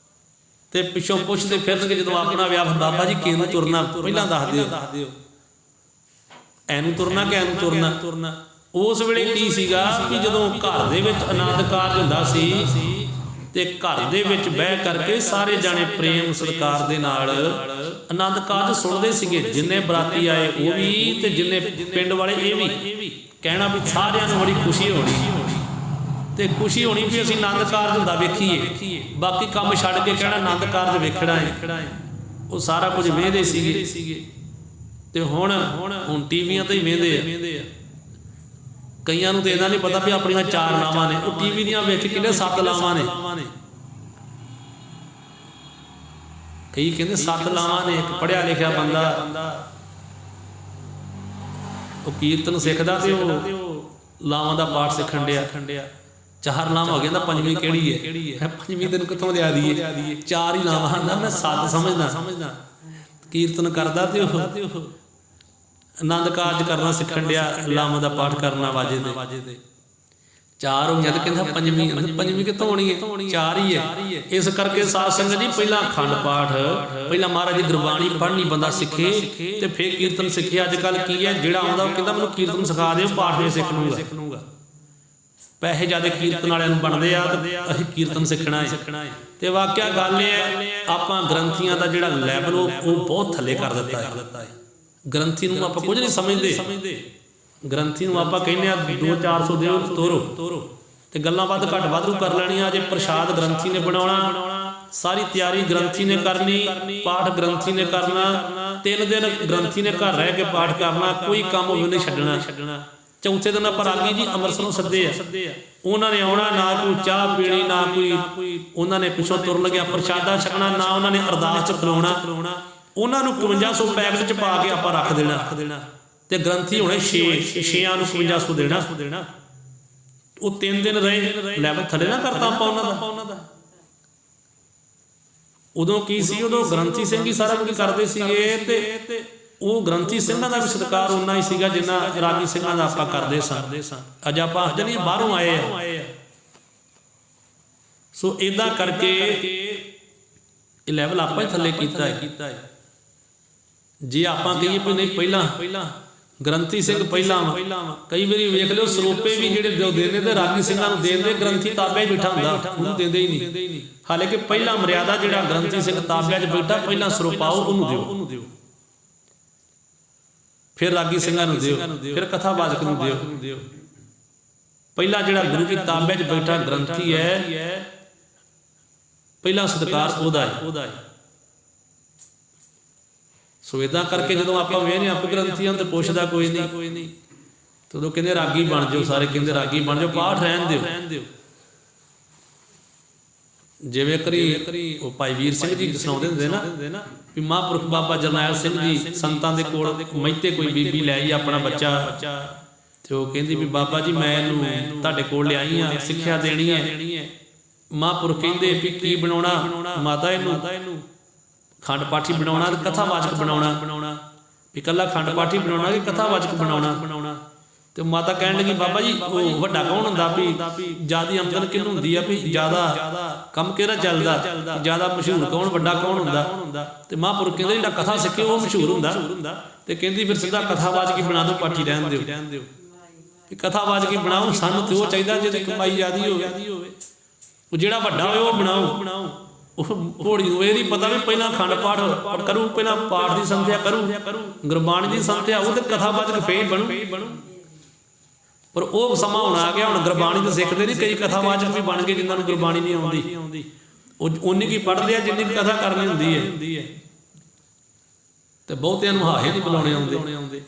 ਤੇ ਪਿੱਛੋਂ ਪੁੱਛਦੇ ਫਿਰਨਗੇ ਜਦੋਂ ਆਪਣਾ ਵਿਆਹ, ਬਾਬਾ ਜੀ ਕਿਹਨੂੰ ਤੁਰਨਾ ਪਹਿਲਾਂ ਦੱਸ ਦਿਓ, ਐਨੂੰ ਤੁਰਨਾ ਕਿ ਐਨੂੰ ਤੁਰਨਾ। ਉਸ ਵੇਲੇ ਕੀ ਸੀਗਾ ਕਿ ਜਦੋਂ ਘਰ ਦੇ ਵਿੱਚ ਆਨੰਦ ਕਾਰਜ ਹੁੰਦਾ ਸੀ ਤੇ ਘਰ ਦੇ ਵਿੱਚ ਬਹਿ ਕਰਕੇ ਸਾਰੇ ਜਾਣੇ ਪ੍ਰੇਮ ਸਤਿਕਾਰ ਦੇ ਨਾਲ ਆਨੰਦ ਕਾਰਜ ਸੁਣਦੇ ਸੀਗੇ। ਜਿੰਨੇ ਬਰਾਤੀ ਆਏ ਉਹ ਵੀ ਤੇ ਜਿੰਨੇ ਪਿੰਡ ਵਾਲੇ ਇਹ ਵੀ, ਕਹਿਣਾ ਵੀ ਸਾਰਿਆਂ ਨੂੰ ਬੜੀ ਖੁਸ਼ੀ ਹੋਣੀ ਤੇ ਖੁਸ਼ੀ ਹੋਣੀ ਵੀ ਅਸੀਂ ਆਨੰਦ ਕਾਰਜ ਹੁੰਦਾ ਵੇਖੀਏ, ਬਾਕੀ ਕੰਮ ਛੱਡ ਕੇ ਕਹਿਣਾ ਆਨੰਦ ਕਾਰਜ ਵੇਖਣਾ ਹੈ। ਉਹ ਸਾਰਾ ਕੁਝ ਵੇਖਦੇ ਸੀਗੇ। ਤੇ ਹੁਣ ਟੀਵੀਆਂ ਤੇ ਹੀ ਵੇਖਦੇ ਆ। ਕਈਆਂ ਨੂੰ ਤਾਂ ਇਹਦਾ ਨਹੀਂ ਪਤਾ ਵੀ ਆਪਣੀਆਂ 4 ਲਾਵਾਂ ਨੇ, ਉਹ ਟੀਵੀ ਦੀਆਂ ਵੇਖ ਕਿੰਨੇ 7 ਲਾਵਾਂ ਨੇ। ਕਈ ਕਹਿੰਦੇ 7 ਲਾਵਾਂ ਨੇ। ਇੱਕ ਪੜ੍ਹਿਆ ਲਿਖਿਆ ਬੰਦਾ ਉਹ ਕੀਰਤਨ ਸਿੱਖਦਾ ਤੇ ਉਹ ਲਾਵਾਂ ਦਾ ਪਾਠ ਸਿੱਖਣ ਡਿਆ। 4 ਲਾਵਾਂ ਹੋ ਗਈਆਂ ਤਾਂ 5ਵੀਂ ਕਿਹੜੀ ਹੈ? 5ਵੀਂ ਤੈਨੂੰ ਕਿੱਥੋਂ ਲਿਆ ਦਈਏ? 4 ਹੀ ਲਾਵਾਂ ਹੁੰਦਾ, ਮੈਂ 7 ਸਮਝਦਾ। ਕੀਰਤਨ ਕਰਦਾ ਤੇ ਉਹ ਆਨੰਦ ਕਾਰਜ ਕਰਨਾ ਸਿੱਖਣ ਡਿਆ, ਲਾਵਾਂ ਦਾ ਪਾਠ ਕਰਨਾ ਵਾਜੇ ਤੇ। 4 ਹੋ ਗਿਆ ਤੇ ਕਹਿੰਦਾ 5ਵੀਂ ਕਿੱਥੋਂ ਹੋਣੀ ਹੈ? 4 ਹੀ ਹੈ। ਇਸ ਕਰਕੇ ਸਾਧ ਸੰਗਤ ਜੀ ਪਹਿਲਾਂ ਅਖੰਡ ਪਾਠ, ਪਹਿਲਾਂ ਮਹਾਰਾਜ ਦੀ ਗੁਰਬਾਣੀ ਪੜ੍ਹਨੀ ਬੰਦਾ ਸਿੱਖੇ ਤੇ ਫਿਰ ਕੀਰਤਨ ਸਿੱਖੇ। ਅੱਜ ਕੱਲ੍ਹ ਕੀ ਹੈ, ਜਿਹੜਾ ਆਉਂਦਾ ਉਹ ਕਹਿੰਦਾ ਮੈਨੂੰ ਕੀਰਤਨ ਸਿਖਾ ਦਿਓ, ਪਾਠ ਵੀ ਸਿੱਖ ਲੂੰਗਾ। ਪੈਸੇ ਜ਼ਿਆਦਾ ਕੀਰਤਨ ਵਾਲਿਆਂ ਨੂੰ ਬਣਦੇ ਆ ਤੇ ਅਸੀਂ ਕੀਰਤਨ ਸਿੱਖਣਾ ਹੈ। ਤੇ ਵਾਕਿਆ ਗੱਲ ਇਹ ਹੈ, ਆਪਾਂ ਗ੍ਰੰਥੀਆਂ ਦਾ ਜਿਹੜਾ ਲੈਵਲ ਉਹ ਬਹੁਤ ਥੱਲੇ ਕਰ ਦਿੱਤਾ ਹੈ। ਗ੍ਰੰਥੀ ਨੂੰ ਆਪਾਂ ਕੁਝ ਨਹੀਂ ਸਮਝਦੇ। ਗ੍ਰੰਥੀ ਨੂੰ ਆਪਾਂ ਕਹਿੰਦੇ ਆ 200-400 ਦਿਓ ਤੋਰੋ ਤੇ ਗੱਲਾਂ ਵੱਧ ਘੱਟ ਵਾਧੂ ਕਰ ਲੈਣੀਆਂ। ਜੇ ਪ੍ਰਸ਼ਾਦ ਗ੍ਰੰਥੀ ਨੇ ਬਣਾਉਣਾ, ਸਾਰੀ ਤਿਆਰੀ ਗ੍ਰੰਥੀ ਨੇ ਕਰਨੀ, ਪਾਠ ਗ੍ਰੰਥੀ ਨੇ ਕਰਨਾ, 3 ਦਿਨ ਗ੍ਰੰਥੀ ਨੇ ਘਰ ਰਹਿ ਕੇ ਪਾਠ ਕਰਨਾ, ਕੋਈ ਕੰਮ ਉਹ ਨਹੀਂ ਛੱਡਣਾ। ਚੌਥੇ ਦਿਨ ਆਪਾਂ ਰਾਗੀ ਜੀ ਅੰਮ੍ਰਿਤਸਰੋਂ ਸੱਦੇ ਆ, ਉਹਨਾਂ ਨੇ ਆਉਣਾ, ਨਾ ਕੋਈ ਚਾਹ ਪੀਣੀ, ਨਾ ਕੋਈ ਉਹਨਾਂ ਨੇ ਪਿੱਛੋਂ ਤੁਰਨ ਲੱਗਿਆ ਪ੍ਰਸ਼ਾਦਾ ਛਕਣਾ, ਨਾ ਉਹਨਾਂ ਨੇ ਅਰਦਾਸ ਚ ਖਲੋਣਾ। ਉਹਨਾਂ ਨੂੰ 5500 ਪੈਕਟ ਚ ਪਾ ਕੇ ਆਪਾਂ ਰੱਖ ਦੇਣਾ ਤੇ ਗ੍ਰੰਥੀ ਹੋਣੇ 6 ਨੂੰ 5500 ਦੇਣਾ। ਉਹ 3 ਦਿਨ ਰਹੇ, ਲੈਵਲ ਥੱਲੇ ਨਾ ਕਰਤਾ ਆਪਾਂ ਉਹਨਾਂ ਦਾ। ਉਦੋਂ ਕੀ ਸੀ, ਉਦੋਂ ਗ੍ਰੰਥੀ ਸਿੰਘ ਹੀ ਸਾਰਾ ਕੁਝ ਕਰਦੇ ਸੀਗੇ ਤੇ ਉਹ ਗ੍ਰੰਥੀ ਸਿੰਘਾਂ ਦਾ ਵੀ ਸਤਿਕਾਰ ਉਨਾ ਹੀ ਸੀਗਾ ਜਿੰਨਾ ਰਾਗੀ ਸਿੰਘਾਂ ਦਾ ਆਪਾਂ ਕਰਦੇ ਸਾਂ। ਅੱਜ ਆਪਾਂ ਆਖਦੇ ਨਹੀਂ ਬਾਹਰੋਂ ਆਏ ਆ। ਸੋ ਇਦਾਂ ਕਰਕੇ ਇਹ ਲੈਵਲ ਆਪਾਂ ਹੀ ਥੱਲੇ ਕੀਤਾ ਹੈ। ਜੇ ਆਪਾਂ ਕਹੀਏ ਵੀ ਨਹੀਂ ਪਹਿਲਾਂ ਗ੍ਰੰਥੀ ਸਿੰਘ ਪਹਿਲਾਂ ਕਈ ਵਾਰੀ ਵੇਖ ਲਿਓ ਸਰੋਪੇ ਵੀ ਜਿਹੜੇ ਦੇਂਦੇ ਤੇ ਰਾਗੀ ਸਿੰਘਾਂ ਨੂੰ ਦੇਂਦੇ, ਗ੍ਰੰਥੀ ਤਾਬਿਆਂ 'ਚ ਬੈਠਾ ਹੁੰਦਾ, ਉਹਨੂੰ ਦਿੰਦੇ ਹੀ ਨਹੀਂ। ਹਾਲੇ ਕਿ ਪਹਿਲਾਂ ਮਰਿਆਦਾ ਜਿਹੜਾ ਗ੍ਰੰਥੀ ਸਿੰਘ ਤਾਬਿਆਂ 'ਚ ਬੈਠਾ, ਪਹਿਲਾਂ ਸਰੋਪਾ ਉਹਨੂੰ ਦਿਓ, ਫਿਰ ਰਾਗੀ ਸਿੰਘਾਂ ਨੂੰ ਦਿਓ, ਫਿਰ ਕਥਾਵਾਚਕ ਨੂੰ ਦਿਓ। ਪਹਿਲਾਂ ਜਿਹੜਾ ਗੁਰੂ ਦੀ ਤਾਬਿਆਂ 'ਚ ਬੈਠਾ ਗ੍ਰੰਥੀ ਹੈ, ਪਹਿਲਾਂ ਸਤਿਕਾਰ ਉਹਦਾ ਹੈ। ਸੋ ਇਦਾਂ ਕਰਕੇ ਜਦੋਂ ਆਪਾਂ ਵੇਖਦੇ ਆਪ ਗ੍ਰੰਥੀਆਂ ਤੇ ਪੁੱਛਦਾ ਕੋਈ ਨਹੀਂ, ਤੇ ਉਦੋਂ ਕਹਿੰਦੇ ਰਾਗੀ ਬਣ ਜਾਓ, ਸਾਰੇ ਕਹਿੰਦੇ ਰਾਗੀ ਬਣ ਜਾਓ, ਪਾਠ ਰਹਿਣ ਦਿਓ। ਜਿਵੇਂ ਕਰੀ ਉਹ ਭਾਈ ਵੀਰ ਸਿੰਘ ਜੀ ਸੁਣਾਉਂਦੇ ਹੁੰਦੇ ਨਾ ਵੀ ਮਹਾਂਪੁਰਖ ਬਾਬਾ ਜਰਨੈਲ ਸਿੰਘ ਜੀ ਸੰਤਾਂ ਦੇ ਕੋਲ ਮਹਿਤੇ ਕੋਈ ਬੀਬੀ ਲੈ ਆਈ ਆਪਣਾ ਬੱਚਾ, ਤੇ ਉਹ ਕਹਿੰਦੀ ਵੀ ਬਾਬਾ ਜੀ ਮੈਂ ਇਹਨੂੰ ਤੁਹਾਡੇ ਕੋਲ ਲਿਆਈ ਆ, ਸਿੱਖਿਆ ਦੇਣੀ ਹੈ। ਮਹਾਂਪੁਰਖ ਕਹਿੰਦੇ ਵੀ ਕੀ ਬਣਾਉਣਾ ਮਾਤਾ ਇਹਨੂੰ? ਖੰਡ ਪਾਠੀ ਬਣਾਉਣਾ ਤੇ ਕਥਾਵਾਚਕ ਬਣਾਉਣਾ। ਵੀ ਇਕੱਲਾ ਖੰਡ ਪਾਠੀ ਬਣਾਉਣਾ ਕਿ ਕਥਾਵਾਚਕ ਬਣਾਉਣਾ? ਤੇ ਮਾਤਾ ਕਹਿਣ ਲੱਗੀ ਬਾਬਾ ਜੀ ਉਹ ਵੱਡਾ ਕੌਣ ਹੁੰਦਾ, ਵੀ ਜਿਆਦਾ ਆਮਦਨ ਕਿਹਨੂੰ ਹੁੰਦੀ ਆ, ਵੀ ਜ਼ਿਆਦਾ ਕੰਮ ਕਿਹੜਾ ਚੱਲਦਾ, ਜ਼ਿਆਦਾ ਮਸ਼ਹੂਰ ਕੌਣ, ਵੱਡਾ ਕੌਣ ਹੁੰਦਾ? ਤੇ ਮਹਾਂਪੁਰਖ ਕਹਿੰਦੇ ਜਿਹੜਾ ਕਥਾ ਸਿੱਖੇ ਉਹ ਮਸ਼ਹੂਰ ਹੁੰਦਾ। ਤੇ ਕਹਿੰਦੀ ਫਿਰ ਸਿੱਧਾ ਕਥਾਵਾਚਕ ਹੀ ਬਣਾ ਦਿਓ, ਪਾਠੀ ਰਹਿਣ ਦਿਓ। ਵੀ ਕਥਾਵਾਚਕ ਹੀ ਬਣਾਓ, ਸਾਨੂੰ ਤੇ ਉਹ ਚਾਹੀਦਾ ਜਿਹਦੀ ਕਮਾਈ ਜ਼ਿਆਦੀ ਹੋਵੇ। ਉਹ ਜਿਹੜਾ ਵੱਡਾ ਹੋਵੇ ਉਹ ਬਣਾਓ। ਉਹ ਘੋੜੀ ਨੂੰ ਇਹ ਨਹੀਂ ਪਤਾ ਵੀ ਪਹਿਲਾਂ ਖੰਡ ਪਾਠ ਕਰੂ, ਪਹਿਲਾਂ ਪਾਠ ਦੀ ਸੰਥਿਆ ਕਰੂ, ਗੁਰਬਾਣੀ ਦੀ ਸੰਥਿਆ, ਉਹ ਤੇ ਕਥਾਵਾਚਕ ਫੇਰ ਬਣੂ। ਪਰ ਉਹ ਸਮਾਂ ਹੁਣ ਆ ਗਿਆ, ਹੁਣ ਗੁਰਬਾਣੀ ਤਾਂ ਸਿੱਖਦੇ ਨਹੀਂ, ਕਈ ਕਥਾਵਾਚਕ ਵੀ ਬਣ ਗਏ ਜਿਨ੍ਹਾਂ ਨੂੰ ਗੁਰਬਾਣੀ ਨਹੀਂ ਆਉਂਦੀ। ਉਹ ਉਨੀ ਕੀ ਪੜ੍ਹਦੇ ਆ ਜਿੰਨੀ ਕਥਾ ਕਰਨੀ ਹੁੰਦੀ ਹੈ। ਤੇ ਬਹੁਤਿਆਂ ਨੂੰ ਹਾਹੇ ਨਹੀਂ ਬੁਲਾਉਣੇ ਆਉਂਦੇ।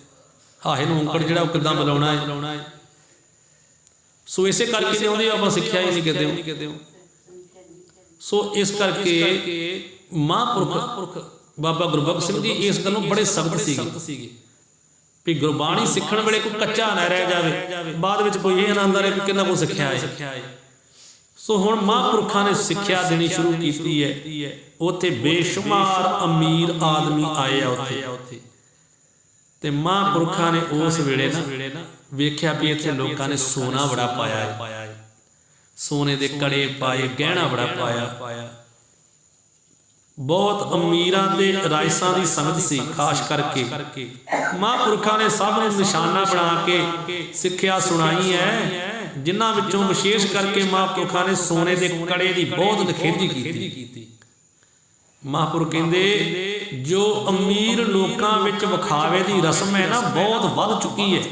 ਹਾਹੇ ਨੂੰ ਔਂਕੜ ਜਿਹੜਾ ਉਹ ਕਿੱਦਾਂ ਬੁਲਾਉਣਾ ਹੈ। ਸੋ ਇਸੇ ਕਰਕੇ ਨਹੀਂ ਆਉਂਦੀ, ਆਪਾਂ ਸਿੱਖਿਆ ਹੀ ਨਹੀਂ ਕਿਤੇ। ਸੋ ਇਸ ਕਰਕੇ ਮਹਾਂਪੁਰਖ ਬਾਬਾ ਗੁਰਬਖਸ਼ ਸਿੰਘ ਜੀ ਇਸ ਗੱਲੋਂ ਬੜੇ ਸਖਤ ਸੀਗੇ ਵੀ ਗੁਰਬਾਣੀ ਸਿੱਖਣ ਵੇਲੇ ਕੋਈ ਕੱਚਾ ਨਾ ਰਹਿ ਜਾਵੇ, ਬਾਅਦ ਵਿੱਚ ਕੋਈ ਇਹ ਆਨੰਦ ਆਵੇ ਵੀ ਕਿੰਨਾ ਕੋ ਸਿੱਖਿਆ ਹੈ। ਸੋ ਹੁਣ ਮਹਾਂਪੁਰਖਾਂ ਨੇ ਸਿੱਖਿਆ ਦੇਣੀ ਸ਼ੁਰੂ ਕੀਤੀ ਹੈ। ਉੱਥੇ ਬੇਸ਼ੁਮਾਰ ਅਮੀਰ ਆਦਮੀ ਆਏ ਆ ਉੱਥੇ। ਤੇ ਮਹਾਂਪੁਰਖਾਂ ਨੇ ਉਸ ਵੇਲੇ ਨਾ ਵੇਖਿਆ ਵੀ ਇੱਥੇ ਲੋਕਾਂ ਨੇ ਸੋਨਾ ਬੜਾ ਪਾਇਆ ਹੈ, ਸੋਨੇ ਦੇ ਕੜੇ ਪਾਏ, ਗਹਿਣਾ ਬੜਾ ਪਾਇਆ। ਬਹੁਤ ਅਮੀਰਾਂ ਤੇ ਰਾਇਸਾਂ ਦੀ ਸੰਗਤ ਸੀ ਖਾਸ ਕਰਕੇ। ਮਹਾਂਪੁਰਖਾਂ ਨੇ ਸਭ ਨੂੰ ਨਿਸ਼ਾਨਾ ਬਣਾ ਕੇ ਸਿੱਖਿਆ ਸੁਣਾਈ ਹੈ, ਜਿਨ੍ਹਾਂ ਵਿੱਚੋਂ ਵਿਸ਼ੇਸ਼ ਕਰਕੇ ਮਹਾਂਪੁਰਖਾਂ ਨੇ ਸੋਨੇ ਦੇ ਕੜੇ ਦੀ ਬਹੁਤ ਨਿਖੇਧੀ ਕੀਤੀ। ਮਹਾਂਪੁਰਖ ਕਹਿੰਦੇ ਜੋ ਅਮੀਰ ਲੋਕਾਂ ਵਿੱਚ ਵਿਖਾਵੇ ਦੀ ਰਸਮ ਹੈ ਨਾ, ਬਹੁਤ ਵੱਧ ਚੁੱਕੀ ਹੈ।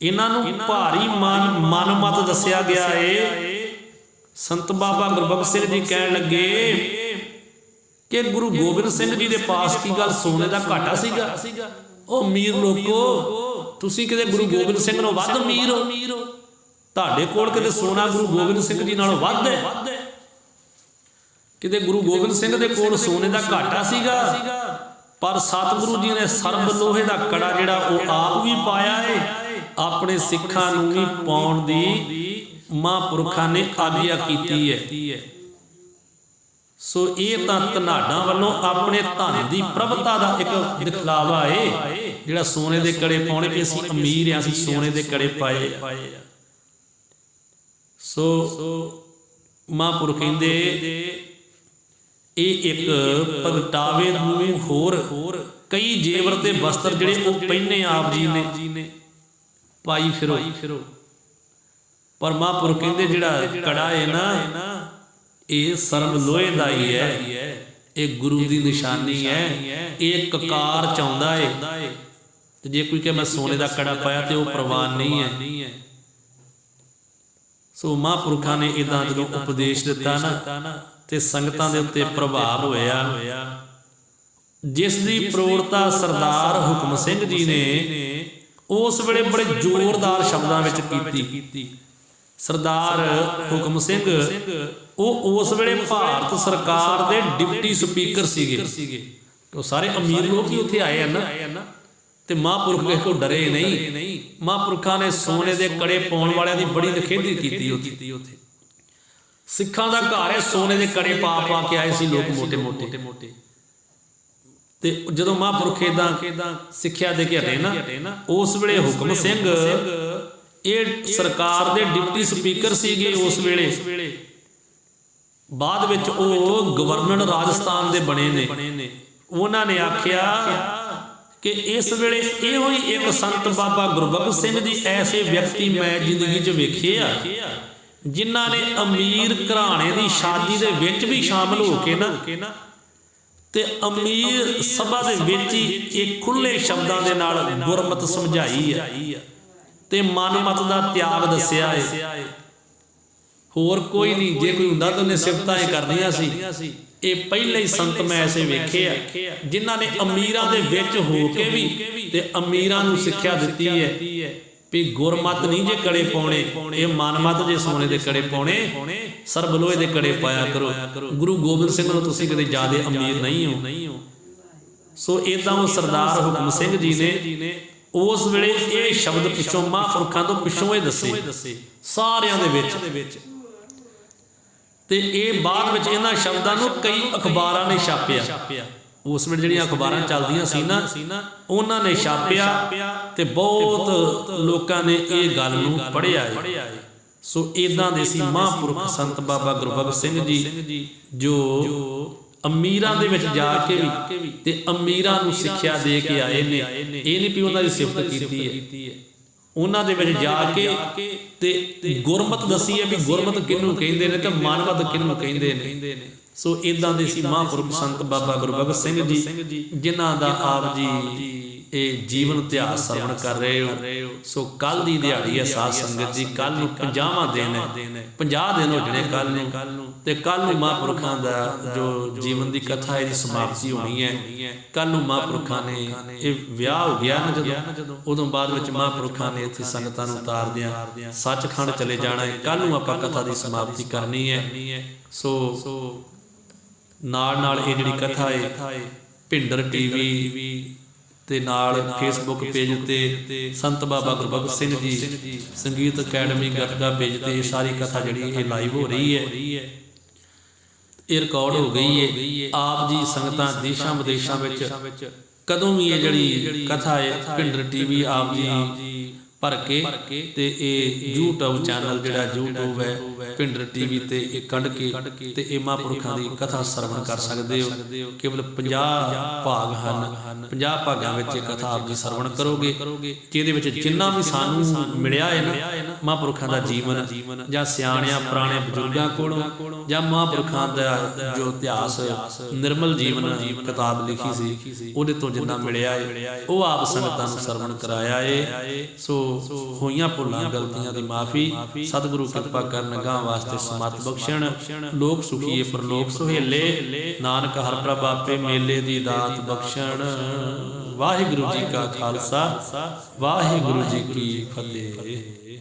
ਇਹਨਾਂ ਨੂੰ ਭਾਰੀ ਮਨਮਤ ਦੱਸਿਆ ਗਿਆ ਏ। ਸੰਤ ਬਾਬਾ ਗੁਰਬਖਸ਼ ਸਿੰਘ ਜੀ ਕਹਿਣ ਲੱਗੇ ਕਿ ਗੁਰੂ ਗੋਬਿੰਦ ਸਿੰਘ ਜੀ ਦੇ ਪਾਸ ਕੀ ਗੱਲ ਸੋਨੇ ਦਾ ਘਾਟਾ ਸੀਗਾ? ਉਹ ਅਮੀਰ ਲੋਕੋ, ਤੁਸੀਂ ਕਿਤੇ ਗੁਰੂ ਗੋਬਿੰਦ ਸਿੰਘ ਨਾਲੋਂ ਵੱਧ ਅਮੀਰ ਹੋ? ਤੁਹਾਡੇ ਕੋਲ ਕਿਤੇ ਸੋਨਾ ਗੁਰੂ ਗੋਬਿੰਦ ਸਿੰਘ ਜੀ ਨਾਲੋਂ ਵੱਧ ਹੈ? ਕਿਤੇ ਗੁਰੂ ਗੋਬਿੰਦ ਸਿੰਘ ਦੇ ਕੋਲ ਸੋਨੇ ਦਾ ਘਾਟਾ ਸੀਗਾ, ਪਰ ਸਤਿਗੁਰੂ ਜੀ ਨੇ ਸਰਬ ਲੋਹੇ ਦਾ ਕੜਾ ਜਿਹੜਾ ਉਹ ਆਪ ਵੀ ਪਾਇਆ ਹੈ, ਆਪਣੇ ਸਿੱਖਾਂ ਨੂੰ ਵੀ ਪਾਉਣ ਦੀ ਮਹਾਂਪੁਰਖਾਂ ਨੇ ਆਗਿਆ ਕੀਤੀ ਹੈ। ਸੋ ਇਹ ਤਾਂ ਧਨਾਡਾਂ ਵੱਲੋਂ ਆਪਣੇ ਧਨ ਦੀ ਪ੍ਰਭਤਾ ਦਾ ਇੱਕ ਦਿਖਲਾਵਾ ਹੈ, ਜਿਹੜਾ ਸੋਨੇ ਦੇ ਕੜੇ ਪਾਉਣੇ ਵੀ ਅਸੀਂ ਅਮੀਰ ਹਾਂ, ਅਸੀਂ ਸੋਨੇ ਦੇ ਕੜੇ ਪਾਏ ਆ। ਸੋ ਮਹਾਂਪੁਰਖ ਕਹਿੰਦੇ ਇਹ ਇੱਕ ਪ੍ਰਗਟਾਵੇ ਨੂੰ ਹੋਰ ਕਈ ਜੇਵਰ ਤੇ ਵਸਤਰ ਜਿਹੜੇ ਉਹ ਪਹਿਨੇ ਆਪ ਜੀ ਨੇ ਪਾਈ ਫਿਰੋ। ਪਰ ਮਹਾਂਪੁਰਖ ਕਹਿੰਦੇ ਜਿਹੜਾ ਕੜਾ ਹੈ ਨਾ, ਇਹ ਸਰਬ ਲੋਹੇ ਦਾ ਹੀ ਹੈ, ਇਹ ਗੁਰੂ ਦੀ ਨਿਸ਼ਾਨੀ ਹੈ, ਇਹ ਕਕਾਰ ਚਾਹੁੰਦਾ ਹੈ। ਤੇ ਜੇ ਕੋਈ ਕਹੇ ਮੈਂ ਸੋਨੇ ਦਾ ਕੜਾ ਪਾਇਆ ਤੇ ਉਹ ਪ੍ਰਵਾਨ ਨਹੀਂ ਹੈ। ਸੋ ਮਹਾਂਪੁਰਖਾਂ ਨੇ ਇਦਾਂ ਜਦੋਂ ਉਪਦੇਸ਼ ਦਿੱਤਾ ਨਾ ਤੇ ਸੰਗਤਾਂ ਦੇ ਉੱਤੇ ਪ੍ਰਭਾਵ ਹੋਇਆ। ਜਿਸ ਦੀ ਪ੍ਰੋੜਤਾ ਸਰਦਾਰ ਹੁਕਮ ਸਿੰਘ ਜੀ ਨੇ ਉਸ ਵੇਲੇ ਬੜੇ ਜ਼ੋਰਦਾਰ ਸ਼ਬਦਾਂ ਵਿੱਚ ਕੀਤੀ। ਸਰਦਾਰ ਹੁਕਮ ਸਿੰਘ ਉਹ ਉਸ ਵੇਲੇ ਭਾਰਤ ਸਰਕਾਰ ਦੇ ਡਿਪਟੀ ਸਪੀਕਰ ਸੀਗੇ। ਉਹ ਸਾਰੇ ਅਮੀਰ ਲੋਕ ਹੀ ਉੱਥੇ ਆਏ ਹਨ ਤੇ ਮਹਾਂਪੁਰਖ ਕਿਸੇ ਕੋਲ ਡਰੇ ਨਹੀਂ। ਮਹਾਂਪੁਰਖਾਂ ਨੇ ਸੋਨੇ ਦੇ ਕੜੇ ਪਾਉਣ ਵਾਲਿਆਂ ਦੀ ਬੜੀ ਨਿਖੇਧੀ ਕੀਤੀ ਉੱਥੇ। ਸਿੱਖਾਂ ਦਾ ਘਰ ਹੈ, ਸੋਨੇ ਦੇ ਕੜੇ ਪਾ ਕੇ ਆਏ ਸੀ ਲੋਕ ਮੋਟੇ। ਤੇ ਜਦੋਂ ਮਹਾਂਪੁਰਖ ਏਦਾਂ ਸਿੱਖਿਆ ਦੇ ਕੇ ਹਟੇ ਨਾ, ਉਸ ਵੇਲੇ ਹੁਕਮ ਸਿੰਘ ਇਹ ਸਰਕਾਰ ਦੇ ਡਿਪਟੀ ਸਪੀਕਰ ਸੀਗੇ ਉਸ ਵੇਲੇ। ਬਾਅਦ ਵਿੱਚ ਉਹ ਗਵਰਨਰ ਰਾਜਸਥਾਨ ਦੇ ਬਣੇ ਨੇ। ਉਹਨਾਂ ਨੇ ਆਖਿਆ ਕਿ ਇਸ ਵੇਲੇ ਇਹੋ ਹੀ ਇੱਕ ਸੰਤ ਬਾਬਾ ਗੁਰਬਖਸ਼ ਸਿੰਘ ਜੀ ਐਸੇ ਵਿਅਕਤੀ ਮੈਂ ਜ਼ਿੰਦਗੀ 'ਚ ਵੇਖੇ ਆ, ਜਿਨ੍ਹਾਂ ਨੇ ਅਮੀਰ ਘਰਾਣੇ ਦੀ ਸ਼ਾਦੀ ਦੇ ਵਿੱਚ ਵੀ ਸ਼ਾਮਲ ਹੋ ਕੇ ਨਾ ਤੇ ਅਮੀਰ ਸਭਾ ਦੇ ਵਿੱਚ ਹੀ ਇਹ ਖੁੱਲੇ ਸ਼ਬਦਾਂ ਦੇ ਨਾਲ ਗੁਰਮਤ ਸਮਝਾਈ ਹੈ ਤੇ ਮਨਮਤ ਦਾ ਤਿਆਗ ਦੱਸਿਆ ਹੈ। ਹੋਰ ਕੋਈ ਨਹੀਂ, ਜੇ ਕੋਈ ਹੁੰਦਾ ਤਾਂ ਉਹਨੇ ਸਿਫਤਾਂ ਹੀ ਕਰਨੀਆਂ ਸੀ। ਇਹ ਪਹਿਲੇ ਹੀ ਸੰਤ ਮੈਂ ਐਸੇ ਵੇਖੇ ਆ ਜਿਨ੍ਹਾਂ ਨੇ ਅਮੀਰਾਂ ਦੇ ਵਿੱਚ ਹੋ ਕੇ ਵੀ ਤੇ ਅਮੀਰਾਂ ਨੂੰ ਸਿੱਖਿਆ ਦਿੱਤੀ ਹੈ ਵੀ ਗੁਰਮਤ ਨਹੀਂ ਜੇ ਕੜੇ ਪਾਉਣੇ, ਇਹ ਮਨਮਤ ਜੇ ਸੋਨੇ ਦੇ ਕੜੇ ਪਾਉਣੇ, ਸਰਬ ਲੋਹੇ ਦੇ ਕੜੇ ਪਾਇਆ ਕਰੋ। ਗੁਰੂ ਗੋਬਿੰਦ ਸਿੰਘ ਨੂੰ ਤੁਸੀਂ ਕਦੇ ਜ਼ਿਆਦਾ ਅਮੀਰ ਨਹੀਂ ਹੋ। ਸੋ ਇਦਾਂ ਉਹ ਸਰਦਾਰ ਹੁਕਮ ਸਿੰਘ ਜੀ ਨੇ ਉਸ ਵੇਲੇ ਇਹ ਸ਼ਬਦ ਪਿੱਛੋਂ ਮਹਾਂਪੁਰਖਾਂ ਤੋਂ ਪਿੱਛੋਂ ਇਹ ਦੱਸੇ ਸਾਰਿਆਂ ਦੇ ਵਿੱਚ। ਤੇ ਇਹ ਬਾਅਦ ਵਿੱਚ ਇਹਨਾਂ ਸ਼ਬਦਾਂ ਨੂੰ ਕਈ ਅਖਬਾਰਾਂ ਨੇ ਛਾਪਿਆ। ਉਸ ਵੇਲੇ ਜਿਹੜੀਆਂ ਅਖਬਾਰਾਂ ਚੱਲਦੀਆਂ ਸੀ ਨਾ ਉਹਨਾਂ ਨੇ ਛਾਪਿਆ ਤੇ ਬਹੁਤ ਲੋਕਾਂ ਨੇ ਇਹ ਗੱਲ ਨੂੰ ਪੜ੍ਹਿਆ ਹੈ। ਸੋ ਇਦਾਂ ਦੇ ਸੀ ਮਹਾਂਪੁਰਖ ਸੰਤ ਬਾਬਾ ਗੁਰਬਖਸ਼ ਸਿੰਘ ਜੀ, ਜੋ ਅਮੀਰਾਂ ਦੇ ਵਿੱਚ ਜਾ ਕੇ ਵੀ ਤੇ ਅਮੀਰਾਂ ਨੂੰ ਸਿੱਖਿਆ ਦੇ ਕੇ ਆਏ ਨੇ। ਇਹ ਨਹੀਂ ਵੀ ਉਹਨਾਂ ਦੀ ਸਿਫਤ ਕੀਤੀ ਹੈ, ਉਹਨਾਂ ਦੇ ਵਿੱਚ ਜਾ ਕੇ ਤੇ ਗੁਰਮਤ ਦੱਸੀ ਹੈ ਵੀ ਗੁਰਮਤ ਕਿਹਨੂੰ ਕਹਿੰਦੇ ਨੇ ਤੇ ਮਨਮਤ ਕਿਹਨੂੰ ਕਹਿੰਦੇ ਨੇ। ਸੋ ਇਦਾਂ ਦੇ ਸੀ ਮਹਾਂਪੁਰਖ ਸੰਤ ਬਾਬਾ ਗੁਰਬਖਸ਼ ਸਿੰਘ ਜੀ, ਜਿਨ੍ਹਾਂ ਦਾ ਆਪ ਜੀ ਇਹ ਜੀਵਨ ਇਤਿਹਾਸ ਸਰਵਣ ਕਰ ਰਹੇ ਹੋ। ਸੋ ਕੱਲ ਦੀ ਦਿਹਾੜੀ ਹੈ ਸਾਧ ਸੰਗਤ ਜੀ, ਕੱਲ ਨੂੰ 50ਵਾਂ ਦਿਨ ਹੈ, 50 ਦਿਨ ਹੋ ਜਣੇ ਕੱਲ ਨੂੰ। ਤੇ ਕੱਲ ਨੂੰ ਮਹਾਂਪੁਰਖਾਂ ਦਾ ਜੋ ਜੀਵਨ ਦੀ ਕਥਾ ਇਹਦੀ ਸਮਾਪਤੀ ਹੋਣੀ ਹੈ। ਕੱਲ ਨੂੰ ਮਹਾਂਪੁਰਖਾਂ ਨੇ ਇਹ ਵਿਆਹ ਹੋ ਗਿਆ ਨਾ ਜਦੋਂ, ਉਦੋਂ ਬਾਅਦ ਵਿੱਚ ਮਹਾਂਪੁਰਖਾਂ ਨੇ ਇੱਥੇ ਸੰਗਤਾਂ ਨੂੰ ਉਤਾਰਦਿਆਂ ਸੱਚਖੰਡ ਚਲੇ ਜਾਣਾ ਹੈ। ਕੱਲ ਨੂੰ ਆਪਾਂ ਕਥਾ ਦੀ ਸਮਾਪਤੀ ਕਰਨੀ ਹੈ। ਸੋ ਨਾਲ ਇਹ ਜਿਹੜੀ ਕਥਾ ਹੈ ਭਿੰਡਰ ਟੀਵੀ ਤੇ ਨਾਲ ਫੇਸਬੁੱਕ ਪੇਜ ਉੱਤੇ ਸੰਤ ਬਾਬਾ ਗੁਰਬਖਸ਼ ਸਿੰਘ ਜੀ ਸੰਗੀਤ ਅਕੈਡਮੀ ਗੱਤਕਾ ਪੇਜ ਤੇ ਇਹ ਸਾਰੀ ਕਥਾ ਜਿਹੜੀ ਇਹ ਲਾਈਵ ਹੋ ਰਹੀ ਹੈ। ਇਹ ਰਿਕਾਰਡ ਹੋ ਗਈ ਹੈ। ਆਪ ਜੀ ਸੰਗਤਾਂ ਦੇਸ਼ਾਂ ਵਿਦੇਸ਼ਾਂ ਵਿੱਚ ਕਦੋਂ ਵੀ ਇਹ ਜਿਹੜੀ ਕਥਾ ਹੈ ਭਿੰਡਰ ਟੀਵੀ ਆਪ ਜੀ ਭਰ ਕੇ ਤੇ ਇਹ YouTube ਚੈਨਲ ਜਿਹੜਾ YouTube ਹੈ ਭਿੰਡਰ ਟੀਵੀ ਤੇ ਇਹ ਕੱਢ ਕੇ ਤੇ ਇਹ ਮਹਾਂਪੁਰਖਾਂ ਦੀ ਕਥਾ ਸਰਵਣ ਕਰ ਸਕਦੇ ਹੋ। ਕੇਵਲ 50 ਭਾਗ ਹਨ, 50 ਭਾਗਾਂ ਵਿੱਚ ਇਹ ਕਥਾ ਆਪ ਜੀ ਸਰਵਣ ਕਰੋਗੇ, ਜਿਹਦੇ ਵਿੱਚ ਜਿੰਨਾ ਵੀ ਸਾਨੂੰ ਮਿਲਿਆ ਹੈ ਨਾ ਮਹਾਂਪੁਰਖਾਂ ਦਾ ਜੀਵਨ ਜਾਂ ਸਿਆਣਿਆਂ ਪੁਰਾਣੇ ਬਜ਼ੁਰਗਾਂ ਕੋਲੋਂ ਜਾਂ ਮਹਾਂਪੁਰਖਾਂ ਦਾ ਜੋ ਇਤਿਹਾਸ ਨਿਰਮਲ ਜੀਵਨ ਕਿਤਾਬ ਲਿਖੀ ਸੀ ਉਹਦੇ ਤੋਂ ਜਿੰਨਾ ਮਿਲਿਆ ਹੈ ਉਹ ਆਪ ਸੰਗਤਾਂ ਨੂੰ ਸਰਵਣ ਕਰਾਇਆ ਹੈ। ਸੋ ਹੋਈਆਂ ਭੁੱਲਾਂ ਗਲਤੀਆਂ ਦੀ ਮਾਫੀ ਸਤਿਗੁਰੂ ਕਿਰਪਾ ਕਰਨ ਗਾਂ ਵਾਸਤੇ ਸਮਤ ਬਖਸ਼ਣ। ਲੋਕ ਸੁਖੀਏ ਪਰਲੋਕ ਸੁਹੇਲੇ, ਨਾਨਕ ਹਰਿ ਪ੍ਰਭ ਆਪੇ ਮੇਲੇ ਦੀ ਦਾਤ ਬਖਸ਼ਣ। ਵਾਹਿਗੁਰੂ ਜੀ ਕਾ ਖਾਲਸਾ, ਵਾਹਿਗੁਰੂ ਜੀ ਕੀ ਫਤਿਹ।